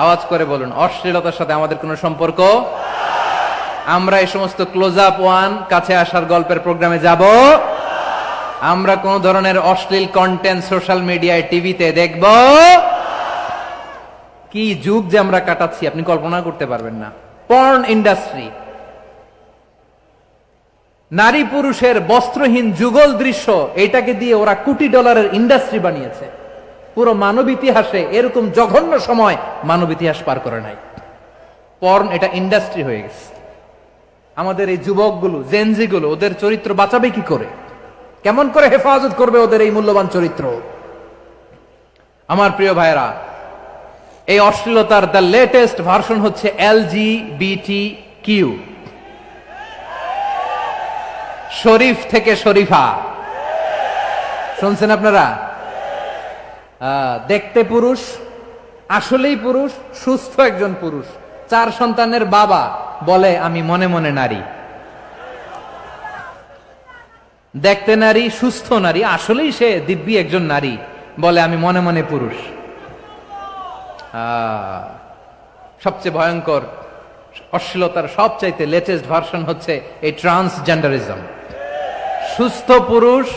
আওয়াজ করে বলুন, অশ্লীলতার সাথে আমাদের কোনো সম্পর্ক? আমরা এই সমস্ত ক্লোজ আপ ওয়ান, কাছে আসার গল্পের প্রোগ্রামে যাব? আমরা কোন ধরনের অশ্লীল কন্টেন্ট সোশ্যাল মিডিয়ায়, টিভিতে দেখব? কি যুগ যে আমরা কাটাচ্ছি আপনি কল্পনা করতে পারবেন না। পর্ন ইন্ডাস্ট্রি, নারী পুরুষের বস্ত্রহীন যুগল দৃশ্য, এটাকে দিয়ে ওরা কোটি ডলারের ইন্ডাস্ট্রি বানিয়েছে। পুরো মানব ইতিহাসে এরকম জঘন্য সময় মানব ইতিহাস পার করে নাই। পর্ন এটা ইন্ডাস্ট্রি হয়ে গেছে। আমাদের এই যুবকগুলো, জেনজিগুলো, ওদের চরিত্র বাঁচাবে কি করে? কেমন করে হেফাজত করবে ওদের এই মূল্যবান চরিত্র? আমার প্রিয় ভাইরা, এই অশ্লীলতার দ্য লেটেস্ট ভার্সন হচ্ছে LGBT-Q, শরীফ থেকে শরীফা। শুনছেন আপনারা? দেখতে পুরুষ, আসলেই পুরুষ, সুস্থ একজন পুরুষ, 4 সন্তানের বাবা, বলে আমি মনে মনে নারী। দেখতে নারী, সুস্থ নারী, আসলেই সে দিব্যি একজন নারী, বলে আমি মনে মনে পুরুষ। সবচেয়ে ভয়ঙ্কর অশ্লীলতার সবচাইতে লেটেস্ট ভার্সন হচ্ছে এই ট্রান্সজেন্ডারিজম। সুস্থ পুরুষ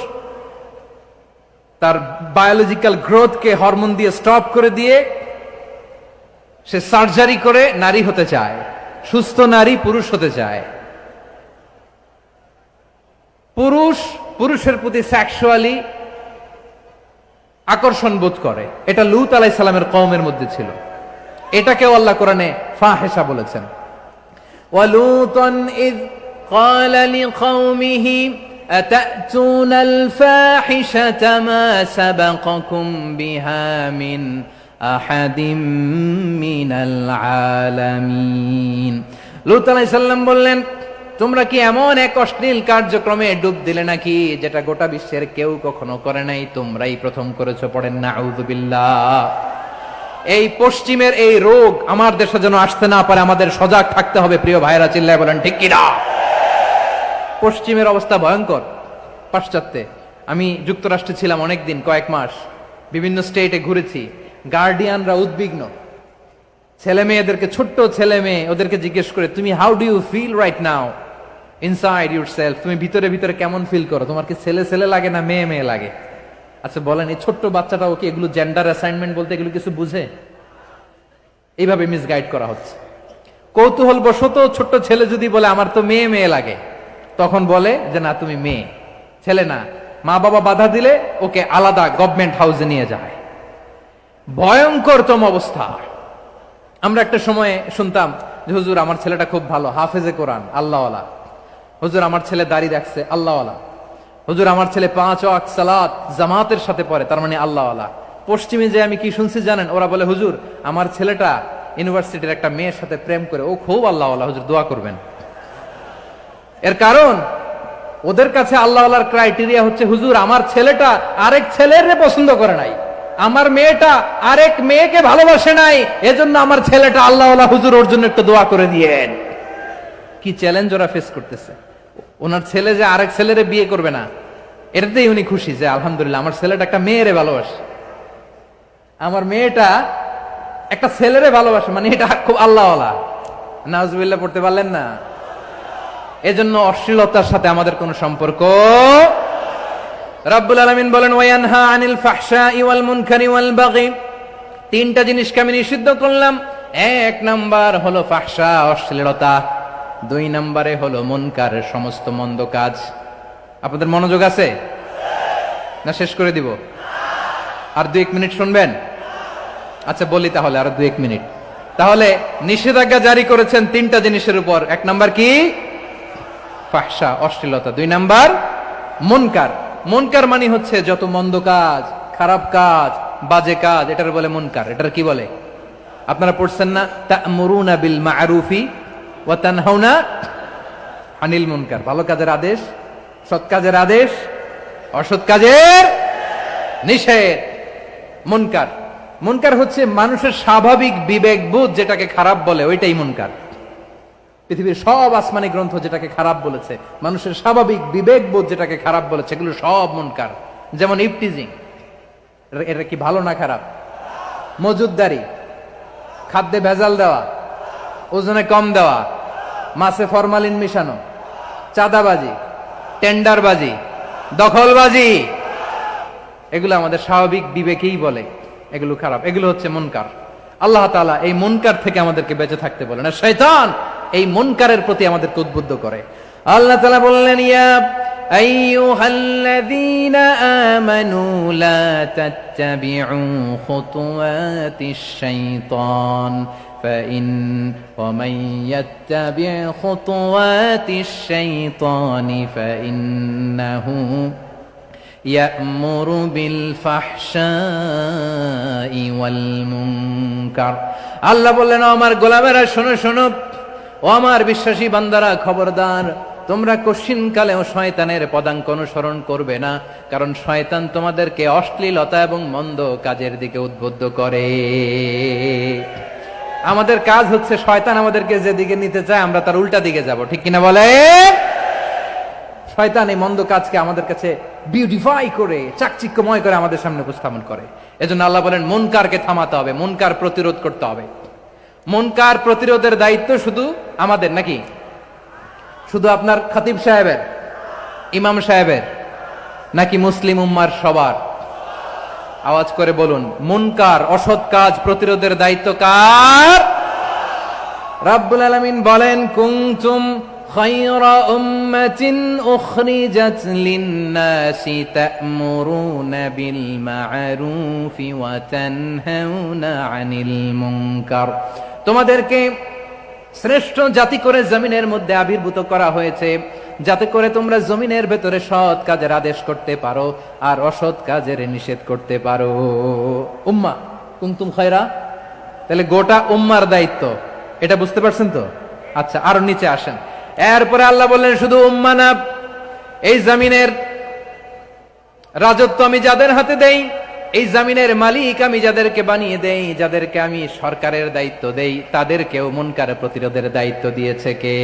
তার বায়োলজিক্যাল গ্রোথকে হরমোন দিয়ে স্টপ করে দিয়ে সে সার্জারি করে নারী হতে চায়। সুস্থ নারী পুরুষ হতে চায়। পুরুষ পুরুষের প্রতি সেক্সুয়ালি আকর্ষণ বোধ করে। এটা লূত আলাইহিস সালামের কওমের মধ্যে ছিল। এটাকেও আল্লাহ কোরআনে ফাহিশা বলেছেন। ওয়ালুতান ইয ক্বালা লিকওমিহি আতাতুনাল ফাহিশাতা মা সাবাকাকুম বিহা মিন আহাদিম মিনাল আলামিন। লূত আলাইহিস সালাম বললেন, তোমরা কি এমন এক অশ্লীল কার্যক্রমে ডুব দিলে নাকি যেটা গোটা বিশ্বের কেউ কখনো করে নাই? তোমরাই প্রথম করেছো। পড়েন নাউযুবিল্লাহ। এই পশ্চিমের এই রোগ আমার দেশে যেন আসতে না পারে, আমাদের সজাগ থাকতে হবে। প্রিয় ভাইরা চিল্লায় বলেন ঠিক কিনা? পশ্চিমের অবস্থা ভয়ঙ্কর। পাশ্চাত্যে আমি যুক্তরাষ্ট্রে ছিলাম অনেকদিন, কয়েক মাস, বিভিন্ন স্টেটে ঘুরেছি। গার্ডিয়ানরা উদ্বিগ্ন। ছেলে মেয়েদেরকে, ছোট্ট ছেলে মেয়ে, ওদেরকে জিজ্ঞেস করে, তুমি how do you feel right now inside yourself? তুমি ভিতরে ভিতরে কেমন ফিল করো? তোমার কি ছেলে ছেলে লাগে না মেয়ে মেয়ে লাগে? আচ্ছা বলেন, এই ছোট্ট বাচ্চাটাও কি এগুলো জেন্ডার অ্যাসাইনমেন্ট বলতে এগুলো কিছু বুঝে? এইভাবে মিসগাইড করা হচ্ছে। কৌতূহল বশত ছোট্ট ছেলে যদি বলে আমার তো মেয়ে মেয়ে লাগে, তখন বলে যে না তুমি মেয়ে, ছেলে না। মা বাবা বাধা দিলে ওকে আলাদা গভর্নমেন্ট হাউসে নিয়ে যায়। ভয়ঙ্করতম অবস্থা। আমরা একটা সময়ে শুনতাম যে হুজুর আমার ছেলেটা খুব ভালো, হাফেজে কোরআন, আল্লাহওয়ালা। হুজুর আমার ছেলে দাড়ি রাখছে, আল্লাহওয়ালা। হুজুর আমার ছেলে 5 ওয়াক্ত সালাত জামাতের সাথে পড়ে, তার মানে আল্লাহওয়ালা। পশ্চিমে যে আমি কি শুনছি জানেন? ওরা বলে হুজুর আমার ছেলেটা ইউনিভার্সিটির একটা মেয়ের সাথে প্রেম করে, ও খুব আল্লাহওয়ালা, হুজুর দোয়া করবেন। এর কারণ ওদের কাছে আল্লাহওয়ালার ক্রাইটেরিয়া হচ্ছে হুজুর আমার ছেলেটা আরেক ছেলের পছন্দ করে নাই, আমার মেয়েটা আরেক মেয়েকে ভালোবাসে নাই, এজন্য আমার ছেলেটা আল্লাহওয়ালা, হুজুর ওর জন্য একটু দোয়া করে দিয়েন। কি চ্যালেঞ্জ ওরা ফেস করতেছে। ওনার ছেলে যে আরেক ছেলেরে বিয়ে করবে না, এটাতেই উনি খুশি যে আলহামদুলিল্লাহ আমার ছেলেটা একটা মেয়েরে ভালোবাসে, আমার মেয়েটা একটা ছেলেরে ভালোবাসে, মানে এটা খুব আল্লাহওয়ালা। নাউজুবিল্লাহ পড়তে পারলেন না? এজন্য অশ্লীলতার সাথে আমাদের কোনো সম্পর্ক। রাব্বুল আলামিন বলেন ওয়ায়ানহা আনিল ফাহশাই ওয়াল মুনকারি ওয়াল বাগি। 3টা জিনিসকে আমি নিষিদ্ধ করলাম। 1 নাম্বার হলো ফাহশা, অশ্লীলতা। 2 নম্বরে হলো মুনকার, সমস্ত মন্দ কাজ। আপনাদের মনোযোগ আছে না? শেষ করে দিব? আর 2-1 মিনিট শুনবেন? আচ্ছা বলি তাহলে, আর 2-1 মিনিট। তাহলে নিষেধাজ্ঞা জারি করেছেন 3টা জিনিসের উপর। 1 নাম্বার কি? ফাহশা, অশ্লীলতা। 2 নাম্বার মুনকার। মুনকার মানে হচ্ছে যত মন্দ কাজ, খারাপ কাজ, বাজে কাজ, এটার বলে মুনকার। এটার কি বলে? আপনারা পড়ছেন না? তা'মুরুনা বিল মা'রুফি ওয়া তানহাউনা আনিল মুনকার। ভালো কাজের আদেশ, সৎ কাজের আদেশ, অসৎ কাজের নিষেধ। মুনকার, মুনকার হচ্ছে মানুষের স্বাভাবিক বিবেকবোধ যেটাকে খারাপ বলে, ওইটাই মুনকার। পৃথিবীর সব আসমানি গ্রন্থ যেটাকে খারাপ বলেছে, মানুষের স্বাভাবিক বিবেকবোধ যেটাকে খারাপ বলেছে, এগুলো সব মুনকার। যেমন ইফটিজিং, এটা কি ভালো না খারাপ? মজুদদারি, খাদ্যে ভেজাল দেওয়া, ওজনে কম দেওয়া, মাছে ফরমালিন মিশানো, চাঁদাবাজি, টেন্ডারবাজি, দখলবাজি, এগুলো আমাদের স্বাভাবিক বিবেকেই বলে এগুলো খারাপ, এগুলো হচ্ছে মুনকার। আল্লাহ তাআলা এই মুনকার থেকে আমাদেরকে বেঁচে থাকতে বলেন, আর শয়তান এই মুনকারের প্রতি আমাদেরকে উদ্বুদ্ধ করে। আল্লাহ তাআলা বললেন, ইয়া আইয়ুহাল্লাযীনা আমানু লা তাত্তাবিউ খুতুওয়াতিশ শাইতান ফাইন ওয়া মান ইয়াত্তাবি' খুতুওয়াতিশ শাইতানি ফাইন্নাহু ইয়া'মুরু বিল ফাহশাই ওয়াল মুনকার। আল্লাহ বললেন, আমার গোলামেরা শোনো শোনো, ও আমার বিশ্বাসী বান্দারা খবরদার, তোমরা কশিনকালেও শয়তানের পদাঙ্ক অনুসরণ করবে না, কারণ শয়তান তোমাদেরকে অশ্লীলতা এবং মন্দ কাজের দিকে উদ্বুদ্ধ করে। আমাদের কাজ হচ্ছে শয়তান আমাদেরকে যেদিকে নিতে চায় আমরা তার উল্টা দিকে যাব, ঠিক কিনা বলে? শয়তান এই মন্দ কাজকে আমাদের কাছে বিউটিফাই করে, চাকচিক্যময় করে আমাদের সামনে উপস্থাপন করে। এজন্য আল্লাহ বলেন, মুনকারকে থামাতে হবে, মুনকার প্রতিরোধ করতে হবে। মুনকার প্রতিরোধের দায়িত্ব শুধু আমাদের নাকি? শুধু আপনার খতিব সাহেবের, ইমাম সাহেবের, নাকি মুসলিম উম্মার সবার? আওয়াজ করে বলুন, মুনকার অসৎ কাজ প্রতিরোধের দায়িত্ব কার? রাব্বুল আলামিন বলেন, কুনতুম খায়রা উম্মাতিন উখরিজাত লিন-নাসি তা'মুরুনা বিল মা'রুফি ওয়া তানহাউনা আনিল মুনকার। তোমাদেরকে শ্রেষ্ঠ জাতি করে জমিনের মধ্যে আবির্ভূত করা হয়েছে, যাতে করে তোমরা জমিনের ভেতরে সৎ কাজের আদেশ করতে পারো আর অসৎ কাজের নিষেধ করতে পারো। উম্মাহ কুনতুম খায়রা, তাহলে গোটা উম্মার দায়িত্ব, এটা বুঝতে পারছেন তো? আচ্ছা, আরো নিচে আসেন। এরপরে আল্লাহ বললেন, শুধু উম্মাহ না, এই জমিনের রাজত্ব আমি যাদের হাতে দেই, এই জমিনের মালিক আমি যাদেরকে বানিয়ে দেই, যাদেরকে আমি সরকারের দায়িত্ব দেই, তাদেরকেও মুনকার প্রতিরোধের দায়িত্ব দিয়েছে কে?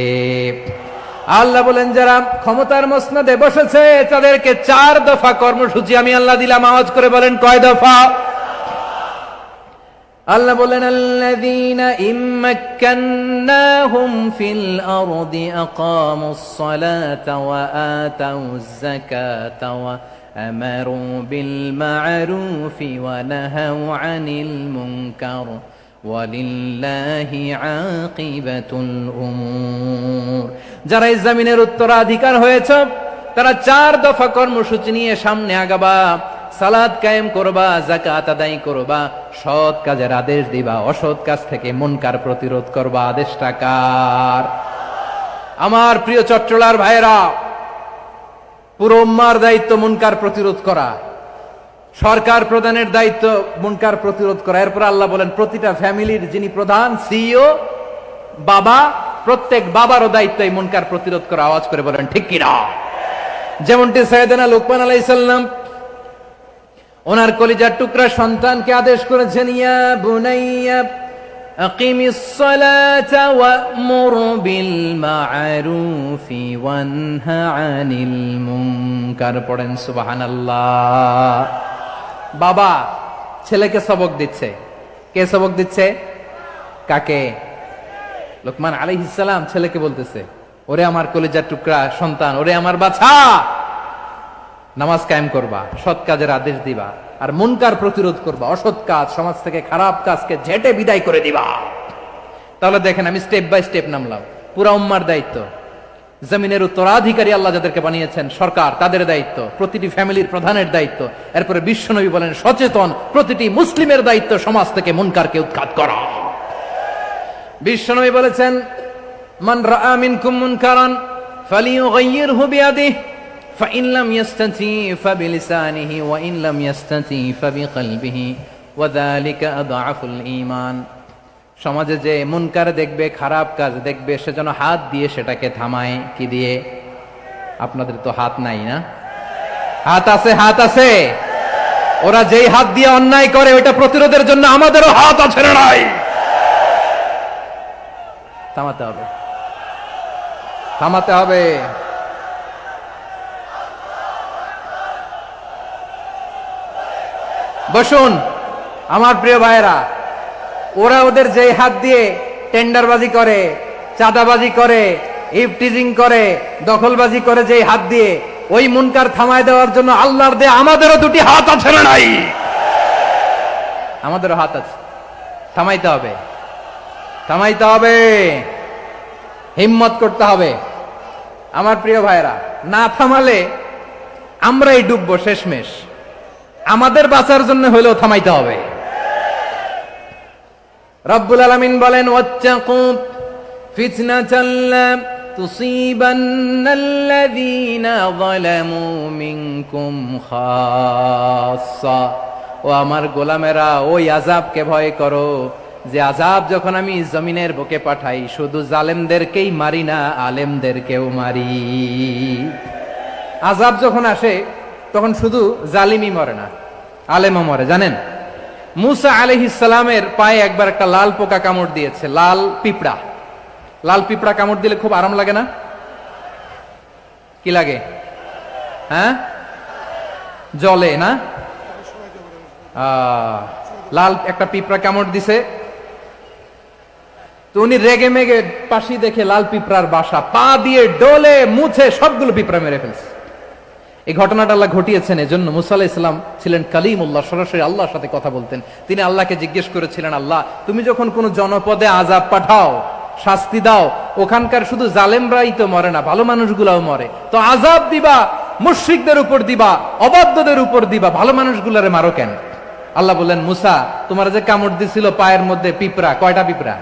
আল্লাহ বলেন, যারা ক্ষমতার মসনদে বসেছে তাদেরকে 4 দফা কর্মসূচি আমি আল্লাহ দিলাম। আওয়াজ করে বলেন, কয় দফা? আল্লাহ বলেন, আল্লাযীনা ইম্মাক্কান্নাহুম ফিল আরদি আকামুস সালাতা ওয়া আতাউয যাকাতা ওয়া আমারু বিল মা'রুফি ওয়া নাহাউ আনিল মুনকার ওয়ালিল্লাহি আকিবাতুল উমুর। যারা এই জমিনের উত্তরাধিকার হয়েছে তারা 4 দফা কর্মসূচি নিয়ে সামনে আগাবা। সালাত কায়েম করবা, যাকাত আদায় করবা, সৎ কাজের আদেশ দিবা, অসৎ কাজ থেকে মুনকার প্রতিরোধ করবা। আদেশটা কার? আমার প্রিয় চট্টলার ভাইরা, পুরো উম্মার দায়িত্ব মুনকার প্রতিরোধ করা, সরকার প্রধানের দায়িত্ব মুনকার প্রতিরোধ করা। এরপর আল্লাহ বলেন, প্রতিটা ফ্যামিলির যিনি প্রধান সিইও বাবা, প্রত্যেক বাবারও দায়িত্ব এই মুনকার প্রতিরোধ করা। আওয়াজ করে বলেন, ঠিক কিনা? যেমনটি সাইয়েদনা লুকমান আলাইহিস সালাম ওনার কলিজার টুকরা সন্তানকে আদেশ করেছেন, ইয়া বুনাইয়া আকিমিস সালাতা ওয়া'মুর বিল মা'রুফি ওয়ানহা আনিল মুনকার। পড়েন সুবহানাল্লাহ। বাবা ছেলেকে সবক দিচ্ছে। কে সবক দিচ্ছে? কাকে? লুকমান আলাইহিস সালাম ছেলেকে বলতেছে, ওরে আমার কলিজার টুকরা সন্তান, ওরে আমার বাছা, নামাজ কায়েম করবা, সৎ কাজের আদেশ দিবা, আর মুনকার প্রতিরোধ করবা, অসৎ কাজ, সমাজ থেকে খারাপ কাজকে ঝেঁটে বিদায় করে দিবা। তাহলে দেখেন, আমি স্টেপ বাই স্টেপ নামলাম। পুরা উম্মার দায়িত্ব, জমিনের উত্তরাধিকারী আল্লাহ যাদেরকে বানিয়েছেন সরকার, তাদের দায়িত্ব, প্রতিটি ফ্যামিলির প্রধানের দায়িত্ব। এরপরে বিশ্বনবী বলেন, সচেতন প্রতিটি মুসলিমের দায়িত্ব সমাজ থেকে মুনকারকে উৎখাত করা। বিশ্বনবী বলেছেন, মান রাআ মিনকুম মুনকারান ফালিয়ুগাইয়িরহু বিয়াদিহি فإن لم يستطع فبلسانه وإن لم يستطع فبقلبه وذلك أضعف الإيمان। সমাজে যে মুনকার দেখবে, খারাপ কাজ দেখবে, সে যেন হাত দিয়ে সেটাকে থামায়। কি দিয়ে? আপনাদের তো হাত নাই না? হাত আছে, হাত আছে। ওরা যেই হাত দিয়ে অন্যায় করে ওটা প্রতিরোধের জন্য আমাদেরও হাত আছে না নাই? থামাতে হবে। থামাতে হবে। বসুন আমার প্রিয় ভাইয়েরা, ওরা ওদের যেই হাত দিয়ে টেন্ডারবাজি করে, চাঁদাবাজি করে, ইফটিজিং করে, দখলবাজি করে, যেই হাত দিয়ে, ওই মুনকার থামায় দেওয়ার জন্য আল্লাহর দেয়া আমাদেরও দুটি হাত আছে না নাই? আমাদেরও হাত আছে, থামাইতে হবে, থামাইতে হবে, হিম্মত করতে হবে। আমার প্রিয় ভাইয়েরা, না থামালে আমরাই ডুববো শেষমেশ। আমাদের বাঁচার জন্য হলেও থামাইতে হবে। রব্বুল আলামিন বলেন, ওয়াত্তাকু ফিতনাতাল লা তুসিবান্নাল্লাযীনা যালামু মিনকুম খাসসা। ও আমার গোলামেরা, ওই আযাবকে ভয় করো যে আযাব যখন আমি জমিনের বুকে পাঠাই, শুধু জালেমদেরকেই মারি না, আলেমদেরকেও মারি। আযাব যখন আসে তখন শুধু জালিমই মরে না, আলেমও মরে। জানেন, মুসা আলাইহিস সালামের পায়ে একবার একটা লাল পোকা কামড় দিয়েছে, লাল পিঁপড়া। লাল পিঁপড়া কামড় দিলে খুব আরাম লাগে না? কি লাগে? হ্যাঁ, জলে না? লাল একটা পিঁপড়া কামড় দিছে, তো উনি রেগে মেগে পাশি দেখে লাল পিঁপড়ার বাসা, পা দিয়ে ডলে মুছে সবগুলো পিঁপড়া মেরে ফেলছে। এই ঘটনাটা আল্লাহ ঘটিয়েছেন এজন্য মুসা আলাইহিস সালাম ছিলেন কালিমুল্লাহ, সরাসরি আল্লাহর সাথে কথা বলতেন। তিনি আল্লাহকে জিজ্ঞেস করেছিলেন, আল্লাহ তুমি যখন কোন জনপদে আযাব পাঠাও, শাস্তি দাও, ওখানকার শুধু জালেমরাই তো মরে না, ভালো মানুষগুলাও মরে, তো আযাব দিবা মুশরিকদের উপর দিবা, অবাধ্যদের উপর দিবা, ভালো মানুষগুলারে মারো কেন? আল্লাহ বললেন, মুসা তোমার যে কামড় দিছিল পায়ের মধ্যে পিঁপড়া, কয়টা পিঁপড়া?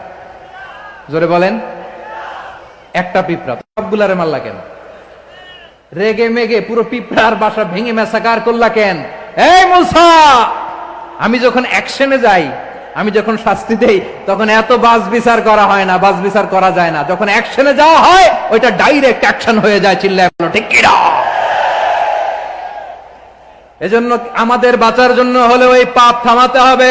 জোরে বলেন। একটা পিঁপড়া, সবগুলারে মারলা কেন? রেগে মেগে পুরো পিঁপড়ার বাসা ভেঙে মেসাকার করলা কেন? এই মুসা, আমি যখন অ্যাকশনে যাই, আমি যখন শাস্তি দেই, তখন এত বাস বিচার করা হয় না, বাস বিচার করা যায় না। যখন অ্যাকশনে যাওয়া হয়, ওইটা ডাইরেক্ট অ্যাকশন হয়ে যায়। চিল্লায় বলো ঠিক কি না? এজন্য আমাদের বাঁচার জন্য হলে ওই পাপ থামাতে হবে,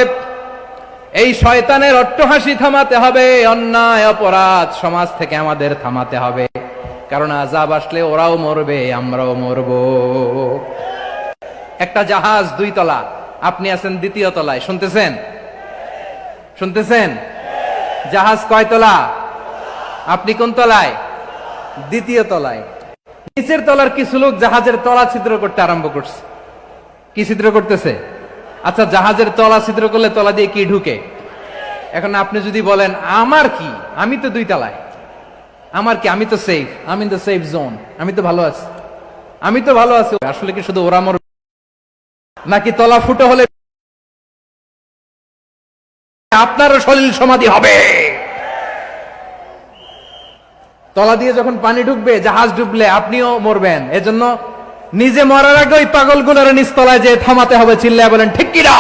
এই শয়তানের অট্টহাসি থামাতে হবে, অন্যায় অপরাধ সমাজ থেকে আমাদের থামাতে হবে। কারণ আযাব আসলে ওরাও মরবে, আমরাও মরব। একটা জাহাজ 2 তলা, আপনি আছেন 2য় তলায়, শুনতেছেন? শুনতেছেন? জাহাজ কয় তলা? আপনি কোন তলায়? 2য় তলায়। নিচের তলার কিছু লোক জাহাজের তলা ছিদ্র করতে আরম্ভ করছে। কি ছিদ্র করতেছে? আচ্ছা, জাহাজের তলা ছিদ্র করলে তলা দিয়ে কি ঢুকে? এখন আপনি যদি বলেন আমার কি, আমি তো 2 তলায়, আমার কি, আমি তো সেফ, আমি ইন দ্য সেফ জোন, আমি তো ভালো আছি, আমি তো ভালো আছি। আসলে কি শুধু ওরা মরবে, নাকি তলা ফুটো হলে আপনারও সলিল সমাধি হবে? তলা দিয়ে যখন পানি ঢুকবে, জাহাজ ডুবলে আপনিও মরবেন। এজন্য নিজে মরার আগে ওই পাগলগুলোর নিচতলায় যে থামাতে হবে। চিল্লায় বলেন ঠিক কি না?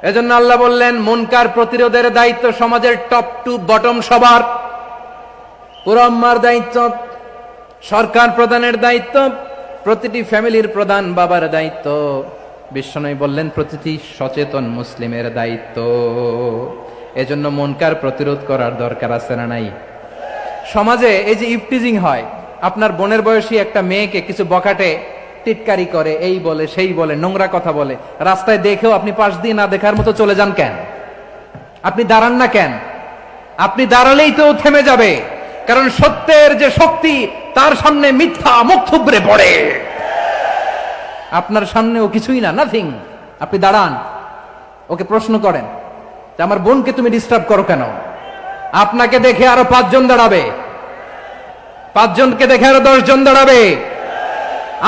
এজন্য আল্লাহ বললেন, মুনকার প্রতিরোধের দায়িত্ব সমাজের টপ টু বটম সবার। পুরো আম্মার দায়িত্ব, সরকার প্রধানের দায়িত্ব, প্রতিটি ফ্যামিলির প্রধান বাবার দায়িত্ব, বিশ্বনবী বললেন প্রতিটি সচেতন মুসলিমের দায়িত্ব। এজন্য মুনকার প্রতিরোধ করার দরকার আছে না নাই? সমাজে এই যে ইফটিজিং হয়, আপনার বোনের বয়সী একটা মেয়েকে কিছু বখাটে টিটকারি করে, এই বলে সেই বলে, নোংরা কথা বলে, রাস্তায় দেখেও আপনি পাশ দিয়ে না দেখার মতো চলে যান কেন? আপনি দাঁড়ান না কেন? আপনি দাঁড়ালেই তো থেমে যাবে। কারণ সত্যের যে শক্তি, তার সামনে মিথ্যা মুখ থুবড়ে পড়ে। আপনার সামনে ও কিছুই না, নাথিং। আপনি দাঁড়ান, ওকে প্রশ্ন করেন যে আমার বোনকে তুমি ডিস্টার্ব করো কেন? আপনাকে দেখে আরো 5 জন দাঁড়াবে, 5 জনকে দেখে আরো 10 জন দাঁড়াবে।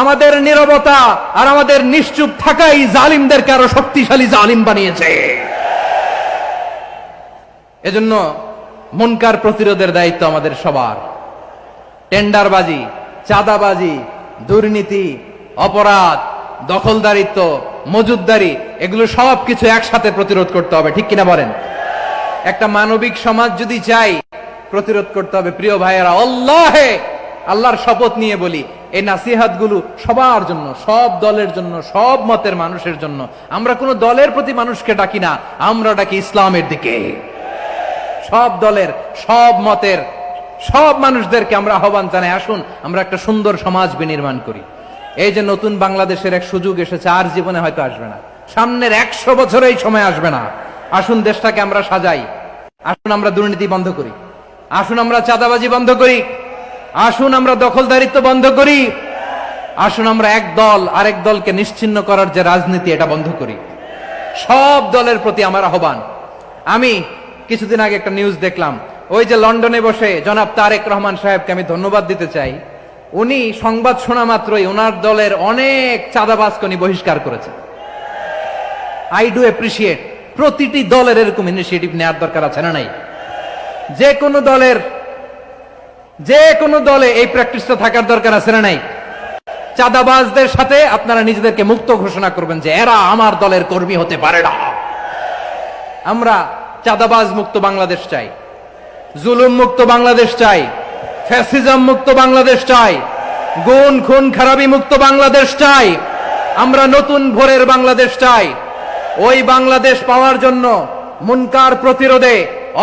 আমাদের নীরবতা আর আমাদের নিশ্চুপ থাকাই জালিমদেরকে আরো শক্তিশালী জালিম বানিয়েছে। এজন্য মুনকার প্রতিরোধের দায়িত্ব আমাদের সবার। টেন্ডারবাজি, চাঁদাবাজি, দুর্নীতি, অপরাধ, দখলদারিত্ব, মজুদদারি, এগুলো সব কিছু একসাথে প্রতিরোধ করতে হবে। ঠিক কিনা বলেন? একটা মানবিক সমাজ যদি চাই, প্রতিরোধ করতে হবে। প্রিয় ভাইয়েরা, আল্লাহর শপথ নিয়ে বলি, এই নাসিহাত গুলো সবার জন্য, সব দলের জন্য, সব মতের মানুষের জন্য। আমরা কোন দলের প্রতি মানুষকে ডাকি না, আমরা ডাকি ইসলামের দিকে। সব দলের, সব মতের, সব মানুষদেরকে আমরা আহ্বান জানাই, আসুন আমরা একটা সুন্দর সমাজ বিনির্মাণ করি। এই যে নতুন বাংলাদেশের এক সুযোগ এসেছে, আর জীবনে হয়তো আসবে না, সামনের 100 বছর এই সময় আসবে না। আসুন দেশটাকে আমরা সাজাই, আসুন আমরা দুর্নীতি বন্ধ করি, আসুন আমরা চাঁদাবাজি বন্ধ করি, আসুন আমরা দখলদারিত্ব বন্ধ করি, আসুন আমরা এক দল আরেক দলকে নিশ্চিহ্ন করার যে রাজনীতি এটা বন্ধ করি। সব দলের প্রতি আমার আহ্বান। আমি কিছুদিন আগে একটা নিউজ দেখলাম, ওই যে লন্ডনে বসে জনাব তারেক রহমান সাহেবকে আমি ধন্যবাদ দিতে চাই, উনি সংবাদ শোনা মাত্রই ওনার দলের অনেক চাঁদাবাজকে উনি বহিষ্কার করেছে। I do appreciate. প্রতিটি দলের এরকম ইনিশিয়েটিভ নেওয়ার দরকার আছে না নাই? যে কোনো দলে এই প্র্যাকটিসটা থাকার দরকার আছে না নাই? চাঁদাবাজদের সাথে আপনারা নিজেদেরকে মুক্ত ঘোষণা করবেন যে এরা আমার দলের কর্মী হতে পারে না। আমরা চাঁদাবাজ মুক্ত বাংলাদেশ চাই, জুলুম মুক্ত বাংলাদেশ চাই, ফ্যাসিজম মুক্ত বাংলাদেশ চাই, গুণ খুন খারাপি মুক্ত বাংলাদেশ চাই। আমরা নতুন ভোরের বাংলাদেশ চাই। ওই বাংলাদেশ পাওয়ার জন্য মুনকার প্রতিরোধে,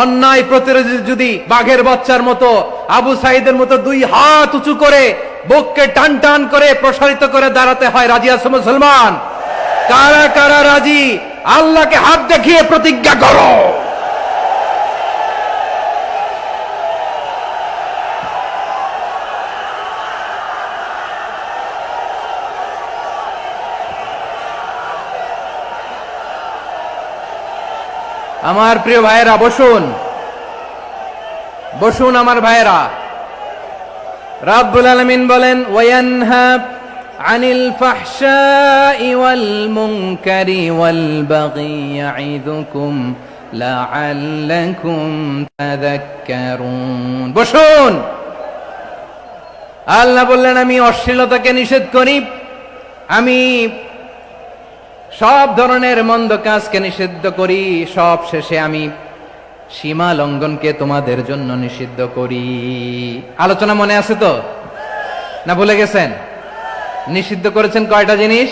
অন্যায় প্রতিরোধে যদি বাঘের বাচ্চার মতো, আবু সাইদের মতো 2 হাত উঁচু করে বুককে টান টান করে প্রসারিত করে দাঁড়াতে হয়, রাজি আছো মুসলমান? কারা কারা রাজি? আল্লাহকে হাত দেখিয়ে প্রতিজ্ঞা করো। আমার প্রিয় ভাইয়েরা, বসুন বসুন আমার ভাইয়েরা। রাব্বুল আলামিন বলেন, ওয়ায়ানহা আনিল ফাহশাই ওয়াল মুনকারি ওয়াল বাগি ইয়াইদুকুম লাআল্লাকুম তাযাক্কারুন। বসুন। আল্লাহ বললেন, আমি অশ্লীলতাকে নিষেধ করি, আমি সব ধরনের মন্দ কাজকে নিষিদ্ধ করি, সব শেষে আমি সীমা লঙ্ঘনকে তোমাদের জন্য নিষিদ্ধ করি। আলোচনা মনে আছে তো, না ভুলে গেছেন? নিষিদ্ধ করেছেন কয়টা জিনিস?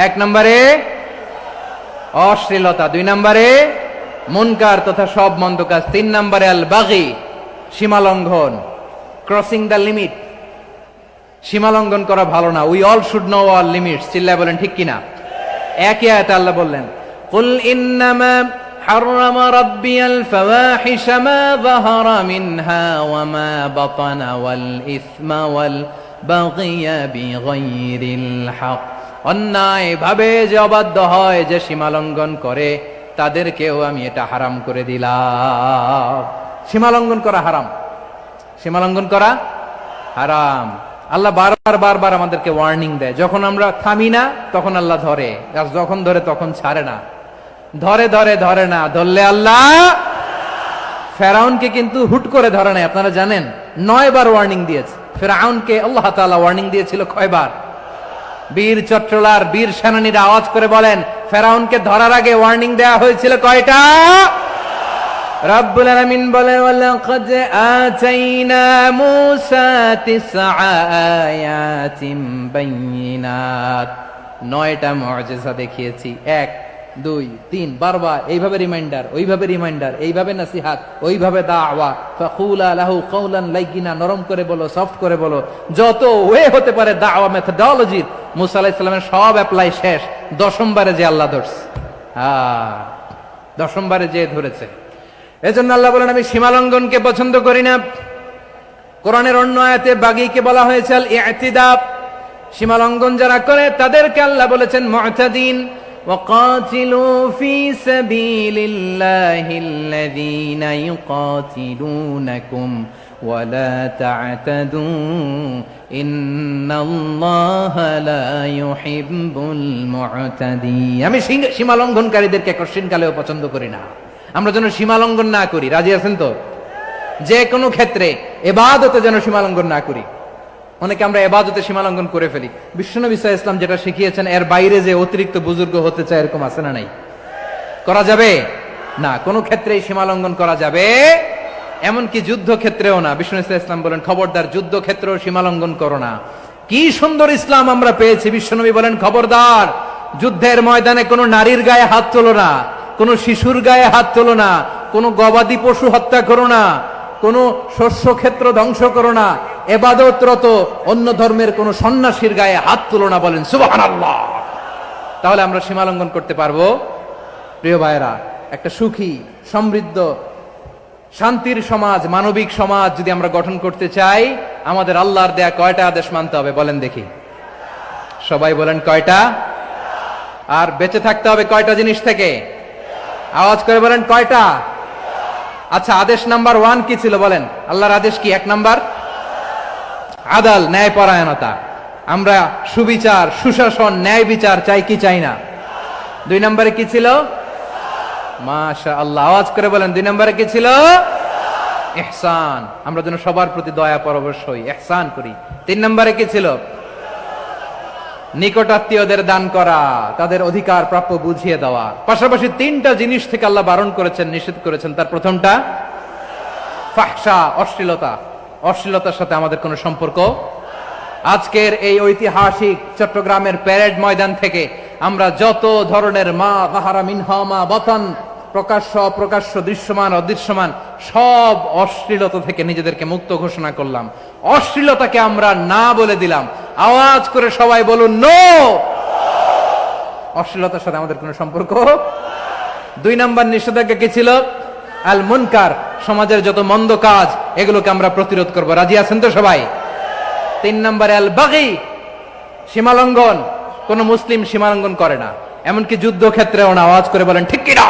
1 নম্বরে অশ্লীলতা, 2 নম্বরে মুনকার তথা সব মন্দ কাজ, 3 নম্বরে আল বাগি, সীমা লঙ্ঘন, ক্রসিং দ্য লিমিট। সীমা লঙ্ঘন করা ভালো না। We all should know our limits. চিল্লায় বলেন ঠিক কিনা? একই আয়াতে আল্লাহ বললেন, কুল ইন্নামা হাররামা রাব্বিয়াল ফাওয়াহিশা মা যাহারা মিনহা ওয়া মা বাতানা ওয়াল ইসমা ওয়াল বাগিয়া বিগাইরিল হক। অন্যায় ভাবে যে অবাধ্য হয়, যে সীমা লঙ্ঘন করে, তাদেরকেও আমি এটা হারাম করে দিলাম। সীমা লঙ্ঘন করা হারাম, সীমা লঙ্ঘন করা হারাম। আল্লাহ বারবার আমাদেরকে ওয়ার্নিং দেয়। যখন আমরা থামি না তখন আল্লাহ ধরে, আর যখন ধরে তখন ছাড়ে না। ধরে না, ধরলে আল্লাহ। ফেরাউনকে কিন্তু হুট করে ধরে নাই, আপনারা জানেন 9 বার ওয়ার্নিং দিয়েছে। ফেরাউনকে আল্লাহ তাআলা ওয়ার্নিং দিয়েছিল কয়বার? বীর চট্টলার বীর সেনানীরা আওয়াজ করে বলেন, ফেরাউনকে ধরার আগে ওয়ার্নিং দেওয়া হয়েছিল কয়টা? রাব্বুল আলামিন বলেন, ওয়ালাকাদ আতাইনা মূসা 9 আয়াতিন বাইয়িনাত। 9টা মুআজিজা দেখিয়েছি। 1 2 3 বারবার এইভাবে রিমাইন্ডার, ওইভাবে রিমাইন্ডার, এইভাবে নসিহাত, ওইভাবে দাওয়া। ফাকুলা লাহু কাওলান লাইয়িনা, নরম করে বলো, সফট করে বলো, যত ওয়ে হতে পারে দাওয়া মেথডোলজি। মূসা আলাইহিস সালামের সব অ্যাপ্লাই শেষ। 10ম বারে যে আল্লাহ ধরছে, 10ম বারে যে ধরেছে। এজন্য আল্লাহ বলেন, আমি সীমালঙ্ঘনকে পছন্দ করি না। কোরআনের অন্য আয়াতে বাগীকে বলা হয়েছে আল ইতিদা। সীমালঙ্ঘন যারা করে তাদেরকে আল্লাহ বলেছেন মুতাদিন। ওয়াকাতিলু ফি সাবিলিল্লাহিল্লাযীনা ইউকাতিলুনাকুম ওয়া লা তা'তাদু ইন্নাল্লাহা লা ইউহিব্বুল মুতাদিন। আমি সীমালঙ্ঘনকারীদেরকে কোশ্চিনকালেও পছন্দ করি না। আমরা যেন সীমালঙ্ঘন না করি। রাজি আছেন তো? যে কোনো ক্ষেত্রে ইবাদতে যেন সীমালঙ্ঘন না করি। অনেকে আমরা ইবাদতে সীমালঙ্ঘন করে ফেলি। বিশ্বনবী সাল্লাল্লাহু আলাইহি ওয়াসাল্লাম যেটা শিখিয়েছেন, এর বাইরে যে অতিরিক্ত বুজুর্গ হতে চায়, এরকম আছে না নাই? করা যাবে না, কোনো ক্ষেত্রেই সীমালঙ্ঘন করা যাবে, এমনকি যুদ্ধ ক্ষেত্রেও না। বিশ্বনবী সাল্লাল্লাহু আলাইহি ওয়াসাল্লাম বলেন, খবরদার যুদ্ধ ক্ষেত্রেও সীমালঙ্ঘন করো না। কি সুন্দর ইসলাম আমরা পেয়েছি। বিশ্বনবী বলেন, খবরদার যুদ্ধের ময়দানে কোনো নারীর গায়ে হাত তোলো না, কোন শিশুর গায়ে হাত তোলো না, কোন গবাদি পশু হত্যা করো না, কোন শস্য ক্ষেত্র ধ্বংস করো না, ইবাদতরত অন্য ধর্মের কোন সন্ন্যাসীর গায়ে হাত তুলো না, বলেন সুবহানাল্লাহ। তাহলে আমরা সীমা লঙ্ঘন করতে পারবো? প্রিয় ভাইরা, একটা সুখী, সমৃদ্ধ, শান্তির সমাজ, মানবিক সমাজ যদি আমরা গঠন করতে চাই, আমাদের আল্লাহর দেয়া কয়টা আদেশ মানতে হবে বলেন দেখি? সবাই বলেন কয়টা? আর বেঁচে থাকতে হবে কয়টা জিনিস থেকে? আওয়াজ করে বলেন কয়টা? আচ্ছা, আদেশ নাম্বার 1 কি ছিল বলেন? আল্লাহর আদেশ কি? 1 নাম্বার আদাল, ন্যায়পরায়ণতা। আমরা সুবিচার, সুশাসন, ন্যায় বিচার চাই কি চাই না? 2 নম্বরে কি ছিল? মাশাআল্লাহ, আওয়াজ করে বলেন 2 নম্বরে কি ছিল? ইহসান, আমরা যেন সবার প্রতি দয়া পরবশ হই, ইহসান করি। 3 নম্বরে কি ছিল? নিকটাত্মীয়দের দান করা, তাদের অধিকার প্রাপ্য বুঝিয়ে দেওয়া। পাশাপাশি 3টা জিনিস থেকে আল্লাহ বারণ করেছেন, নিষেধ করেছেন। তার প্রথমটা ফাহশা, অশ্লীলতা। অশ্লীলতার সাথে আমাদের কোনো সম্পর্ক। আজকের এই ঐতিহাসিক চট্টগ্রামের প্যারেড ময়দান থেকে আমরা যত ধরনের মা যাহারা মিনহা মা বাতান, প্রকাশ্য অপ্রকাশ্য, দৃশ্যমান অদৃশ্যমান, সব অশ্লীলতা থেকে নিজেদেরকে মুক্ত ঘোষণা করলাম। অশ্লীলতাকে আমরা না বলে দিলাম। আওয়াজ করে সবাই বলুন নো। অশ্লীলতার সাথে আমাদের কোনো সম্পর্ক। 2 নম্বর নিষেধাজ্ঞা কি ছিল? আল মুনকার, সমাজের যত মন্দ কাজ, এগুলোকে আমরা প্রতিরোধ করব। রাজি আছেন তো সবাই? 3 নম্বরে আল বাগী, সীমালঙ্ঘন। কোন মুসলিম সীমালঙ্ঘন করে না, এমনকি যুদ্ধক্ষেত্রেও না। আওয়াজ করে বলেন ঠিক কি না?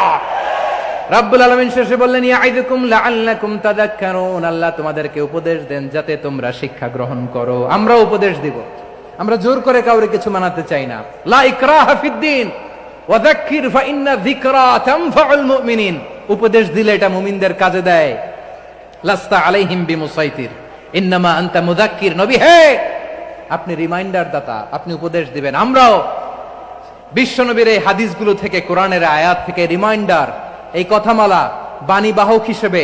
রাব্বুল আলামিন শেষে বললেন ইয়াইদুকুম লাআল্লাকুম তাযাক্কারুন, আল্লাহ তোমাদেরকে উপদেশ দেন যাতে তোমরা শিক্ষা গ্রহণ করো। আমরা উপদেশ দিব, আমরা জোর করে কাউরে কিছু মানাতে চাই না। লা ইকরাহা ফিদ্দিন ওয়া যাক্কির ফা ইন্না যিকরা তানফাউল মুমিনিন। উপদেশ দিলে এটা মুমিনদের কাজে দেয়। লাস্তা আলাইহিম বিমুসাইতির ইন্নামা আনতা মুযাক্কির। নবী হে, আপনি রিমাইন্ডার দাতা, আপনি উপদেশ দিবেন। আমরাও বিশ্বনবীর এই হাদিসগুলো থেকে, কোরআনের আয়াত থেকে রিমাইন্ডার, এই কথামালা, বাণী বাহক হিসেবে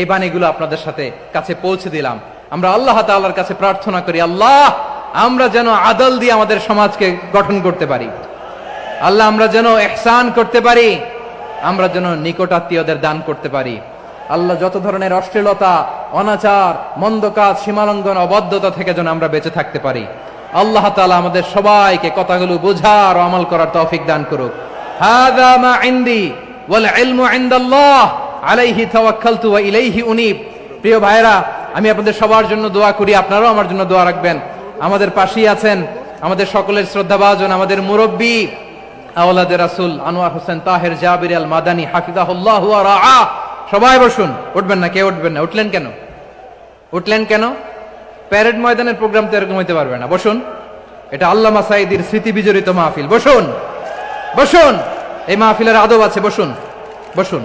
এই বাণীগুলো আপনাদের সাথে কাছে পৌঁছে দিলাম। আমরা আল্লাহ তাআলার কাছে প্রার্থনা করি, আল্লাহ আমরা যেন আদল দিয়ে আমাদের সমাজকে গঠন করতে পারি। আল্লাহ আমরা যেন ইহসান করতে পারি, আমরা যেন নিকটাত্মীয়দের দান করতে পারি। আল্লাহ যত ধরনের অশ্লীলতা, অনাচার, মন্দ কাজ, সীমালঙ্ঘন, অবদ্ধতা থেকে যেন আমরা বেঁচে থাকতে পারি। আল্লাহ তাআলা আমাদের সবাইকে কথাগুলো বোঝার ও আমল করার তৌফিক দান করুক। হাযা মা ইনদি ওয়াল ইলমু ইনদাল্লাহ আলাইহি তাওয়াক্কালতু ওয়া ইলাইহি উনীব। প্রিয় ভাইরা, আমি আপনাদের সবার জন্য দোয়া করি, আপনারাও আমার জন্য দোয়া রাখবেন। আমাদের পাশেই আছেন আমাদের সকলের শ্রদ্ধাভাজন, আমাদের মুরব্বী আওলাদে রাসূল আনোয়ার হোসেন তাহের জাবির আল মাদানী হাফিজাহুল্লাহ ওয়া রাআ। সবাই বসুন। উঠবেন না, কেউ উঠবেন না। উঠলেন কেন? উঠলেন কেন? প্যারেড ময়দানের প্রোগ্রাম তো এরকম হইতে পারবে না। বসুন, এটা আল্লামা সাঈদীর স্মৃতি বিজড়িত মাহফিল। বসুন, বসুন, এই মাহফিলের আদব আছে। বসুন, বসুন।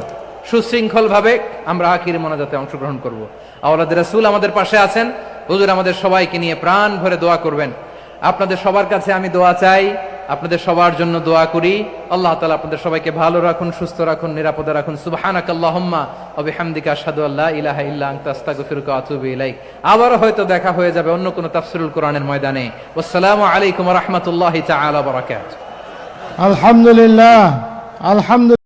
সুশৃঙ্খল ভাবে আমরা আখির মোনাজাতে অংশগ্রহণ করব। আওলাদে রাসূল আমাদের পাশে আছেন। হুজুর আমাদের সবাইকে নিয়ে প্রাণ ভরে দোয়া করবেন। আপনাদের সবার কাছে আমি দোয়া চাই, আপনাদের সবার জন্য দোয়া করি। আল্লাহ তাআলা আপনাদের সবাইকে ভালো রাখুন, সুস্থ রাখুন, নিরাপদে রাখুন। সুবহানাকাল্লাহুম্মা ওয়া বিহামদিকা আশহাদু আল্লা ইলাহা ইল্লা আনতা আস্তাগফিরুকা ওয়া আতুবু ইলাইক। আবারো হয়তো দেখা হয়ে যাবে অন্য কোনো তাফসীরুল কোরআনের ময়দানে। আসসালামু আলাইকুম ওয়া রাহমাতুল্লাহি তাআলা ওয়া বারাকাতুহু। আলহামদুলিল্লাহ, আলহামদুলিল্লাহ।